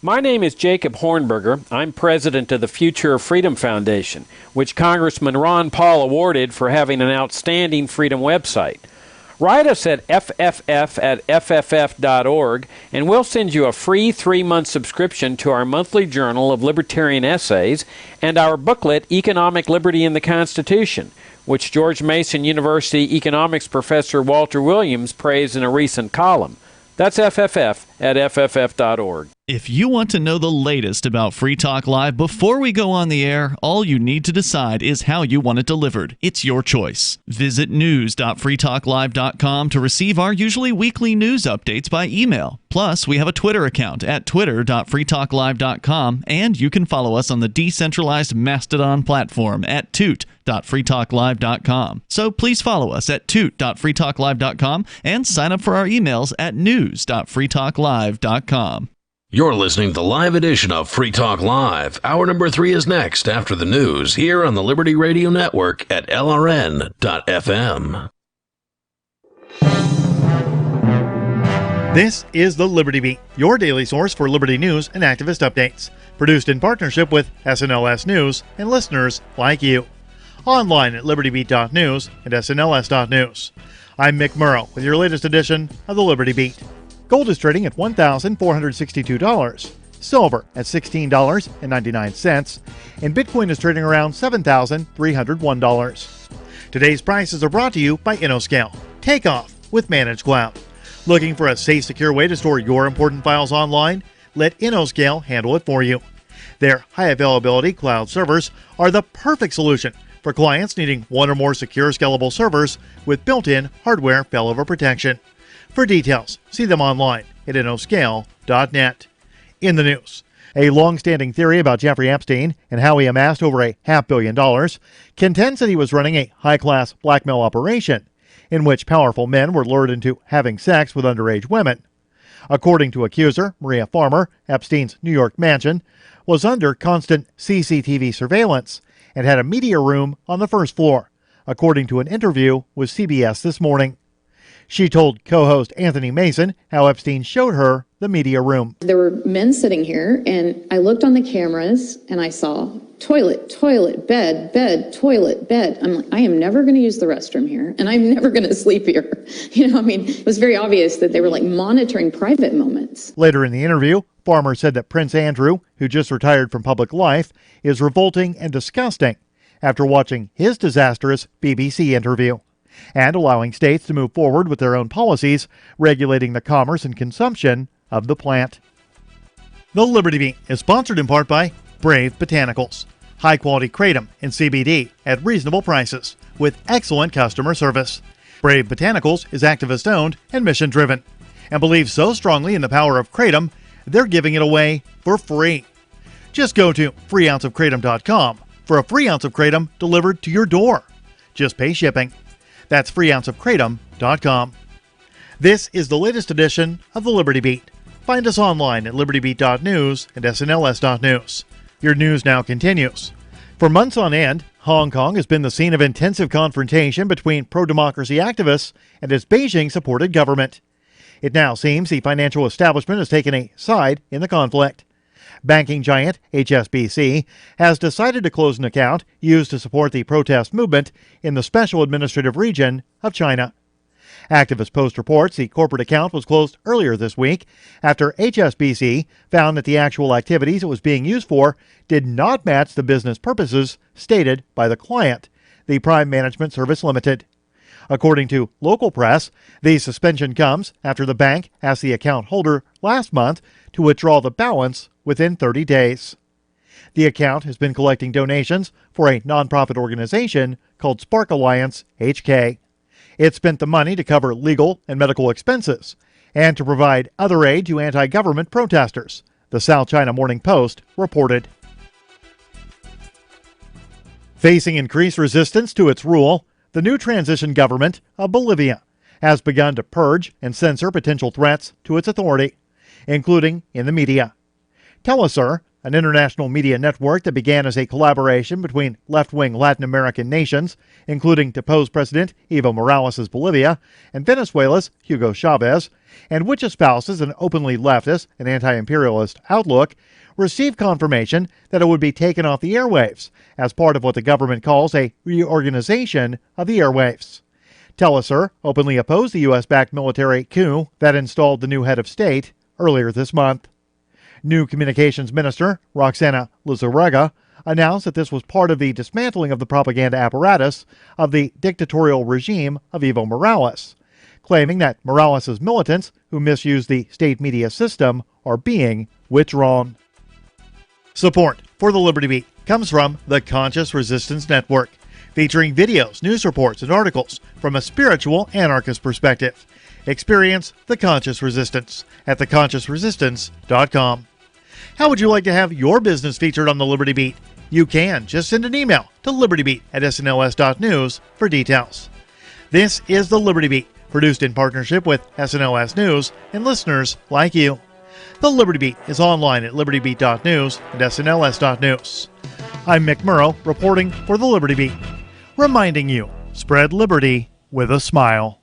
My name is Jacob Hornberger. I'm president of the Future of Freedom Foundation, which Congressman Ron Paul awarded for having an outstanding freedom website. Write us at fff@fff.org, and we'll send you a free 3-month subscription to our monthly journal of libertarian essays and our booklet, Economic Liberty in the Constitution, which George Mason University economics professor Walter Williams praised in a recent column. That's fff@fff.org. If you want to know the latest about Free Talk Live before we go on the air, all you need to decide is how you want it delivered. It's your choice. Visit news.freetalklive.com to receive our usually weekly news updates by email. Plus, we have a Twitter account at twitter.freetalklive.com, and you can follow us on the decentralized Mastodon platform at toot.freetalklive.com. So please follow us at toot.freetalklive.com and sign up for our emails at news.freetalklive.com. You're listening to the live edition of Free Talk Live. Hour number 3 is next after the news here on the Liberty Radio Network at LRN.FM. This is the Liberty Beat, your daily source for liberty news and activist updates. Produced in partnership with SNLS News and listeners like you. Online at libertybeat.news and snls.news. I'm Mick Murrow with your latest edition of the Liberty Beat. Gold is trading at $1,462, silver at $16.99, and Bitcoin is trading around $7,301. Today's prices are brought to you by InnoScale. Take off with Managed Cloud. Looking for a safe, secure way to store your important files online? Let InnoScale handle it for you. Their high availability cloud servers are the perfect solution for clients needing one or more secure, scalable servers with built-in hardware failover protection. For details, see them online at innoscale.net. In the news, a long-standing theory about Jeffrey Epstein and how he amassed over $500 million contends that he was running a high-class blackmail operation in which powerful men were lured into having sex with underage women. According to accuser Maria Farmer, Epstein's New York mansion was under constant CCTV surveillance and had a media room on the first floor, according to an interview with CBS this morning. She told co-host Anthony Mason how Epstein showed her the media room. There were men sitting here, and I looked on the cameras, and I saw toilet, toilet, bed, bed, toilet, bed. I'm like, I am never going to use the restroom here, and I'm never going to sleep here. It was very obvious that they were monitoring private moments. Later in the interview, Farmer said that Prince Andrew, who just retired from public life, is revolting and disgusting after watching his disastrous BBC interview, and allowing states to move forward with their own policies regulating the commerce and consumption of the plant. The Liberty Beat is sponsored in part by Brave Botanicals, high-quality kratom and CBD at reasonable prices with excellent customer service. Brave Botanicals is activist-owned and mission-driven and believes so strongly in the power of kratom, they're giving it away for free. Just go to freeounceofkratom.com for a free ounce of kratom delivered to your door. Just pay shipping. That's freeounceofkratom.com. This is the latest edition of the Liberty Beat. Find us online at libertybeat.news and snls.news. Your news now continues. For months on end, Hong Kong has been the scene of intensive confrontation between pro-democracy activists and its Beijing-supported government. It now seems the financial establishment has taken a side in the conflict. Banking giant HSBC has decided to close an account used to support the protest movement in the Special Administrative Region of China. Activist Post reports the corporate account was closed earlier this week after HSBC found that the actual activities it was being used for did not match the business purposes stated by the client, the Prime Management Service Limited. According to local press, the suspension comes after the bank asked the account holder last month to withdraw the balance within 30 days. The account has been collecting donations for a nonprofit organization called Spark Alliance HK. It spent the money to cover legal and medical expenses and to provide other aid to anti-government protesters, the South China Morning Post reported. Facing increased resistance to its rule, the new transition government of Bolivia has begun to purge and censor potential threats to its authority, including in the media. Telesur, an international media network that began as a collaboration between left-wing Latin American nations, including deposed President Evo Morales' Bolivia and Venezuela's Hugo Chavez, and which espouses an openly leftist and anti-imperialist outlook, received confirmation that it would be taken off the airwaves as part of what the government calls a reorganization of the airwaves. Telesur openly opposed the U.S.-backed military coup that installed the new head of state earlier this month. New Communications Minister Roxana Lizarraga announced that this was part of the dismantling of the propaganda apparatus of the dictatorial regime of Evo Morales, claiming that Morales' militants who misuse the state media system are being withdrawn. Support for the Liberty Beat comes from the Conscious Resistance Network, featuring videos, news reports, and articles from a spiritual anarchist perspective. Experience the Conscious Resistance at theconsciousresistance.com. How would you like to have your business featured on the Liberty Beat? You can. Just send an email to libertybeat@snls.news for details. This is the Liberty Beat, produced in partnership with SNLS News and listeners like you. The Liberty Beat is online at libertybeat.news and snls.news. I'm Mick Murrow, reporting for the Liberty Beat, reminding you, spread liberty with a smile.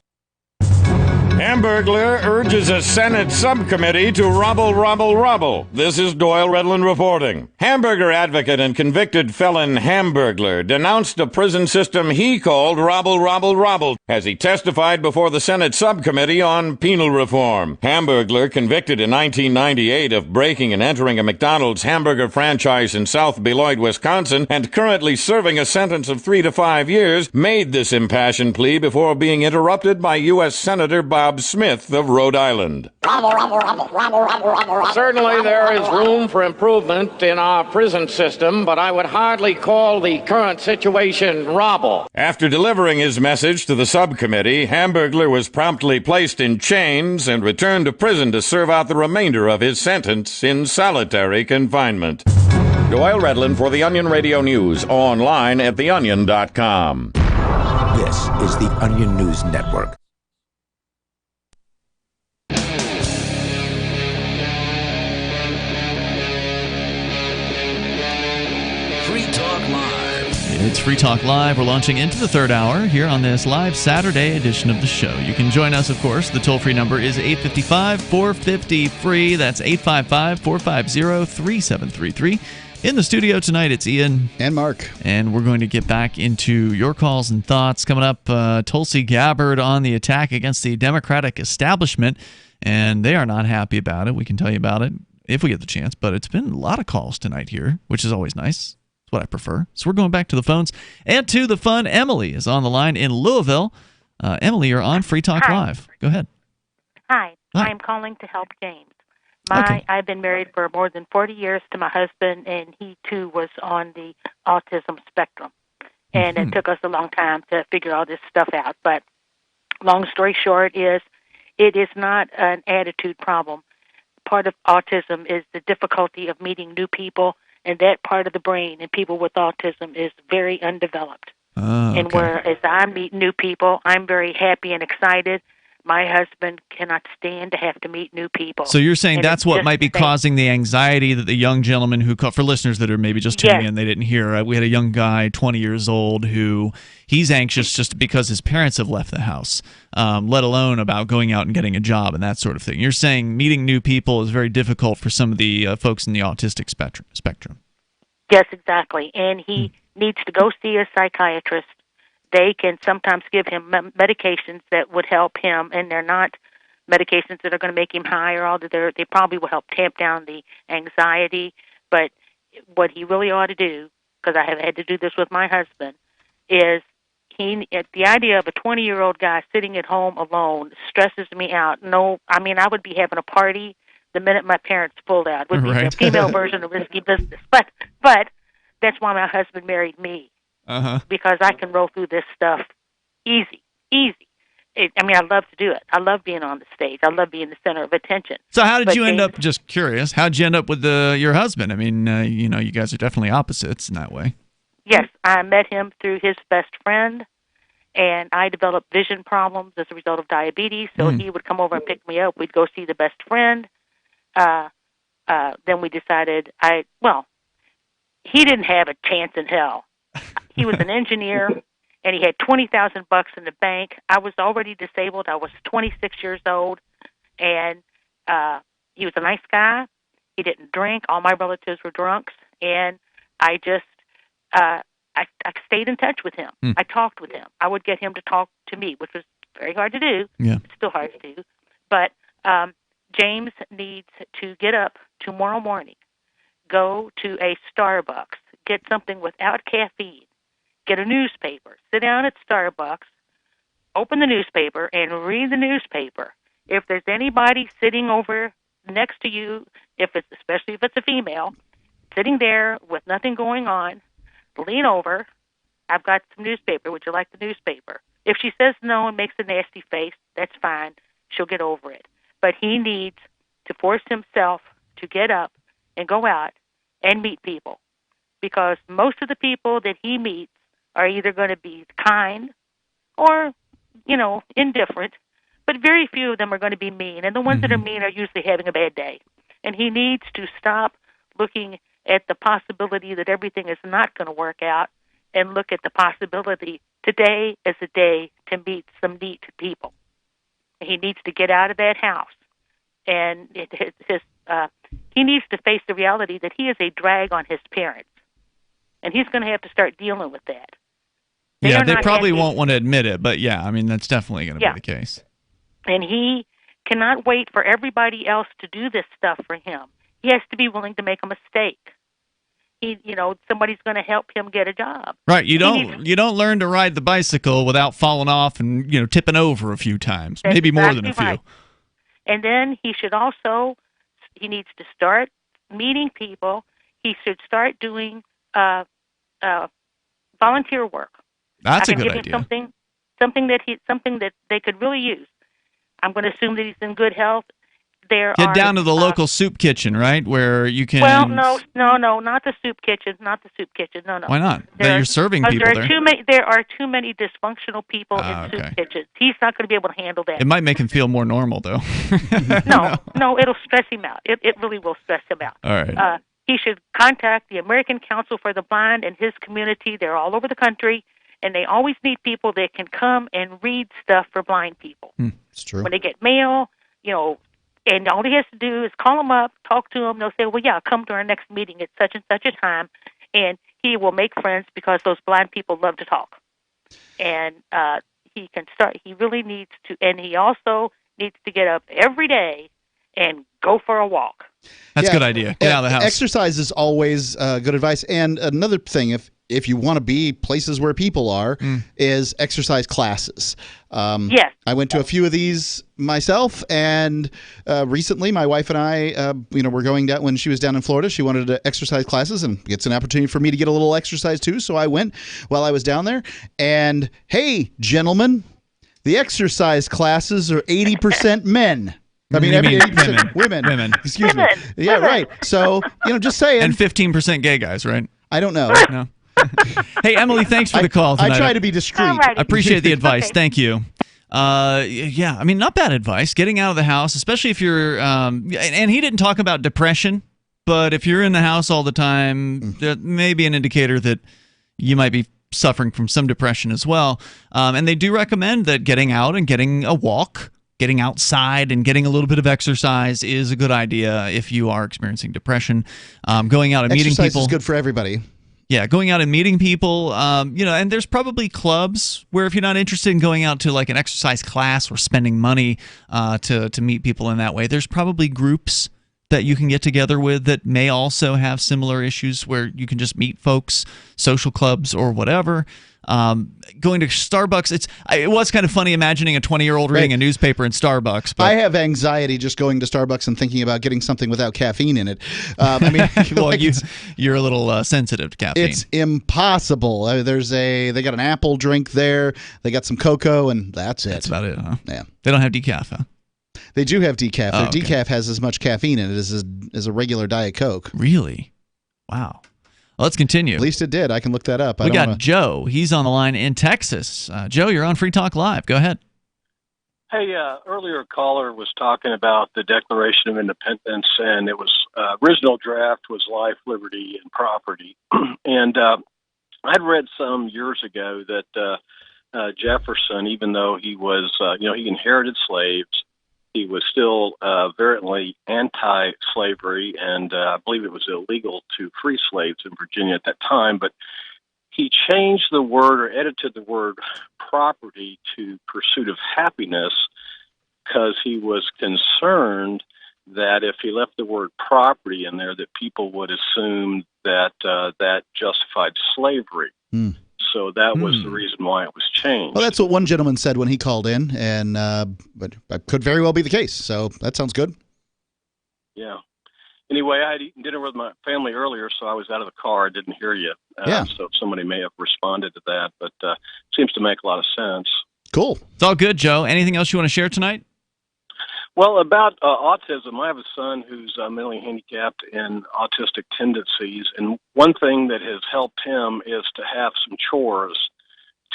Hamburglar urges a Senate subcommittee to rubble. This is Doyle Redland reporting. Hamburger advocate and convicted felon Hamburglar denounced a prison system he called rubble as he testified before the Senate subcommittee on penal reform. Hamburglar, convicted in 1998 of breaking and entering a McDonald's hamburger franchise in South Beloit, Wisconsin, and currently serving a sentence of 3 to 5 years, made this impassioned plea before being interrupted by U.S. Senator Bob Smith of Rhode Island. Certainly there is room for improvement in our prison system, but I would hardly call the current situation rubble. After delivering his message to the subcommittee, Hamburglar was promptly placed in chains and returned to prison to serve out the remainder of his sentence in solitary confinement. Doyle Redland for the Onion Radio News, online at theonion.com. This is the Onion News Network. Free Talk Live. It's Free Talk Live. We're launching into the third hour here on this live Saturday edition of the show. You can join us, of course. The toll-free number is 855-450-FREE. That's 855-450-3733. In the studio tonight, it's Ian. And Mark. And we're going to get back into your calls and thoughts. Coming up, Tulsi Gabbard on the attack against the Democratic establishment. And they are not happy about it. We can tell you about it if we get the chance. But it's been a lot of calls tonight here, which is always nice. It's what I prefer. So we're going back to the phones and to the fun. Emily is on the line in Louisville. Emily, you're on Free Talk Live. Go ahead. Hi. I'm calling to help James. I've been married for more than 40 years to my husband, and he, too, was on the autism spectrum. And it took us a long time to figure all this stuff out. But long story short is it is not an attitude problem. Part of autism is the difficulty of meeting new people, and that part of the brain in people with autism is very undeveloped. And whereas I meet new people, I'm very happy and excited. My husband cannot stand to have to meet new people. So you're saying that's what might be causing the anxiety that the young gentleman who called, for listeners that are maybe just tuning in, they didn't hear, we had a young guy, 20 years old, who he's anxious just because his parents have left the house, let alone about going out and getting a job and that sort of thing. You're saying meeting new people is very difficult for some of the folks in the autistic spectrum. Yes, exactly. And he needs to go see a psychiatrist. They can sometimes give him medications that would help him, and they're not medications that are going to make him higher. Although they probably will help tamp down the anxiety. But what he really ought to do, because I have had to do this with my husband, is the idea of a 20-year-old guy sitting at home alone stresses me out. No, I mean, I would be having a party the minute my parents pulled out. It would be the female version of risky business. But that's why my husband married me. Because I can roll through this stuff easy. I love to do it. I love being on the stage. I love being the center of attention. So how did you end up, just curious, how did you end up with your husband? I mean, you guys are definitely opposites in that way. Yes, I met him through his best friend, and I developed vision problems as a result of diabetes, so he would come over and pick me up. We'd go see the best friend. Then we decided, he didn't have a chance in hell. He was an engineer, and he had $20,000 in the bank. I was already disabled. I was 26 years old, and he was a nice guy. He didn't drink. All my relatives were drunks, and I just I stayed in touch with him. I talked with him. I would get him to talk to me, which was very hard to do. Yeah. It's still hard to do. But James needs to get up tomorrow morning, go to a Starbucks, get something without caffeine, get a newspaper, sit down at Starbucks, open the newspaper, and read the newspaper. If there's anybody sitting over next to you, especially if it's a female, sitting there with nothing going on, lean over. I've got some newspaper. Would you like the newspaper? If she says no and makes a nasty face, that's fine. She'll get over it. But he needs to force himself to get up and go out and meet people, because most of the people that he meets are either going to be kind or, indifferent, but very few of them are going to be mean. And the ones that are mean are usually having a bad day. And he needs to stop looking at the possibility that everything is not going to work out and look at the possibility today is a day to meet some neat people. He needs to get out of that house. And he needs to face the reality that he is a drag on his parents. And he's going to have to start dealing with that. They probably won't want to admit it, but yeah, I mean, that's definitely going to be the case. And he cannot wait for everybody else to do this stuff for him. He has to be willing to make a mistake. Somebody's going to help him get a job. Right. You don't learn to ride the bicycle without falling off and tipping over a few times, maybe more than a few. Right. And then he needs to start meeting people. He should start doing volunteer work. That's a good idea. Something that they could really use. I'm going to assume that he's in good health. Get down to the local soup kitchen, right, where you can. Well, no, not the soup kitchen, No. Why not? You're serving people there. There are too many dysfunctional people in soup kitchens. He's not going to be able to handle that. It might make him feel more normal, though. No, it'll stress him out. It really will stress him out. All right. He should contact the American Council for the Blind and his community. They're all over the country, and they always need people that can come and read stuff for blind people. It's true. When they get mail, and all he has to do is call them up, talk to them. They'll say, well, yeah, come to our next meeting at such and such a time. And he will make friends because those blind people love to talk. And he can start. He really needs to. And he also needs to get up every day and go for a walk. That's a good idea. Get out of the house. Exercise is always good advice. And another thing, if you want to be places where people are, is exercise classes. Yes. I went to a few of these myself, and recently my wife and I, were going down when she was down in Florida. She wanted to exercise classes, and it's an opportunity for me to get a little exercise too. So I went while I was down there. And hey, gentlemen, the exercise classes are 80% men. I mean, 80% women. Excuse me. Yeah, right. So, just saying. And 15% gay guys, right? I don't know. No. Hey, Emily, thanks for the call tonight. I try to be discreet. Alrighty. I appreciate the advice. Okay. Thank you. Yeah, I mean, not bad advice. Getting out of the house, especially if you're, and he didn't talk about depression, but if you're in the house all the time, that may be an indicator that you might be suffering from some depression as well. And they do recommend that getting out and getting a walk, getting outside and getting a little bit of exercise is a good idea if you are experiencing depression. Going out and meeting people. Exercise is good for everybody. Yeah, going out and meeting people, and there's probably clubs where if you're not interested in going out to like an exercise class or spending money to meet people in that way, there's probably groups that you can get together with that may also have similar issues where you can just meet folks, social clubs or whatever. Going to Starbucks, it was kind of funny imagining a 20-year-old reading a newspaper in Starbucks. But I have anxiety just going to Starbucks and thinking about getting something without caffeine in it. Well, you're a little sensitive to caffeine. It's impossible. They got an apple drink there. They got some cocoa, and that's it. That's about it, huh? Yeah. They don't have decaf, huh? They do have decaf. Oh, Their decaf has as much caffeine in it as a regular Diet Coke. Really? Wow. Well, let's continue. At least it did. I can look that up. We got Joe. He's on the line in Texas. Joe, you're on Free Talk Live. Go ahead. Hey, earlier caller was talking about the Declaration of Independence, and it was original draft was life, liberty, and property. And I'd read some years ago that Jefferson, even though he was, he inherited slaves, he was still virulently anti-slavery, and I believe it was illegal to free slaves in Virginia at that time. But he changed the word or edited the word property to pursuit of happiness because he was concerned that if he left the word property in there, that people would assume that that justified slavery. So that was the reason why it was changed. Well, that's what one gentleman said when he called in, and but that could very well be the case. So that sounds good. Yeah. Anyway, I had eaten dinner with my family earlier, so I was out of the car. I didn't hear you. So somebody may have responded to that, but it seems to make a lot of sense. Cool. It's all good, Joe. Anything else you want to share tonight? Well, about autism, I have a son who's mentally handicapped and autistic tendencies, and one thing that has helped him is to have some chores,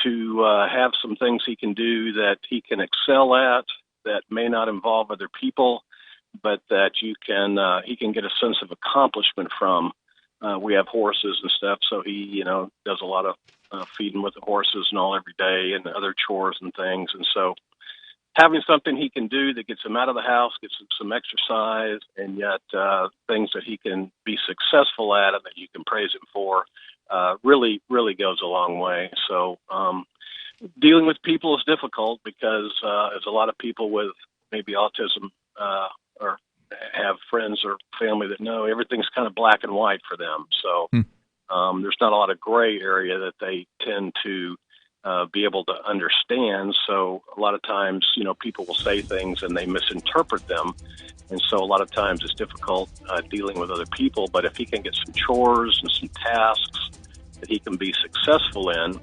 to have some things he can do that he can excel at that may not involve other people, but that he can get a sense of accomplishment from. We have horses and stuff, so he does a lot of feeding with the horses and all every day, and other chores and things, and so having something he can do that gets him out of the house, gets him some exercise, and yet things that he can be successful at and that you can praise him for really, really goes a long way. So dealing with people is difficult because there's a lot of people with maybe autism or have friends or family that know everything's kind of black and white for them. So there's not a lot of gray area that they tend to be able to understand. So a lot of times, people will say things and they misinterpret them. And so a lot of times it's difficult dealing with other people. But if he can get some chores and some tasks that he can be successful in,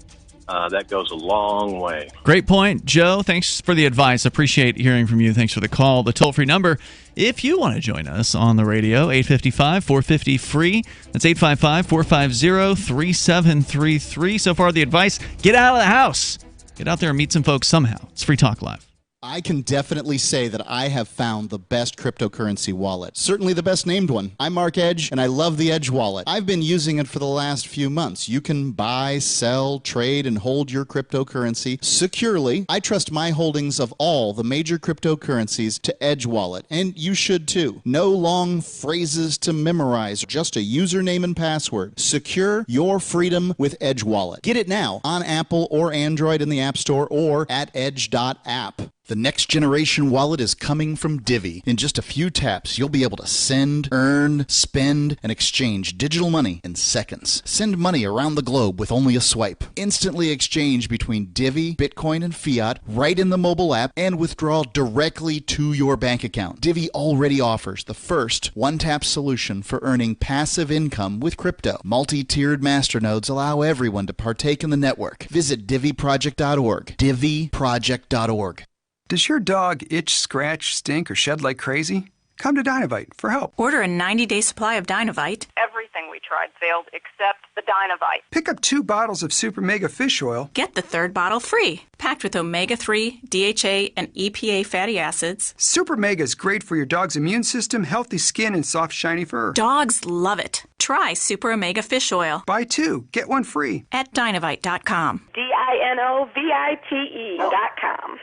that goes a long way. Great point, Joe. Thanks for the advice. Appreciate hearing from you. Thanks for the call. The toll-free number, if you want to join us on the radio, 855-450-FREE. That's 855-450-3733. So far, the advice, get out of the house. Get out there and meet some folks somehow. It's Free Talk Live. I can definitely say that I have found the best cryptocurrency wallet. Certainly the best named one. I'm Mark Edge, and I love the Edge wallet. I've been using it for the last few months. You can buy, sell, trade, and hold your cryptocurrency securely. I trust my holdings of all the major cryptocurrencies to Edge wallet, and you should too. No long phrases to memorize, just a username and password. Secure your freedom with Edge wallet. Get it now on Apple or Android in the App Store or at edge.app. The next generation wallet is coming from Divvy. In just a few taps, you'll be able to send, earn, spend, and exchange digital money in seconds. Send money around the globe with only a swipe. Instantly exchange between Divvy, Bitcoin, and fiat right in the mobile app and withdraw directly to your bank account. Divvy already offers the first one-tap solution for earning passive income with crypto. Multi-tiered masternodes allow everyone to partake in the network. Visit DivvyProject.org. DivvyProject.org. Does your dog itch, scratch, stink, or shed like crazy? Come to Dynavite for help. Order a 90-day supply of Dynavite. Everything we tried failed except the Dynavite. Pick up 2 bottles of Super Mega Fish Oil. Get the 3rd bottle free. Packed with omega-3, DHA, and EPA fatty acids. Super Mega is great for your dog's immune system, healthy skin, and soft, shiny fur. Dogs love it. Try Super Omega Fish Oil. Buy 2, get 1 free. At Dynavite.com. DINOVITE.com.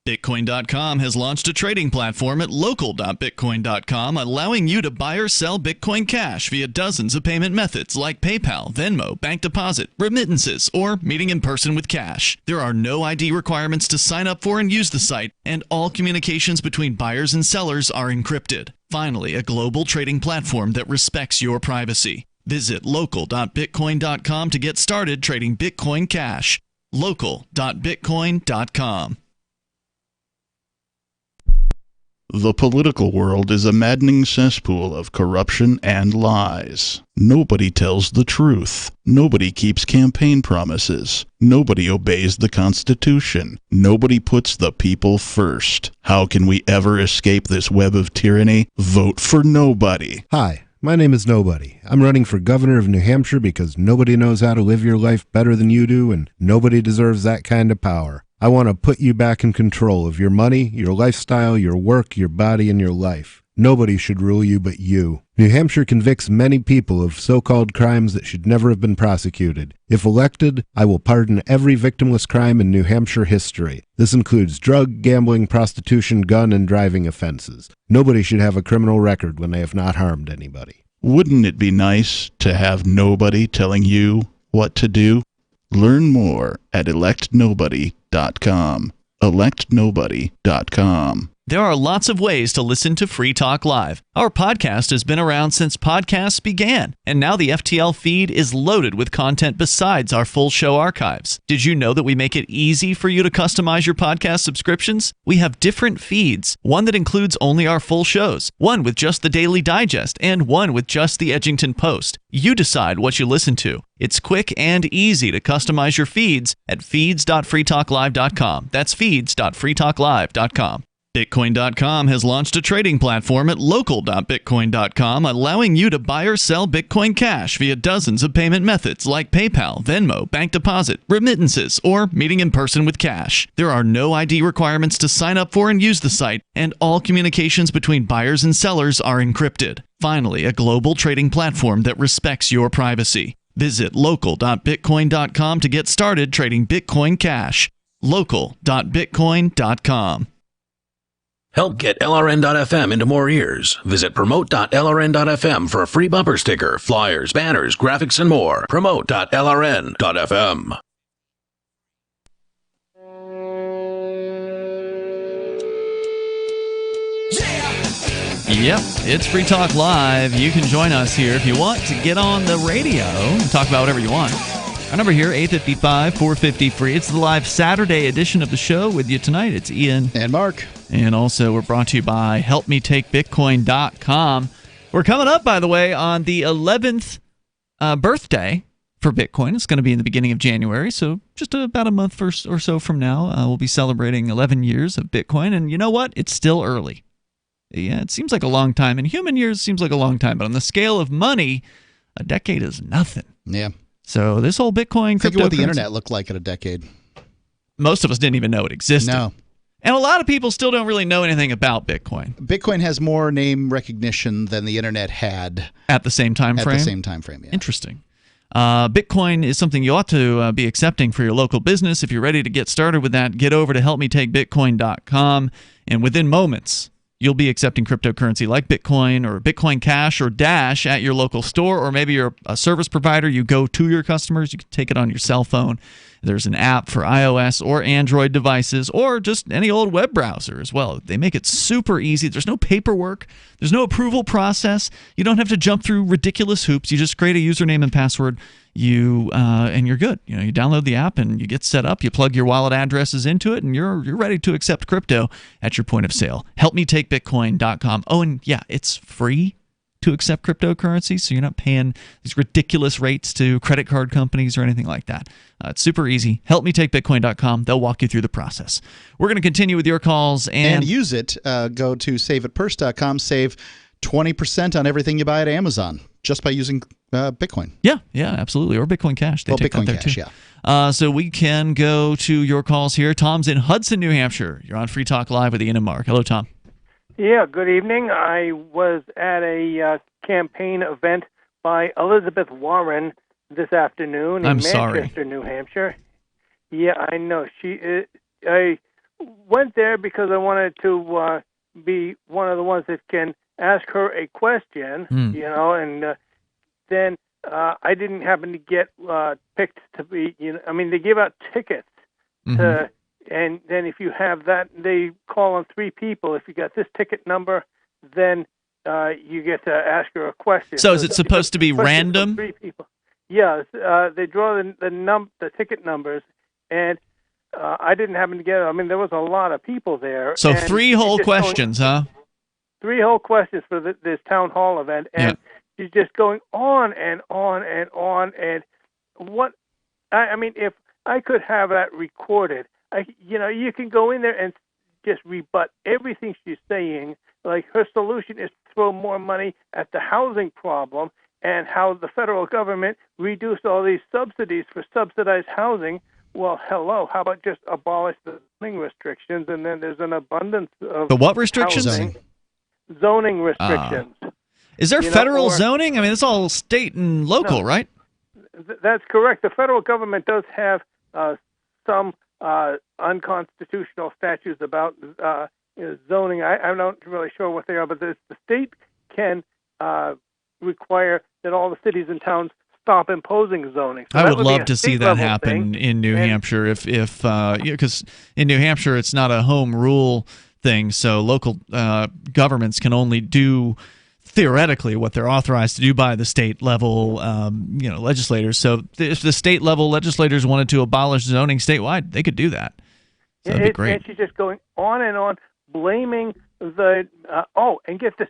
Bitcoin.com has launched a trading platform at local.bitcoin.com, allowing you to buy or sell Bitcoin Cash via dozens of payment methods like PayPal, Venmo, bank deposit, remittances, or meeting in person with cash. There are no ID requirements to sign up for and use the site, and all communications between buyers and sellers are encrypted. Finally, a global trading platform that respects your privacy. Visit local.bitcoin.com to get started trading Bitcoin Cash. local.bitcoin.com. The political world is a maddening cesspool of corruption and lies. Nobody tells the truth. Nobody keeps campaign promises. Nobody obeys the Constitution. Nobody puts the people first. How can we ever escape this web of tyranny? Vote for nobody. Hi. My name is Nobody. I'm running for governor of New Hampshire because nobody knows how to live your life better than you do, and nobody deserves that kind of power. I want to put you back in control of your money, your lifestyle, your work, your body, and your life. Nobody should rule you but you. New Hampshire convicts many people of so-called crimes that should never have been prosecuted. If elected, I will pardon every victimless crime in New Hampshire history. This includes drug, gambling, prostitution, gun, and driving offenses. Nobody should have a criminal record when they have not harmed anybody. Wouldn't it be nice to have nobody telling you what to do? Learn more at electnobody.com. electnobody.com. There are lots of ways to listen to Free Talk Live. Our podcast has been around since podcasts began, and now the FTL feed is loaded with content besides our full show archives. Did you know that we make it easy for you to customize your podcast subscriptions? We have different feeds, one that includes only our full shows, one with just the Daily Digest, and one with just the Edgington Post. You decide what you listen to. It's quick and easy to customize your feeds at feeds.freetalklive.com. That's feeds.freetalklive.com. Bitcoin.com has launched a trading platform at local.bitcoin.com, allowing you to buy or sell Bitcoin Cash via dozens of payment methods like PayPal, Venmo, bank deposit, remittances, or meeting in person with cash. There are no ID requirements to sign up for and use the site, and all communications between buyers and sellers are encrypted. Finally, a global trading platform that respects your privacy. Visit local.bitcoin.com to get started trading Bitcoin Cash. local.bitcoin.com. Help get LRN.FM into more ears. Visit promote.lrn.fm for a free bumper sticker, flyers, banners, graphics, and more. Promote.lrn.fm. Yep, it's Free Talk Live. You can join us here if you want to get on the radio and talk about whatever you want. Our number here, 855-450-FREE. It's the live Saturday edition of the show. With you tonight, it's Ian. And Mark. And also, we're brought to you by HelpMeTakeBitcoin.com. We're coming up, by the way, on the 11th birthday for Bitcoin. It's going to be in the beginning of January, so just about a month or so from now, we'll be celebrating 11 years of Bitcoin. And you know what? It's still early. Yeah, it seems like a long time. In human years, it seems like a long time. But on the scale of money, a decade is nothing. Yeah. So this whole Bitcoin, think of what the internet looked like in a decade. Most of us didn't even know it existed. No. And a lot of people still don't really know anything about Bitcoin. Bitcoin has more name recognition than the internet had. At the same time frame? At the same time frame, yeah. Interesting. Bitcoin is something you ought to be accepting for your local business. If you're ready to get started with that, get over to helpmetakebitcoin.com, and within moments, you'll be accepting cryptocurrency like Bitcoin or Bitcoin Cash or Dash at your local store, or maybe you're a service provider. You go to your customers. You can take it on your cell phone. There's an app for iOS or Android devices, or just any old web browser as well. They make it super easy. There's no paperwork. There's no approval process. You don't have to jump through ridiculous hoops. You just create a username and password. And you're good. You download the app and you get set up. You plug your wallet addresses into it, and you're ready to accept crypto at your point of sale. HelpMeTakeBitcoin.com. Oh, and yeah, it's free to accept cryptocurrency, so you're not paying these ridiculous rates to credit card companies or anything like that. It's super easy. HelpMeTakeBitcoin.com. They'll walk you through the process. We're going to continue with your calls and use it. Go to SaveAtPurse.com. Save 20% on everything you buy at Amazon just by using Bitcoin. Yeah, absolutely. Or Bitcoin Cash. They take Bitcoin that there Cash, too. yeah. So we can go to your calls here. Tom's in Hudson, New Hampshire. You're on Free Talk Live with Ian and Mark. Hello, Tom. Yeah, good evening. I was at a campaign event by Elizabeth Warren this afternoon in Manchester, New Hampshire. Yeah, I know. I went there because I wanted to be one of the ones that can ask her a question, and then I didn't happen to get picked to be, they give out tickets to, and then if you have that, they call on 3 people. If you got this ticket number, then you get to ask her a question. So is it supposed to be random? 3 people. Yes, they draw the ticket numbers, and I didn't happen to get it. There was a lot of people there. So 3 whole questions, huh? 3 whole questions for this town hall event, and she's just going on and on and on. And if I could have that recorded, you can go in there and just rebut everything she's saying. Like, her solution is to throw more money at the housing problem, and how the federal government reduced all these subsidies for subsidized housing. Well, hello, how about just abolish the zoning restrictions, and then there's an abundance of the what restrictions? Zoning restrictions. Is there federal zoning? It's all state and local, right? That's correct. The federal government does have some unconstitutional statutes about zoning. I'm not really sure what they are, but the state can require that all the cities and towns stop imposing zoning. So I that would love be a to see that state-level happen thing. in New Hampshire, because in New Hampshire it's not a home rule thing, so local governments can only do theoretically what they're authorized to do by the state level legislators. So if the state level legislators wanted to abolish zoning statewide, they could do that. So that'd be great. And she's just going on and on, blaming the and get this,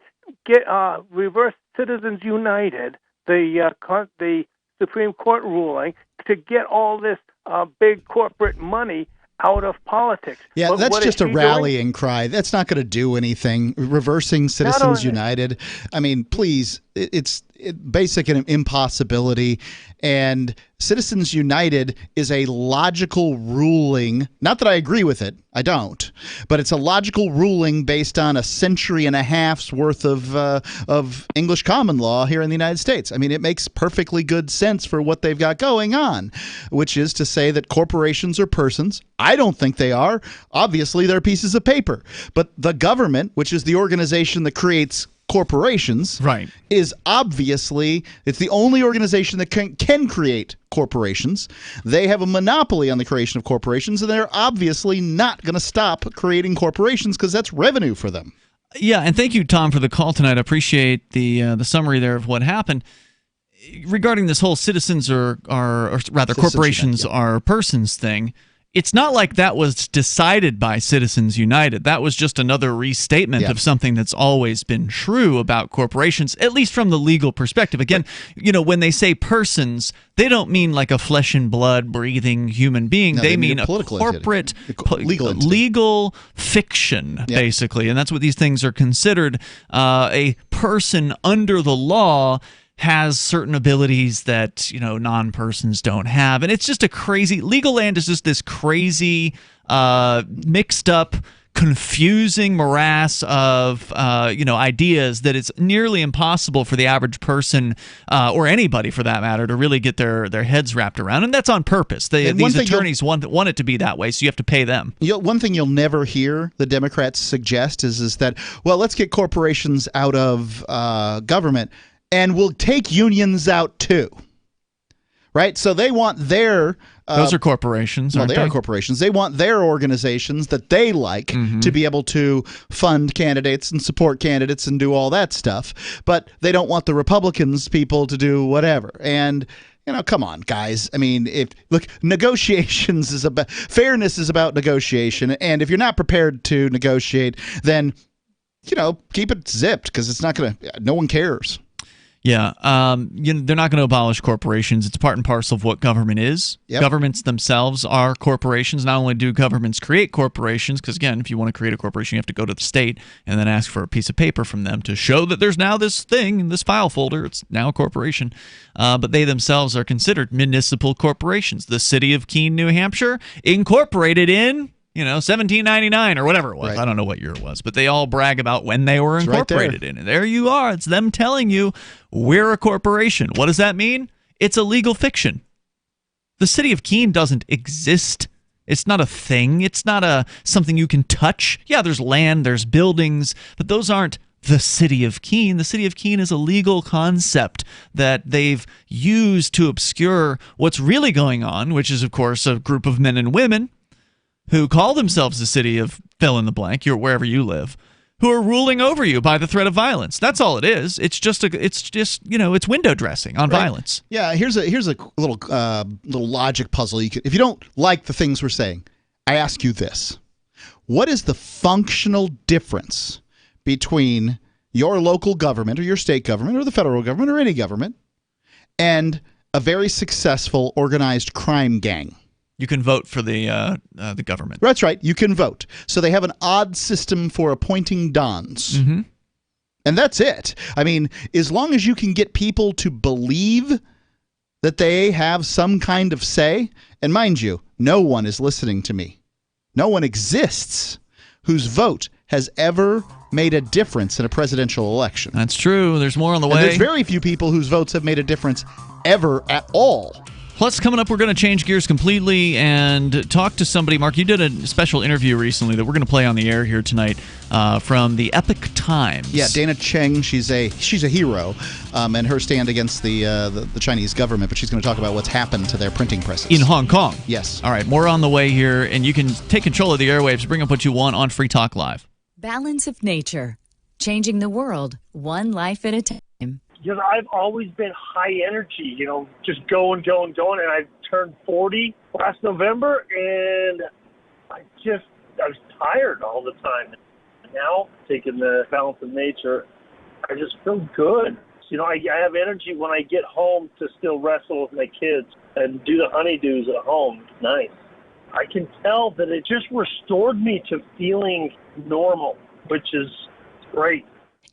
reverse Citizens United, the Supreme Court ruling to get all this big corporate money out of politics. Yeah, But that's what just is a she rallying cry. That's not going to do anything. Reversing Citizens United. I mean, please, it's basic an impossibility. And Citizens United is a logical ruling. Not that I agree with it. I don't. But it's a logical ruling based on a century and a half's worth of English common law here in the United States. I mean, it makes perfectly good sense for what they've got going on, which is to say that corporations are persons. I don't think they are. Obviously, they're pieces of paper. But the government, which is the organization that creates corporations, right, is obviously, it's the only organization that can create corporations. They have a monopoly on the creation of corporations, and they're obviously not going to stop creating corporations because that's revenue for them. Yeah, and thank you, Tom, for the call tonight. I appreciate the summary there of what happened. Regarding this whole citizens or rather corporations are persons thing, it's not like that was decided by Citizens United. That was just another restatement of something that's always been true about corporations, at least from the legal perspective. Again, when they say persons, they don't mean like a flesh and blood breathing human being. No, they mean a political corporate legal fiction, basically. And that's what these things are considered. A person under the law has certain abilities that non-persons don't have, and it's just a crazy legal land is just this crazy mixed up, confusing morass of ideas that it's nearly impossible for the average person or anybody for that matter to really get their heads wrapped around, and that's on purpose. These attorneys want it to be that way, so you have to pay them. One thing you'll never hear the Democrats suggest is that, well, let's get corporations out of government, and we'll take unions out too, right? So they want their those are corporations. Well, they are corporations. They want their organizations that they like to be able to fund candidates and support candidates and do all that stuff. But they don't want the Republicans people to do whatever. And come on, guys. I mean, negotiations is about fairness is about negotiation, and if you're not prepared to negotiate, then keep it zipped because it's not going to. No one cares. Yeah, they're not going to abolish corporations. It's part and parcel of what government is. Yep. Governments themselves are corporations. Not only do governments create corporations, because again, if you want to create a corporation, you have to go to the state and then ask for a piece of paper from them to show that there's now this thing in this file folder. It's now a corporation. But they themselves are considered municipal corporations. The city of Keene, New Hampshire, incorporated in 1799 or whatever it was. Right. I don't know what year it was, but they all brag about when they were incorporated in. And there you are. It's them telling you we're a corporation. What does that mean? It's a legal fiction. The city of Keene doesn't exist. It's not a thing. It's not something you can touch. Yeah, there's land, there's buildings, but those aren't the city of Keene. The city of Keene is a legal concept that they've used to obscure what's really going on, which is, of course, a group of men and women who call themselves the city of fill in the blank, wherever you live, who are ruling over you by the threat of violence. That's all it is. It's just it's window dressing on violence. Yeah, here's a little logic puzzle. If you don't like the things we're saying, I ask you this: what is the functional difference between your local government or your state government or the federal government or any government and a very successful organized crime gang? You can vote for the government. That's right. You can vote. So they have an odd system for appointing dons. Mm-hmm. And that's it. I mean, as long as you can get people to believe that they have some kind of say, and mind you, no one is listening to me. No one exists whose vote has ever made a difference in a presidential election. That's true. There's more on the way. And there's very few people whose votes have made a difference ever at all Plus, coming up, we're going to change gears completely and talk to somebody. Mark, you did a special interview recently that we're going to play on the air here tonight from the Epoch Times. Yeah, Dana Cheng. She's a hero, and her stand against the Chinese government. But she's going to talk about what's happened to their printing presses in Hong Kong. Yes. All right, more on the way here, and you can take control of the airwaves. Bring up what you want on Free Talk Live. Balance of nature, changing the world one life at a time. I've always been high energy, just going, and I turned 40 last November, and I was tired all the time. Now, taking the balance of nature, I just feel good. I have energy when I get home to still wrestle with my kids and do the honeydews at home. It's nice. I can tell that it just restored me to feeling normal, which is great.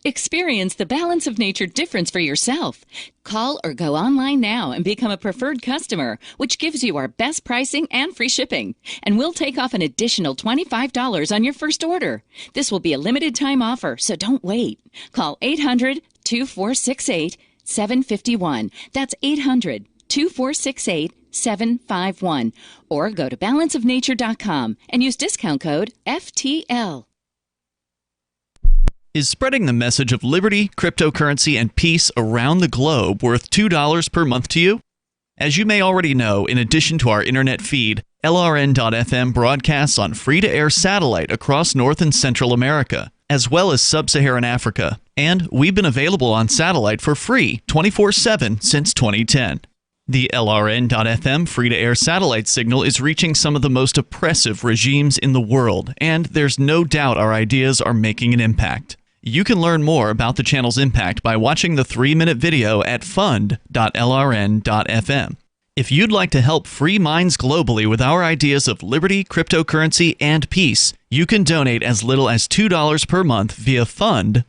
Experience the Balance of Nature difference for yourself. Call or go online now and become a preferred customer, which gives you our best pricing and free shipping. And we'll take off an additional $25 on your first order. This will be a limited time offer, so don't wait. Call 800-2468-751. That's 800-2468-751. Or go to balanceofnature.com and use discount code FTL. Is spreading the message of liberty, cryptocurrency, and peace around the globe worth $2 per month to you? As you may already know, in addition to our internet feed, LRN.FM broadcasts on free-to-air satellite across North and Central America, as well as Sub-Saharan Africa. And we've been available on satellite for free 24/7 since 2010. The LRN.FM free-to-air satellite signal is reaching some of the most oppressive regimes in the world, and there's no doubt our ideas are making an impact. You can learn more about the channel's impact by watching the 3-minute video at fund.lrn.fm. If you'd like to help free minds globally with our ideas of liberty, cryptocurrency, and peace, you can donate as little as $2 per month via fund.lrn.fm.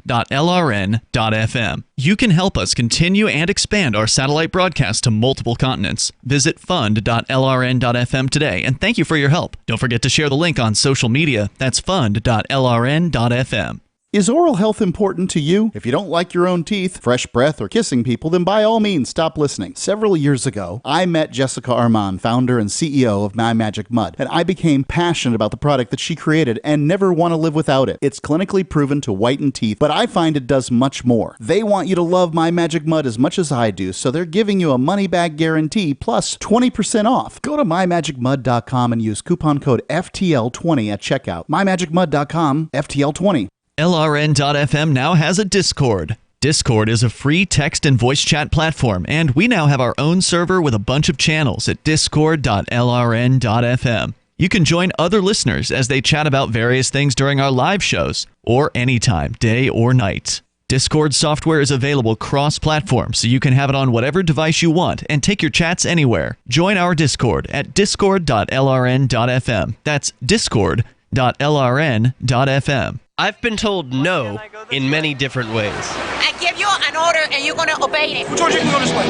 You can help us continue and expand our satellite broadcast to multiple continents. Visit fund.lrn.fm today, and thank you for your help. Don't forget to share the link on social media. That's fund.lrn.fm. Is oral health important to you? If you don't like your own teeth, fresh breath, or kissing people, then by all means stop listening. Several years ago, I met Jessica Armand, founder and CEO of My Magic Mud, and I became passionate about the product that she created and never want to live without it. It's clinically proven to whiten teeth, but I find it does much more. They want you to love My Magic Mud as much as I do, so they're giving you a money-back guarantee plus 20% off. Go to mymagicmud.com and use coupon code FTL20 at checkout. mymagicmud.com, FTL20. LRN.FM now has a Discord. Discord is a free text and voice chat platform, and we now have our own server with a bunch of channels at discord.lrn.fm. You can join other listeners as they chat about various things during our live shows, or anytime, day or night. Discord software is available cross-platform, so you can have it on whatever device you want and take your chats anywhere. Join our Discord at discord.lrn.fm. That's discord.lrn.fm. I've been told no in many different ways. I give you an order and you're going to obey it. George, you can go this way.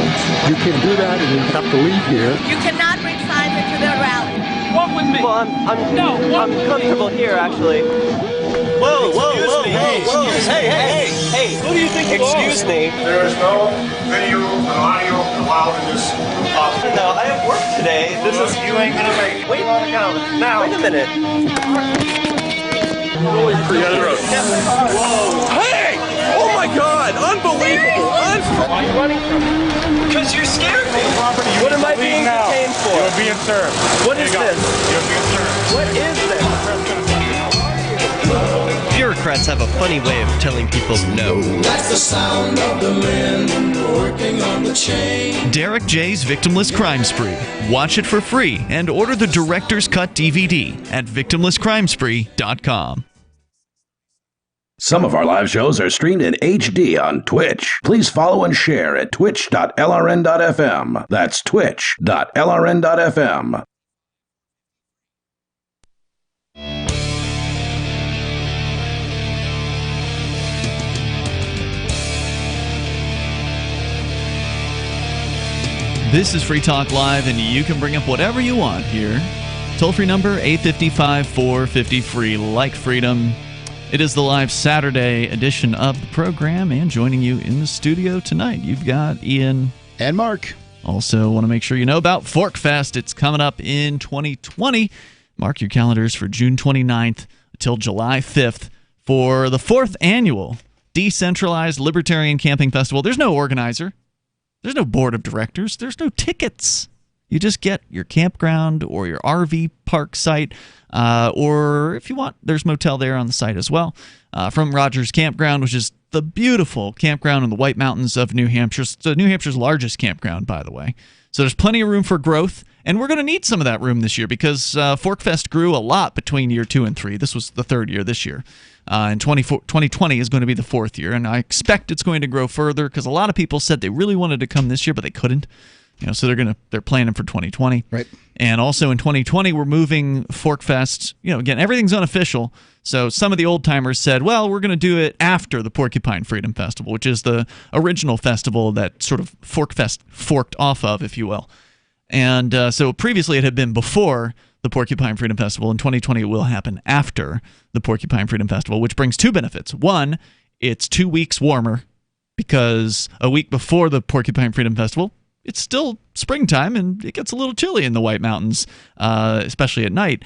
You can't do that and you have to leave here. You cannot bring signs into the rally. Walk with me. Well, I'm comfortable here, actually. Whoa, hey, who do you think you are? Excuse me. There is no video and audio allowed in this office. No, I have work today. You ain't gonna make it. Wait on the count. Now. Wait a minute. Whoa. Hey! Oh my God! Unbelievable! Why are you running from me? Because you scared me. What am I being detained for? You're being served. What is this? You're being served. What is this? Bureaucrats have a funny way of telling people no. That's the sound of the men working on the chain. Derek J's Victimless Crime Spree. Watch it for free and order the Director's Cut DVD at victimlesscrimespree.com. Some of our live shows are streamed in HD on Twitch. Please follow and share at twitch.lrn.fm. That's twitch.lrn.fm. This is Free Talk Live, and you can bring up whatever you want here. Toll-free number, 855-450-FREE, like freedom. It is the live Saturday edition of the program, and joining you in the studio tonight, you've got Ian. And Mark. Also, want to make sure you know about Fork Fest. It's coming up in 2020. Mark your calendars for June 29th until July 5th for the 4th annual Decentralized Libertarian Camping Festival. There's no organizer. There's no board of directors. There's no tickets. You just get your campground or your RV park site, or if you want, there's motel there on the site as well. From Rogers Campground, which is the beautiful campground in the White Mountains of New Hampshire. It's New Hampshire's largest campground, by the way. So there's plenty of room for growth, and we're going to need some of that room this year because ForkFest grew a lot between year 2 and 3. This was the 3rd year this year. And 2020 is going to be the 4th year, and I expect it's going to grow further because a lot of people said they really wanted to come this year, but they couldn't. So they're planning for 2020. Right. And also in 2020, we're moving ForkFest. Again, everything's unofficial. So some of the old timers said, well, we're going to do it after the Porcupine Freedom Festival, which is the original festival that sort of ForkFest forked off of, if you will. And so previously it had been before the Porcupine Freedom Festival. In 2020, it will happen after the Porcupine Freedom Festival, which brings 2 benefits. One, it's 2 weeks warmer because a week before the Porcupine Freedom Festival, it's still springtime and it gets a little chilly in the White Mountains, especially at night.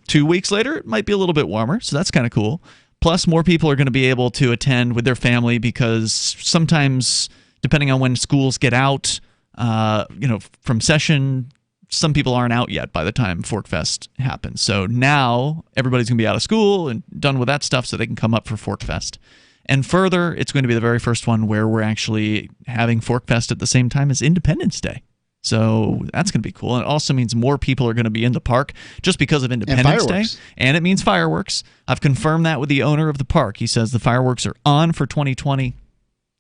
2 weeks later, it might be a little bit warmer, so that's kind of cool. Plus, more people are going to be able to attend with their family because sometimes, depending on when schools get out, from session, some people aren't out yet by the time ForkFest happens. So now everybody's going to be out of school and done with that stuff so they can come up for ForkFest. And further, it's going to be the very first one where we're actually having ForkFest at the same time as Independence Day. So that's going to be cool. And it also means more people are going to be in the park just because of Independence Day. And it means fireworks. I've confirmed that with the owner of the park. He says the fireworks are on for 2020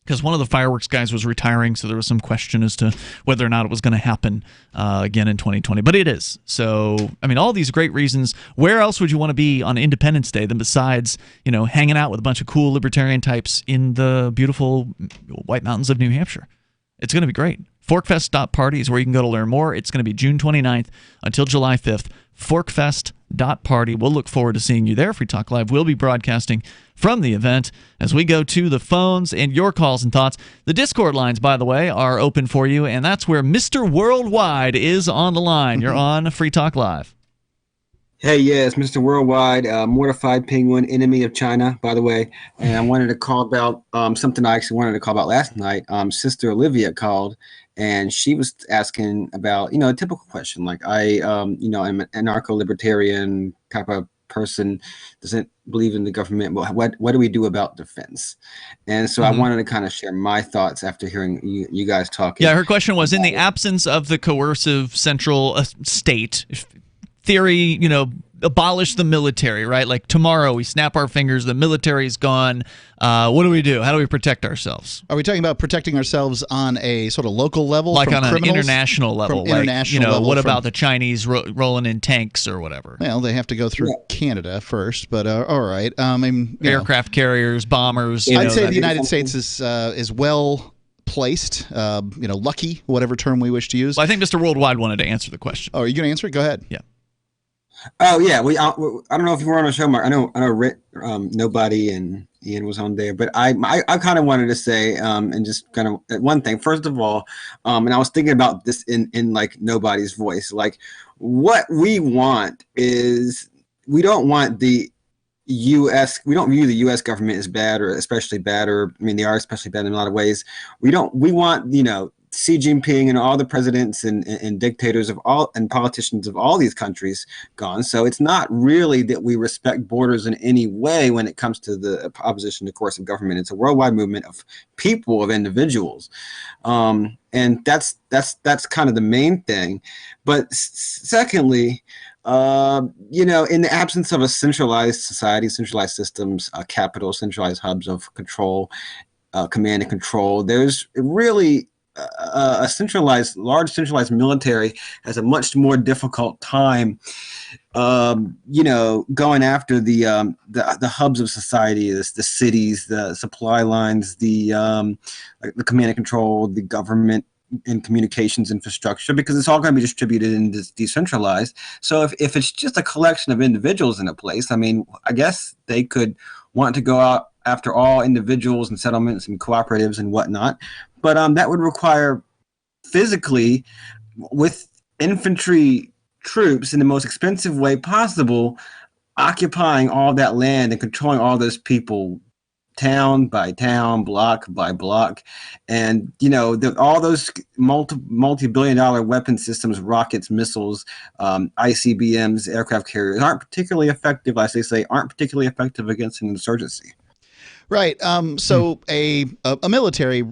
because one of the fireworks guys was retiring, so there was some question as to whether or not it was going to happen again in 2020. But it is. So, all these great reasons. Where else would you want to be on Independence Day than besides, hanging out with a bunch of cool libertarian types in the beautiful White Mountains of New Hampshire? It's going to be great. Forkfest.party is where you can go to learn more. It's going to be June 29th until July 5th. Forkfest.party. We'll look forward to seeing you there. Free Talk Live will be broadcasting from the event as we go to the phones and your calls and thoughts. The Discord lines, by the way, are open for you, and that's where Mr. Worldwide is on the line. You're on Free Talk Live. Hey, yes, Mr. Worldwide, mortified penguin, enemy of China, by the way. And I wanted to call about something I actually wanted to call about last night. Sister Olivia called, and she was asking about, a typical question. Like, I'm an anarcho-libertarian type of person, doesn't believe in the government. But what do we do about defense? And so I wanted to kind of share my thoughts after hearing you guys talking. Yeah, her question was, in the absence of the coercive central state theory, abolish the military, right? Like tomorrow we snap our fingers, the military's gone. What do we do? How do we protect ourselves? Are we talking about protecting ourselves on a sort of local level? Like from on criminals? An international level. From international level. What about the Chinese rolling in tanks or whatever? Well, they have to go through Canada first, but all right. Aircraft carriers, bombers. I'd say the United States is well placed, lucky, whatever term we wish to use. Well, I think Mr. Worldwide wanted to answer the question. Oh, are you going to answer it? Go ahead. Yeah. Oh yeah, I don't know if you were on the show, Mark. I know Rick, Nobody, and Ian was on there, but I kind of wanted to say, and just kind of one thing. First of all, and I was thinking about this in like Nobody's voice. Like, what we want is, we don't want the U.S. We don't view the U.S. government as bad or especially bad, or they are especially bad in a lot of ways. We want Xi Jinping and all the presidents and dictators of all and politicians of all these countries gone. So it's not really that we respect borders in any way when it comes to the opposition to coercive government. It's a worldwide movement of people, of individuals, and that's kind of the main thing. But secondly, in the absence of a centralized society, centralized systems, capital, centralized hubs of control, command and control, there's really a large centralized military has a much more difficult time, going after the hubs of society, the cities, the supply lines, the command and control, the government and communications infrastructure, because it's all going to be distributed and decentralized. So if it's just a collection of individuals in a place, I guess they could want to go out after all individuals and settlements and cooperatives and whatnot. But that would require physically with infantry troops in the most expensive way possible, occupying all that land and controlling all those people, town by town, block by block. And, all those multi-billion-dollar weapon systems, rockets, missiles, ICBMs, aircraft carriers, aren't particularly effective, as they say, against an insurgency. Right. So a military,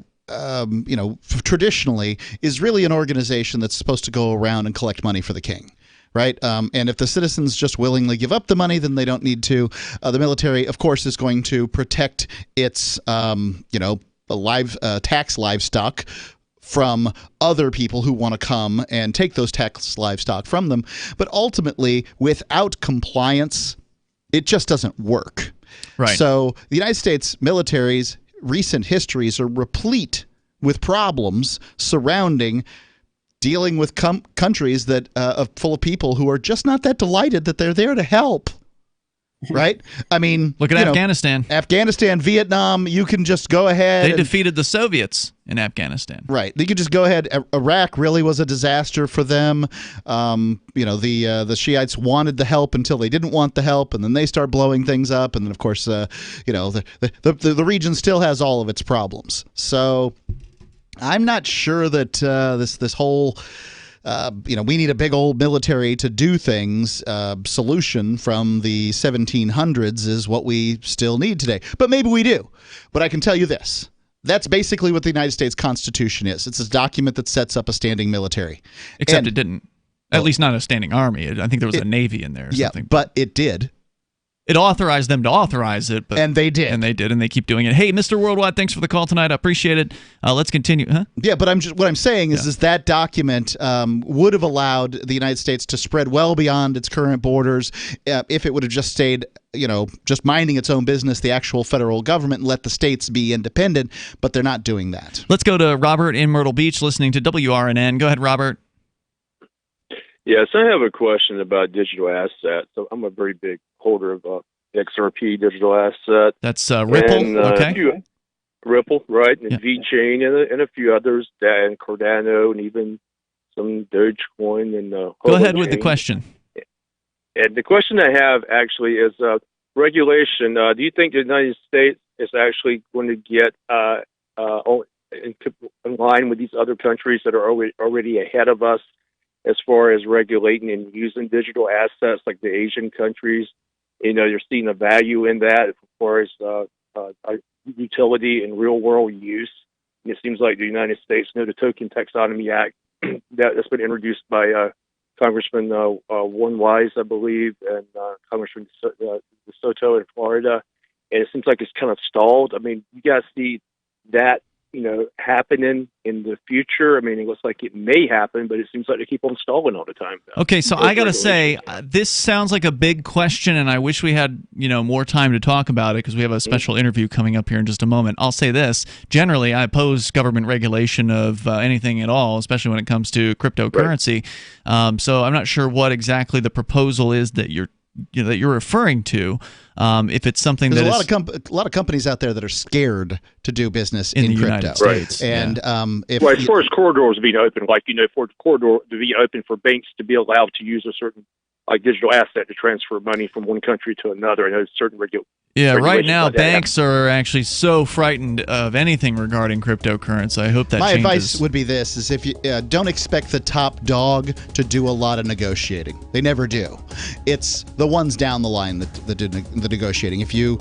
traditionally is really an organization that's supposed to go around and collect money for the king. Right. And if the citizens just willingly give up the money, then they don't need to. The military, of course, is going to protect its, tax livestock from other people who want to come and take those tax livestock from them. But ultimately, without compliance, it just doesn't work. Right. So the United States military's recent histories are replete with problems surrounding dealing with countries that full of people who are just not that delighted that they're there to help. Right? I mean, look at Afghanistan. Afghanistan, Vietnam, you can just go ahead. They defeated the Soviets in Afghanistan. Right. You could just go ahead. Iraq really was a disaster for them. The Shiites wanted the help until they didn't want the help, and then they start blowing things up. And then, of course, the region still has all of its problems. So I'm not sure that this whole we need a big old military to do things solution from the 1700s is what we still need today. But maybe we do. But I can tell you this. That's basically what the United States Constitution is. It's a document that sets up a standing military. Except it didn't. At least not a standing army. I think there was a navy in there or something. But it did. It authorized them to authorize it. And they did. And they keep doing it. Hey, Mr. Worldwide, thanks for the call tonight. I appreciate it. Let's continue. Huh? Yeah, but what I'm saying is that document would have allowed the United States to spread well beyond its current borders if it would have just stayed, just minding its own business, the actual federal government, and let the states be independent. But they're not doing that. Let's go to Robert in Myrtle Beach listening to WRNN. Go ahead, Robert. Yes, I have a question about digital assets. So I'm a very big holder of XRP digital asset. That's Ripple, and, okay. Ripple, right, and VeChain and a few others, and Cardano, and even some Dogecoin. And go ahead with the question. And the question I have actually is regulation. Do you think the United States is actually going to get in line with these other countries that are already ahead of us as far as regulating and using digital assets, like the Asian countries? You're seeing a value in that as far as utility and real-world use. And it seems like the United States, the Token Taxonomy Act that's been introduced by Congressman Warren Wise, I believe, and Congressman DeSoto in Florida, and it seems like it's kind of stalled. I mean, you guys see that happening in the future? I mean, it looks like it may happen, but it seems like they keep on stalling all the time. Okay, so I got to say, this sounds like a big question, and I wish we had, more time to talk about it because we have a special interview coming up here in just a moment. I'll say this. Generally, I oppose government regulation of anything at all, especially when it comes to cryptocurrency. Right. So I'm not sure what exactly the proposal is that you're referring to. If it's something there's that a lot of companies out there that are scared to do business in the crypto. United States, and as far as corridors being open, for the corridor to be open for banks to be allowed to use a certain digital asset to transfer money from one country to another, I know certain regulations. Yeah, right now banks are actually so frightened of anything regarding cryptocurrency. I hope that my changes. advice would be this: is if you don't expect the top dog to do a lot of negotiating. They never do. It's the ones down the line that do the negotiating. If you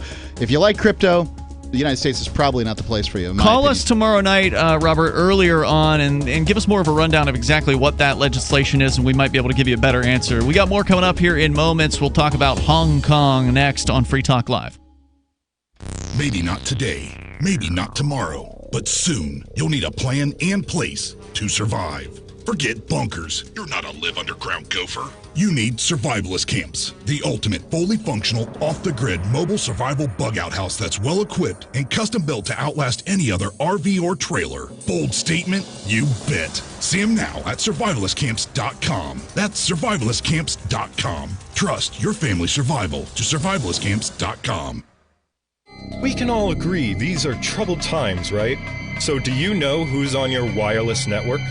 like crypto, the United States is probably not the place for you. Call us tomorrow night, Robert, earlier on, and give us more of a rundown of exactly what that legislation is, and we might be able to give you a better answer. We got more coming up here in moments. We'll talk about Hong Kong next on Free Talk Live. Maybe not today, maybe not tomorrow, but soon you'll need a plan and place to survive. Forget bunkers. You're not a live underground gopher. You need survivalist camps, the ultimate fully functional, off-the-grid mobile survival bug-out house that's well-equipped and custom-built to outlast any other RV or trailer. Bold statement? You bet. See them now at survivalistcamps.com. That's survivalistcamps.com. Trust your family's survival to survivalistcamps.com. We can all agree these are troubled times, right? So do you know who's on your wireless network?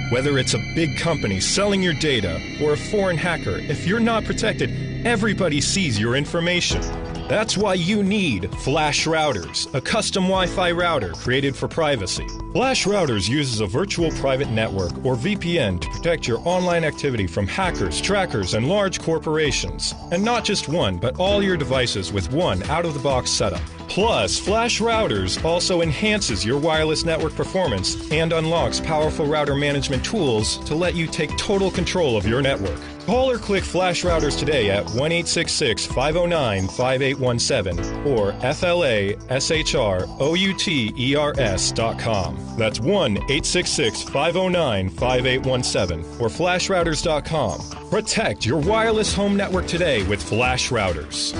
Whether it's a big company selling your data or a foreign hacker, if you're not protected, everybody sees your information. That's why you need Flash Routers, a custom Wi-Fi router created for privacy. Flash Routers uses a virtual private network, or VPN, to protect your online activity from hackers, trackers, and large corporations. And not just one, but all your devices with one out-of-the-box setup. Plus, Flash Routers also enhances your wireless network performance and unlocks powerful router management tools to let you take total control of your network. Call or click Flash Routers today at 1-866-509-5817 or FLASHROUTERS.com. That's 1-866-509-5817 or FlashRouters.com. Protect your wireless home network today with Flash Routers.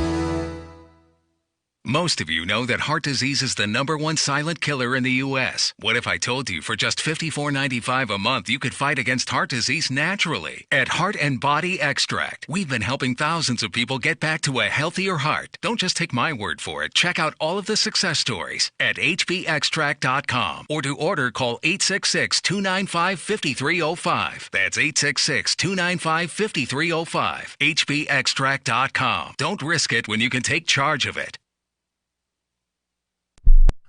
Most of you know that heart disease is the #1 silent killer in the U.S. What if I told you for just $54.95 a month you could fight against heart disease naturally? At Heart and Body Extract, we've been helping thousands of people get back to a healthier heart. Don't just take my word for it. Check out all of the success stories at hbextract.com, or to order, call 866-295-5305. That's 866-295-5305. hbextract.com. Don't risk it when you can take charge of it.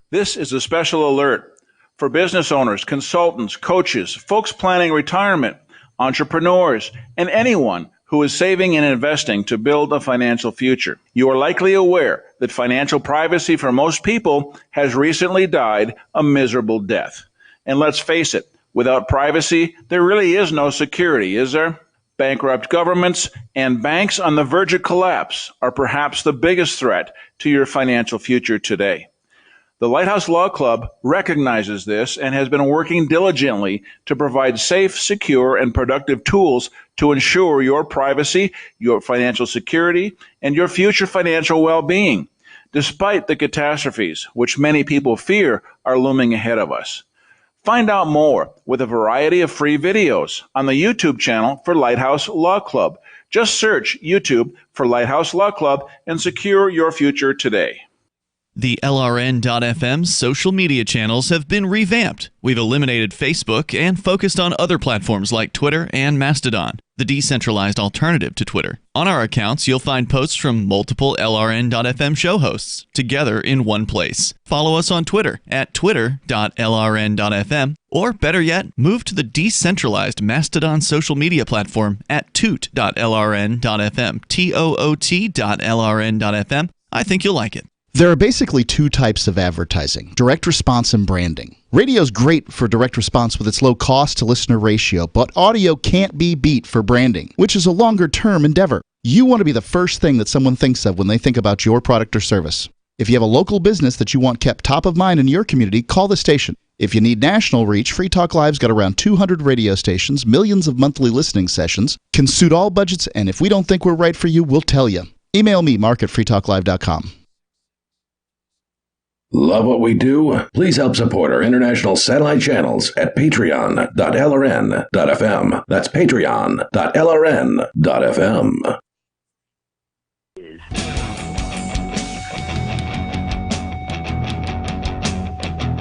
This is a special alert for business owners, consultants, coaches, folks planning retirement, entrepreneurs, and anyone who is saving and investing to build a financial future. You are likely aware that financial privacy for most people has recently died a miserable death. And let's face it, without privacy, there really is no security, is there? Bankrupt governments and banks on the verge of collapse are perhaps the biggest threat to your financial future today. The Lighthouse Law Club recognizes this and has been working diligently to provide safe, secure, and productive tools to ensure your privacy, your financial security, and your future financial well-being, despite the catastrophes which many people fear are looming ahead of us. Find out more with a variety of free videos on the YouTube channel for Lighthouse Law Club. Just search YouTube for Lighthouse Law Club and secure your future today. The LRN.FM social media channels have been revamped. We've eliminated Facebook and focused on other platforms like Twitter and Mastodon, the decentralized alternative to Twitter. On our accounts, you'll find posts from multiple LRN.FM show hosts together in one place. Follow us on Twitter at twitter.lrn.fm, or better yet, move to the decentralized Mastodon social media platform at toot.lrn.fm, toot.lrn.fm. I think you'll like it. There are basically two types of advertising: direct response and branding. Radio's great for direct response with its low cost to listener ratio, but audio can't be beat for branding, which is a longer-term endeavor. You want to be the first thing that someone thinks of when they think about your product or service. If you have a local business that you want kept top of mind in your community, call the station. If you need national reach, Free Talk Live's got around 200 radio stations, millions of monthly listening sessions, can suit all budgets, and if we don't think we're right for you, we'll tell you. Email me, mark@freetalklive.com. Love what we do? Please help support our international satellite channels at patreon.lrn.fm. That's patreon.lrn.fm.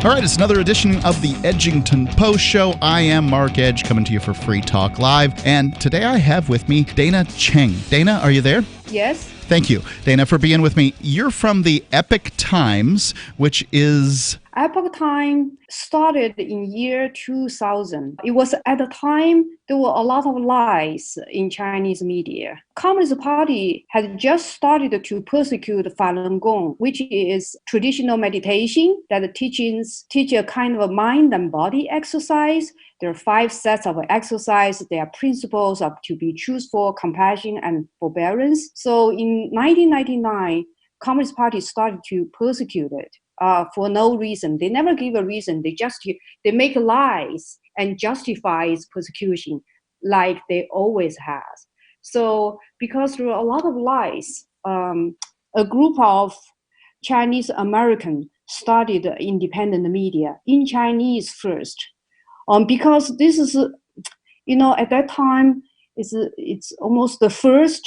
All right, it's another edition of the Edgington Post Show. I am Mark Edge, coming to you for Free Talk Live. And today I have with me Dana Cheng. Dana, are you there? Yes. Thank you, Dana, for being with me. You're from the Epoch Times, which is... Epoch Time started in year 2000. It was at the time there were a lot of lies in Chinese media. Communist Party had just started to persecute Falun Gong, which is traditional meditation that teach a kind of a mind and body exercise. There are 5 sets of exercise. There are principles of to be truthful, compassion, and forbearance. So in 1999, Communist Party started to persecute it. For no reason. They never give a reason. They make lies and justify persecution like they always have. So because there are a lot of lies, a group of Chinese Americans started independent media in Chinese first. Because this is, at that time, it's almost the first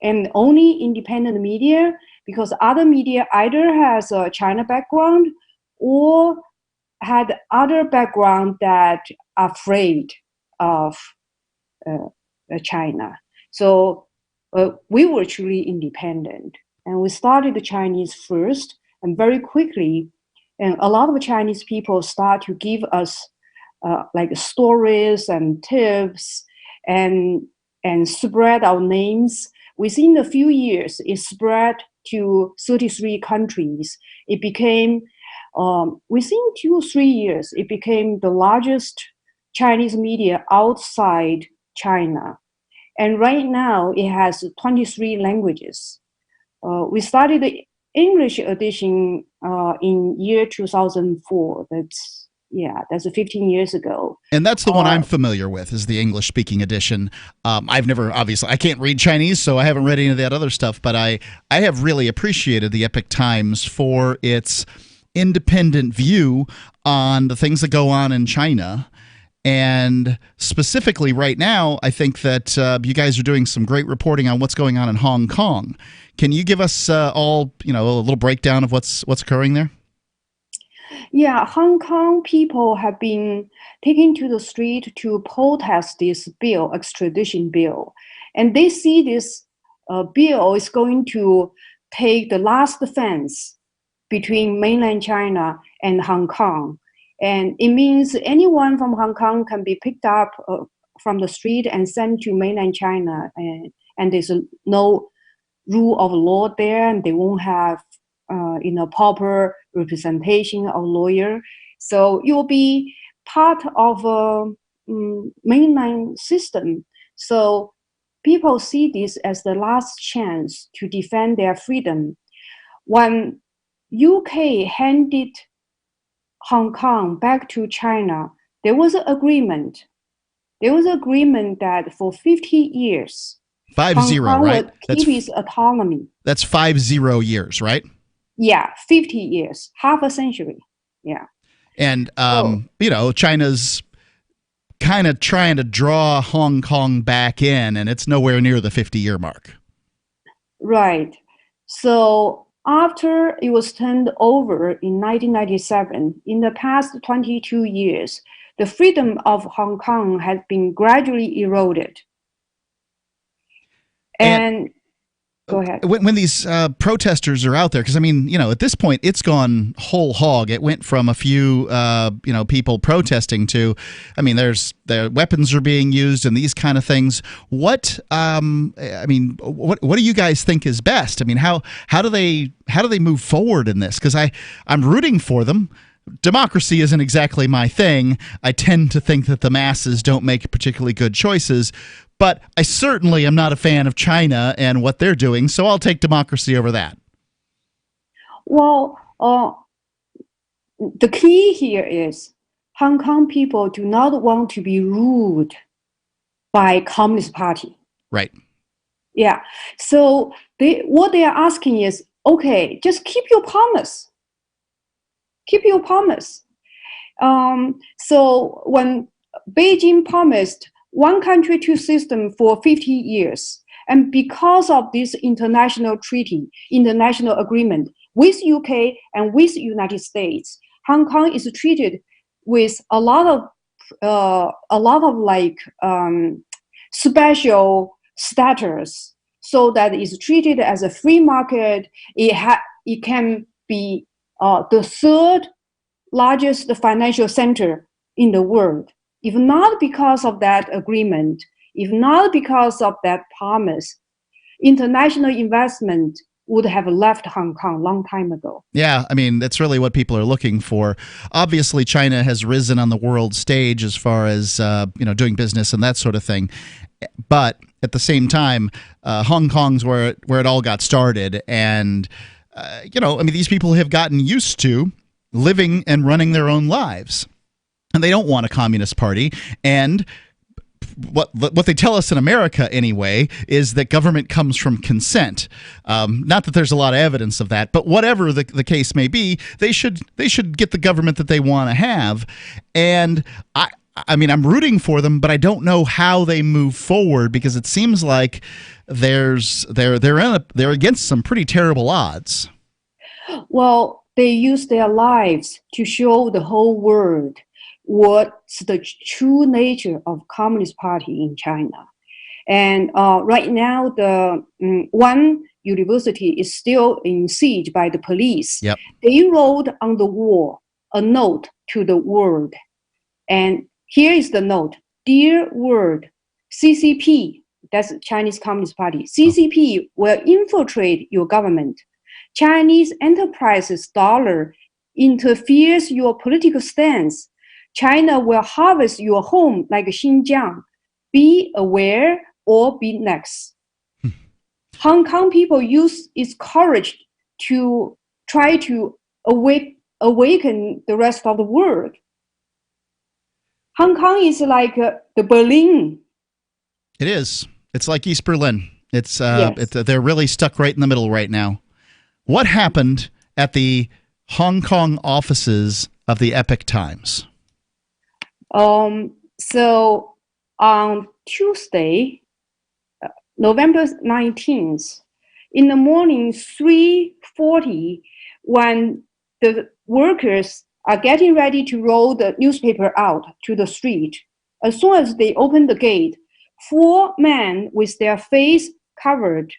and only independent media, because other media either has a China background or had other background that are afraid of China. So we were truly independent, and we started the Chinese first, and very quickly, and a lot of Chinese people start to give us like stories and tips and spread our names. Within a few years, it spread to 33 countries. It became, within 2-3 years, it became the largest Chinese media outside China. And right now, it has 23 languages. We started the English edition in year 2004. That's 15 years ago. And that's the one I'm familiar with, is the English-speaking edition. I've never, obviously, I can't read Chinese, so I haven't read any of that other stuff, but I have really appreciated the Epoch Times for its independent view on the things that go on in China. And specifically right now, I think that you guys are doing some great reporting on what's going on in Hong Kong. Can you give us all, a little breakdown of what's occurring there? Yeah, Hong Kong people have been taking to the street to protest this bill, extradition bill. And they see this bill is going to take the last fence between mainland China and Hong Kong. And it means anyone from Hong Kong can be picked up from the street and sent to mainland China. And there's no rule of law there, and they won't have proper representation of lawyer. So it will be part of a mainland system. So people see this as the last chance to defend their freedom. When UK handed Hong Kong back to China, there was an agreement. There was an agreement that for 50 years, 50, Hong Kong right? would keep its autonomy. That's 50 years, right? Yeah, 50 years, half a century. Yeah. And, China's kind of trying to draw Hong Kong back in, and it's nowhere near the 50-year mark. Right. So after it was turned over in 1997, in the past 22 years, the freedom of Hong Kong has been gradually eroded. And go ahead. When these protesters are out there, because, at this point, it's gone whole hog. It went from a few, people protesting to, their weapons are being used and these kind of things. What do you guys think is best? How do they move forward in this? Because I'm rooting for them. Democracy isn't exactly my thing. I tend to think that the masses don't make particularly good choices. But I certainly am not a fan of China and what they're doing, so I'll take democracy over that. Well, the key here is Hong Kong people do not want to be ruled by Communist Party. Right. Yeah. So what they are asking is, okay, just keep your promise. Keep your promise. So when Beijing promised one country, two system for 50 years, and because of this international treaty, international agreement with UK and with United States, Hong Kong is treated with a lot of special status, so that it's treated as a free market. It can be the third largest financial center in the world. If not because of that agreement, if not because of that promise, international investment would have left Hong Kong a long time ago. Yeah, that's really what people are looking for. Obviously, China has risen on the world stage as far as doing business and that sort of thing. But at the same time, Hong Kong's where it all got started, and these people have gotten used to living and running their own lives. And they don't want a communist party. And what they tell us in America, anyway, is that government comes from consent. Not that there's a lot of evidence of that, but whatever the case may be, they should get the government that they want to have. And I'm rooting for them, but I don't know how they move forward, because it seems like they're against some pretty terrible odds. Well, they use their lives to show the whole world what's the true nature of Communist Party in China. And right now, the one university is still in siege by the police. Yep. They wrote on the wall a note to the world. And here is the note. Dear world, CCP, that's Chinese Communist Party, CCP will infiltrate your government. Chinese enterprises dollar interferes your political stance. China will harvest your home like Xinjiang. Be aware or be next. Hong Kong people use its courage to try to awaken the rest of the world. Hong Kong is like the Berlin. It is. It's like East Berlin. They're really stuck right in the middle right now. What happened at the Hong Kong offices of the Epoch Times? So on Tuesday, November 19th, in the morning, 3:40, when the workers are getting ready to roll the newspaper out to the street, as soon as they open the gate, 4 men with their face covered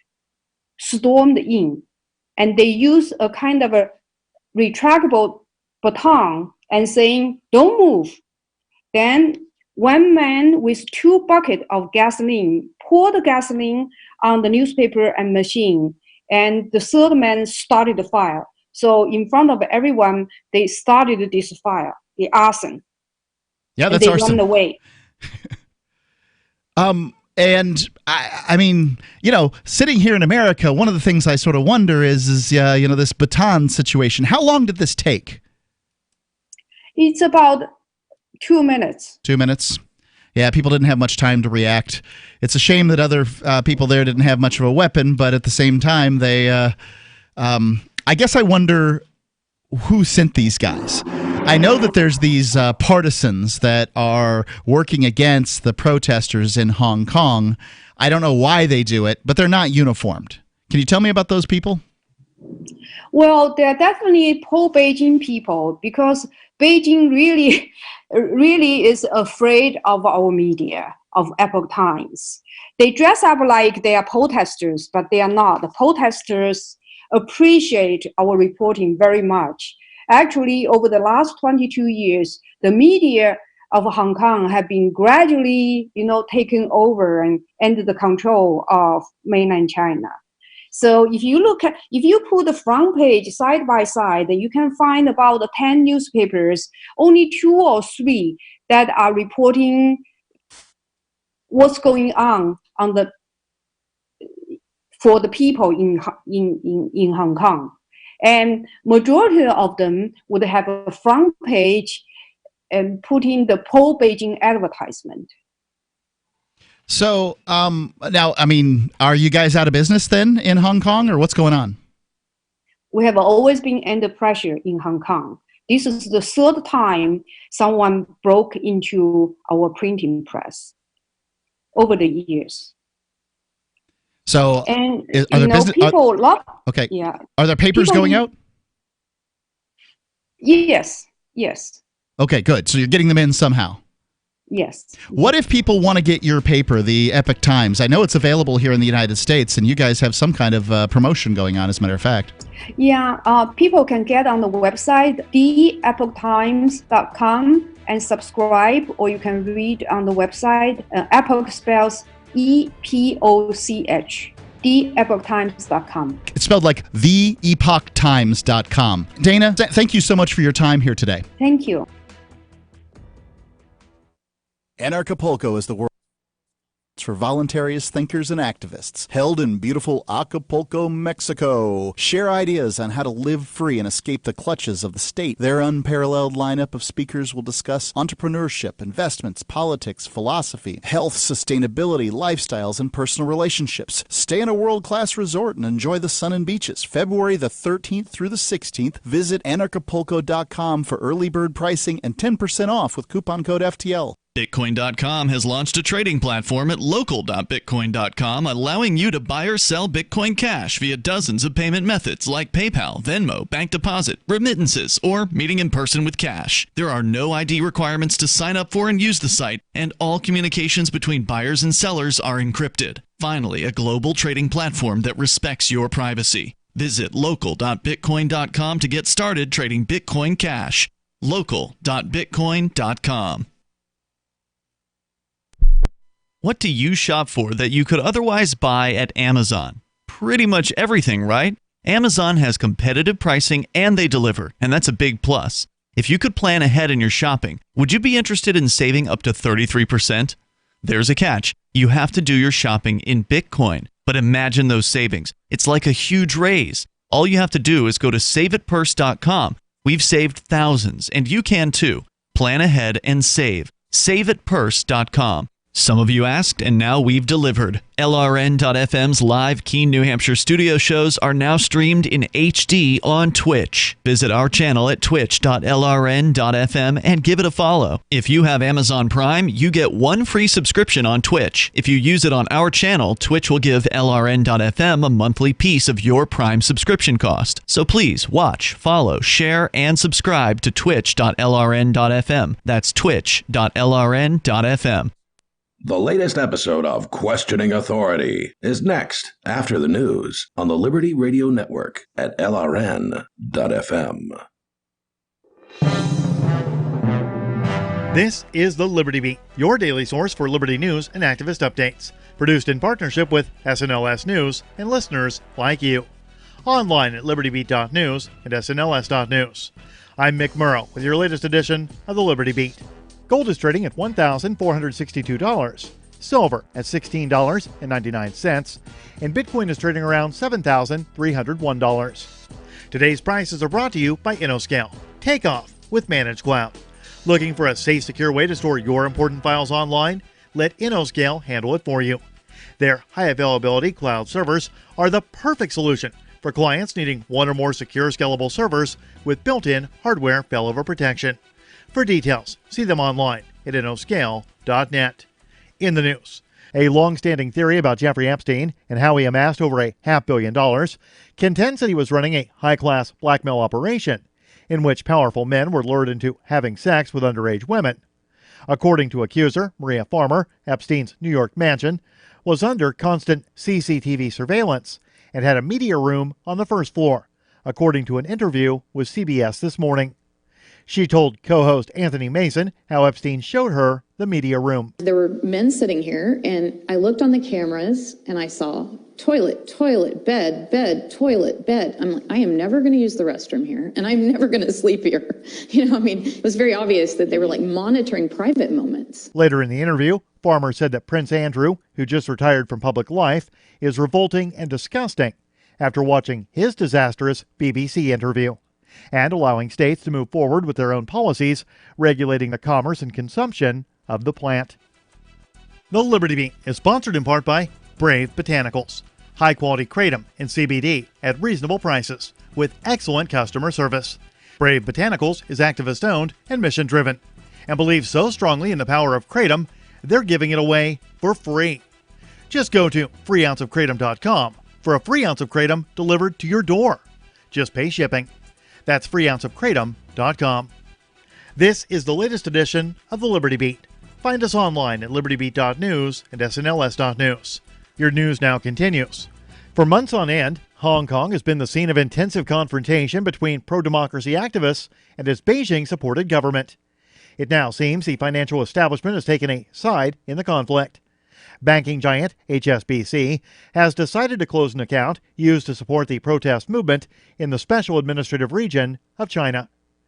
stormed in, and they used a kind of a retractable baton and saying, "Don't move." Then one man with 2 buckets of gasoline poured the gasoline on the newspaper and machine, and the third man started the fire. So in front of everyone, they started this fire, the arson. Yeah, that's arson. Run away. And I mean, sitting here in America, one of the things I sort of wonder is this baton situation. How long did this take? It's about 2 minutes. 2 minutes. Yeah, people didn't have much time to react. It's a shame that other people there didn't have much of a weapon, but at the same time, they, I guess I wonder who sent these guys. I know that there's these partisans that are working against the protesters in Hong Kong. I don't know why they do it, but they're not uniformed. Can you tell me about those people? Well, they're definitely pro-Beijing people, because Beijing really is afraid of our media, of Epoch Times. They dress up like they are protesters, but they are not. The protesters appreciate our reporting very much. Actually, over the last 22 years, the media of Hong Kong have been gradually, taken over and under the control of mainland China. So if you put the front page side by side, you can find about 10 newspapers, only 2 or 3 that are reporting what's going on for the people in Hong Kong. And majority of them would have a front page and put in the pro-Beijing advertisement. So now, I mean, are you guys out of business then in Hong Kong, or what's going on? We have always been under pressure in Hong Kong. This is the 3rd time someone broke into our printing press over the years. So, and are there people love. Okay. Yeah. Are there papers going out? Yes. Okay, good. So you're getting them in somehow. Yes. What if people want to get your paper, the Epoch Times? I know it's available here in the United States, and you guys have some kind of promotion going on, as a matter of fact. Yeah, people can get on the website, theepochtimes.com, and subscribe, or you can read on the website. Epoch spells EPOCH, theepochtimes.com. It's spelled like theepochtimes.com. Dana, thank you so much for your time here today. Thank you. Anarchapulco is the world for voluntarist thinkers and activists, held in beautiful Acapulco, Mexico. Share ideas on how to live free and escape the clutches of the state. Their unparalleled lineup of speakers will discuss entrepreneurship, investments, politics, philosophy, health, sustainability, lifestyles, and personal relationships. Stay in a world-class resort and enjoy the sun and beaches. February the 13th through the 16th, visit anarchapulco.com for early bird pricing and 10% off with coupon code FTL. Bitcoin.com has launched a trading platform at local.bitcoin.com, allowing you to buy or sell Bitcoin Cash via dozens of payment methods like PayPal, Venmo, bank deposit, remittances, or meeting in person with cash. There are no ID requirements to sign up for and use the site, and all communications between buyers and sellers are encrypted. Finally, a global trading platform that respects your privacy. Visit local.bitcoin.com to get started trading Bitcoin Cash. local.bitcoin.com. What do you shop for that you could otherwise buy at Amazon? Pretty much everything, right? Amazon has competitive pricing and they deliver, and that's a big plus. If you could plan ahead in your shopping, would you be interested in saving up to 33%? There's a catch. You have to do your shopping in Bitcoin. But imagine those savings. It's like a huge raise. All you have to do is go to saveitpurse.com. We've saved thousands, and you can too. Plan ahead and save. Saveitpurse.com. Some of you asked, and now we've delivered. LRN.FM's live Keene, New Hampshire studio shows are now streamed in HD on Twitch. Visit our channel at twitch.lrn.fm and give it a follow. If you have Amazon Prime, you get one free subscription on Twitch. If you use it on our channel, Twitch will give LRN.FM a monthly piece of your Prime subscription cost. So please watch, follow, share, and subscribe to twitch.lrn.fm. That's twitch.lrn.fm. The latest episode of Questioning Authority is next after the news on the Liberty Radio Network at LRN.FM. This is the Liberty Beat, your daily source for liberty news and activist updates. Produced in partnership with SNLS News and listeners like you. Online at libertybeat.news and snls.news. I'm Mick Murrow with your latest edition of the Liberty Beat. Gold is trading at $1,462, silver at $16.99, and Bitcoin is trading around $7,301. Today's prices are brought to you by InnoScale. Take off with Managed Cloud. Looking for a safe, secure way to store your important files online? Let InnoScale handle it for you. Their high availability cloud servers are the perfect solution for clients needing one or more secure, scalable servers with built-in hardware failover protection. For details, see them online at innoscale.net. In the news, a long-standing theory about Jeffrey Epstein and how he amassed over $500 million contends that he was running a high-class blackmail operation in which powerful men were lured into having sex with underage women. According to accuser Maria Farmer, Epstein's New York mansion was under constant CCTV surveillance and had a media room on the first floor, according to an interview with CBS this morning. She told co-host Anthony Mason how Epstein showed her the media room. There were men sitting here, and I looked on the cameras, and I saw toilet, bed, toilet, bed. I'm like, I am never going to use the restroom here, and I'm never going to sleep here. It was very obvious that they were like monitoring private moments. Later in the interview, Farmer said that Prince Andrew, who just retired from public life, is revolting and disgusting after watching his disastrous BBC interview, and allowing states to move forward with their own policies regulating the commerce and consumption of the plant. The Liberty Beat is sponsored in part by Brave Botanicals, high-quality kratom and CBD at reasonable prices with excellent customer service. Brave Botanicals is activist-owned and mission-driven and believes so strongly in the power of kratom, they're giving it away for free. Just go to freeounceofkratom.com for a free ounce of kratom delivered to your door. Just pay shipping. That's freeounceofkratom.com. This is the latest edition of the Liberty Beat. Find us online at libertybeat.news and snls.news. Your news now continues. For months on end, Hong Kong has been the scene of intensive confrontation between pro-democracy activists and its Beijing-supported government. It now seems the financial establishment has taken a side in the conflict. Banking giant HSBC has decided to close an account used to support the protest movement in the Special Administrative Region of China.